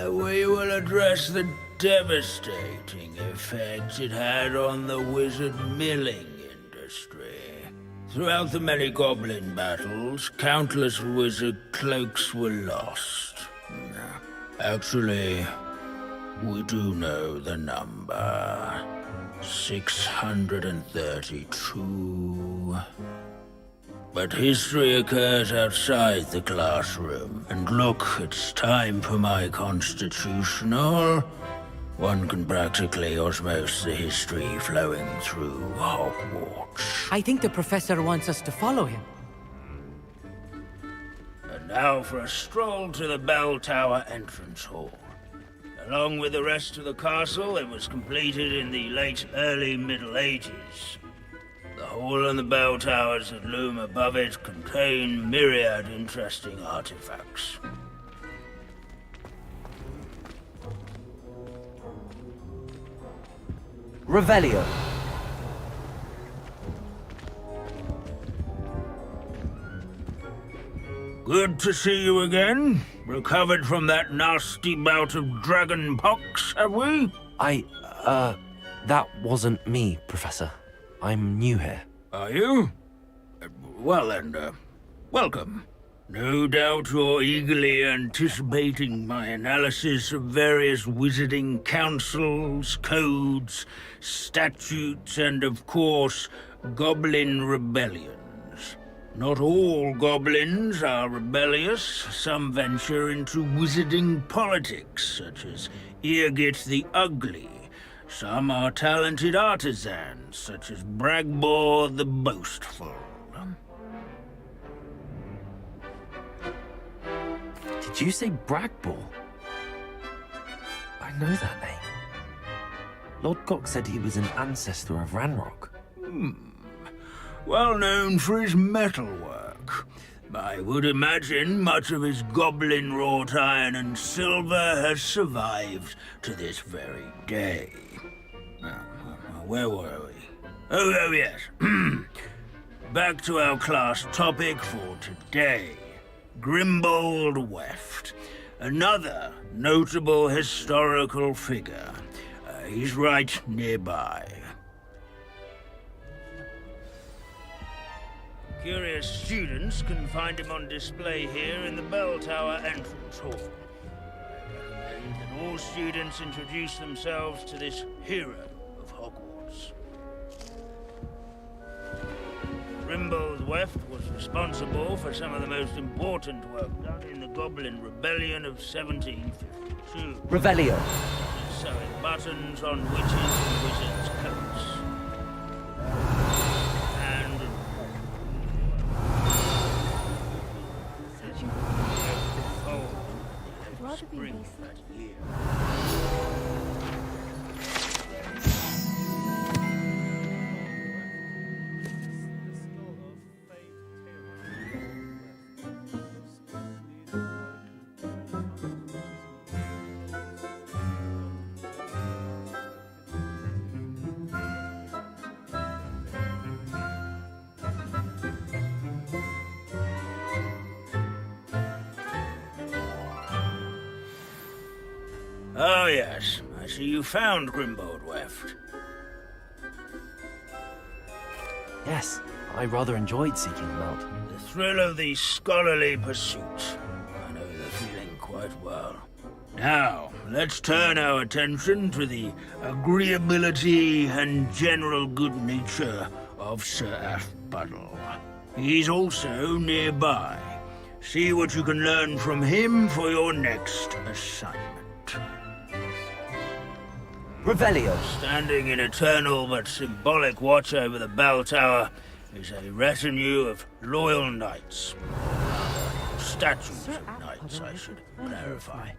we will address the devastating effect it had on the wizard milling industry. Throughout the many goblin battles, countless wizard cloaks were lost. Actually, we do know the number. 632. But history occurs outside the classroom. And look, it's time for my constitutional. One can practically osmose the history flowing through Hogwarts. I think the professor wants us to follow him. And now for a stroll to the Bell Tower entrance hall. Along with the rest of the castle, it was completed in the early Middle Ages. The hall and the bell towers that loom above it contain myriad interesting artifacts. Revelio. Good to see you again. Recovered from that nasty bout of dragon pox, have we? That wasn't me, Professor. I'm new here. Are you? Well then, welcome. No doubt you're eagerly anticipating my analysis of various wizarding councils, codes, statutes, and of course, goblin rebellions. Not all goblins are rebellious. Some venture into wizarding politics, such as Eargit the Ugly. Some are talented artisans, such as Bragbor the Boastful. Did you say Bragbor? I know that name. Lord Cock said he was an ancestor of Ranrock. Well known for his metalwork. I would imagine much of his goblin-wrought iron and silver has survived to this very day. Where were we? Oh yes. Back to our class topic for today. Grimbold Weft. Another notable historical figure. He's right nearby. Curious students can find him on display here in the Bell Tower entrance hall. I recommend that all students introduce themselves to this hero of Hogwarts. Grimbold Weft was responsible for some of the most important work done in the Goblin Rebellion of 1752. Revelio. Sewing buttons on witches and wizards' coats. And I'd rather be spring decent. that year. Oh yes, I see you found Grimbold Weft. Yes, I rather enjoyed seeking him out. The thrill of the scholarly pursuit. I know the feeling quite well. Now, let's turn our attention to the agreeability and general good nature of Sir Aphbuttle. He's also nearby. See what you can learn from him for your next assignment. Revelio. Standing in eternal but symbolic watch over the bell tower is a retinue of loyal knights. Statues of knights, I should clarify.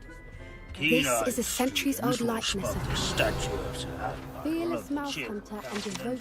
This is a centuries-old likeness of the statue of Sir Aphbuttle. fearless mouse hunter and devoted.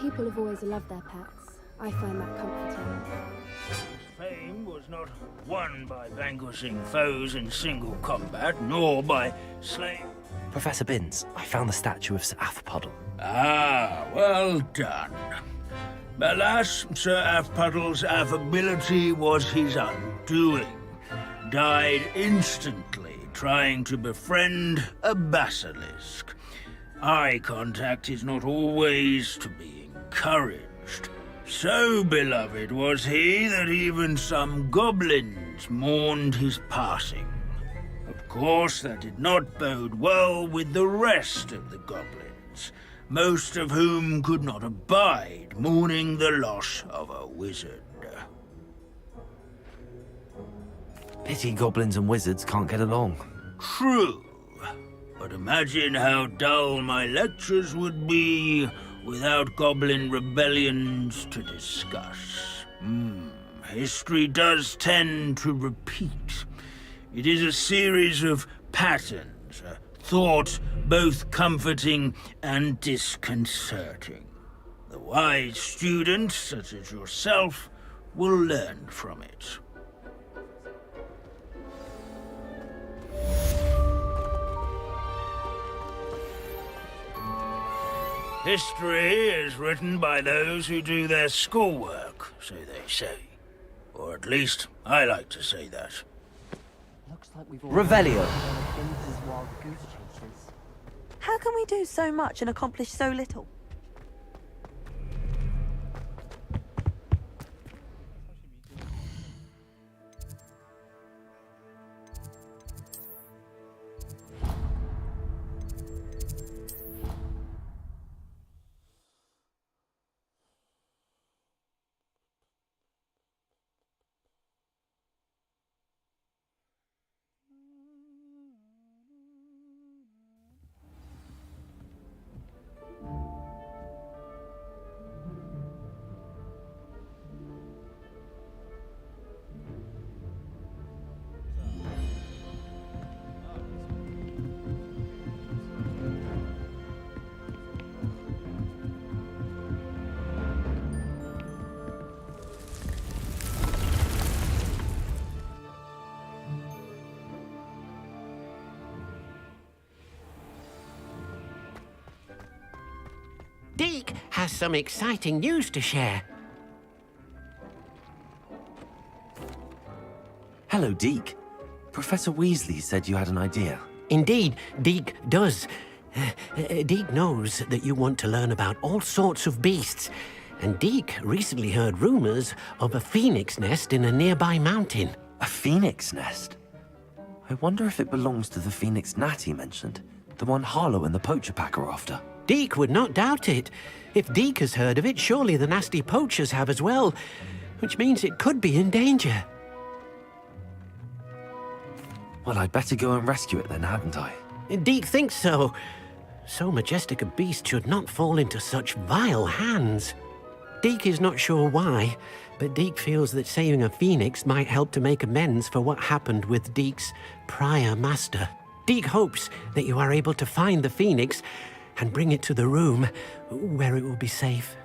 People have always loved their pets. I find that comforting. His fame was not won by vanquishing foes in single combat, nor by slaying... Professor Binns, I found the statue of Sir Aphbuttle. Ah, well done. Alas, Sir Aphbuttle's affability was his undoing. Died instantly trying to befriend a basilisk. Eye contact is not always to be encouraged. So beloved was he that even some goblins mourned his passing. Of course, that did not bode well with the rest of the goblins, most of whom could not abide mourning the loss of a wizard. Pity goblins and wizards can't get along. True. But imagine how dull my lectures would be without goblin rebellions to discuss. History does tend to repeat. It is a series of patterns, a thought both comforting and disconcerting. The wise student, such as yourself, will learn from it. History is written by those who do their schoolwork, so they say. Or at least, I like to say that. Looks like we've Revelio. How can we do so much and accomplish so little? Deke has some exciting news to share. Hello, Deke. Professor Weasley said you had an idea. Indeed, Deke does. Deke knows that you want to learn about all sorts of beasts, and Deke recently heard rumors of a phoenix nest in a nearby mountain. A phoenix nest? I wonder if it belongs to the phoenix gnat he mentioned, the one Harlow and the poacher pack are after. Deke would not doubt it. If Deke has heard of it, surely the nasty poachers have as well, which means it could be in danger. Well, I'd better go and rescue it then, hadn't I? Deke thinks so. So majestic a beast should not fall into such vile hands. Deke is not sure why, but Deke feels that saving a phoenix might help to make amends for what happened with Deke's prior master. Deke hopes that you are able to find the phoenix and bring it to the room where it will be safe.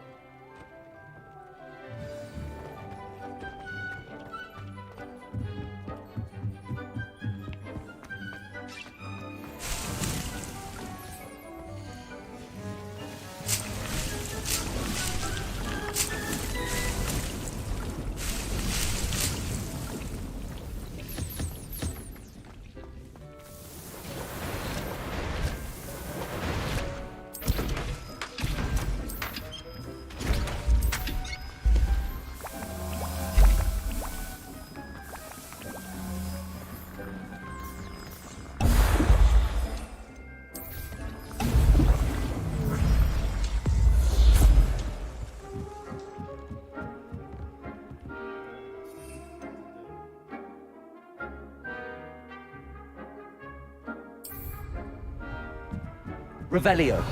Revelio.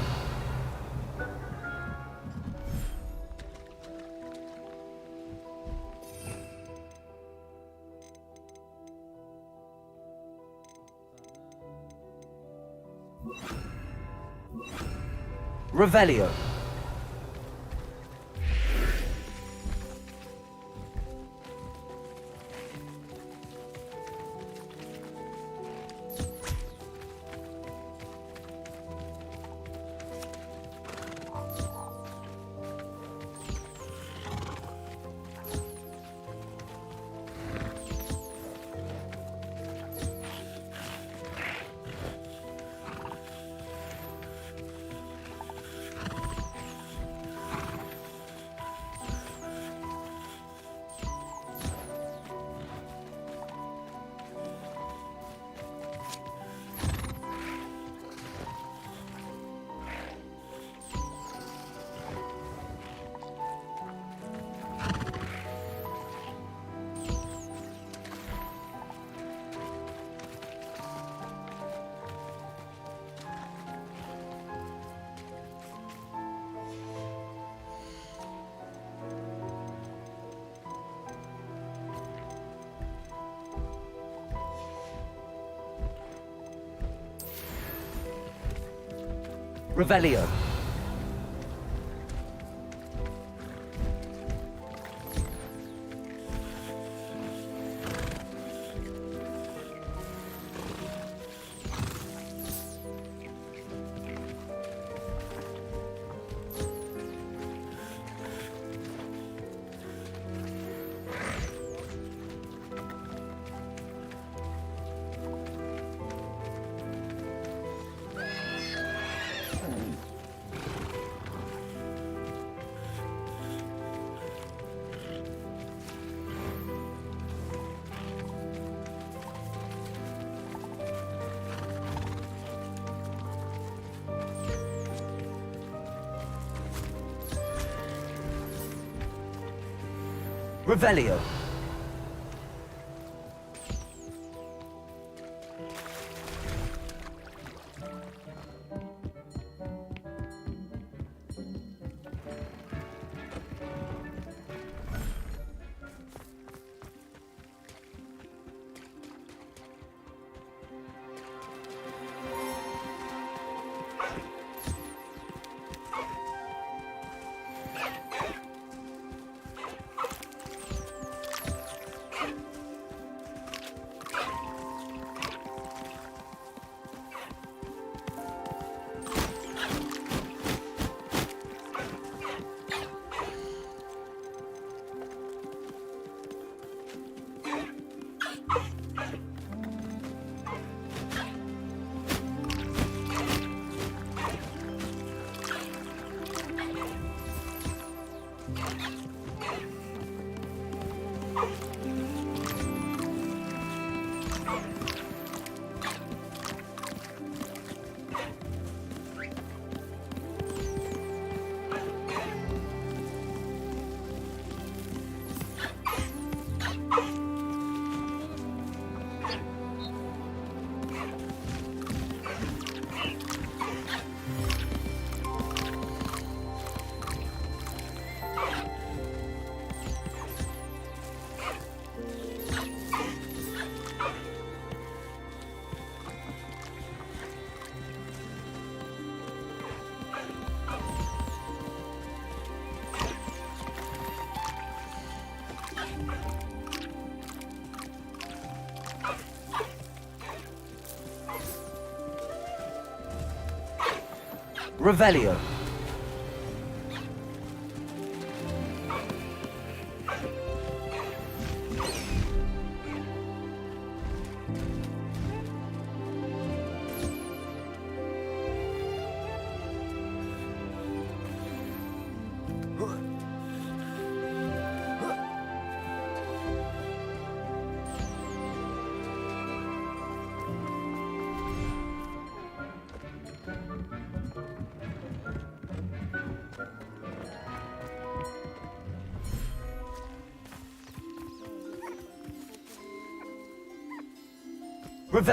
Revelio. Revelio. Revelio. Revelio. Revelio.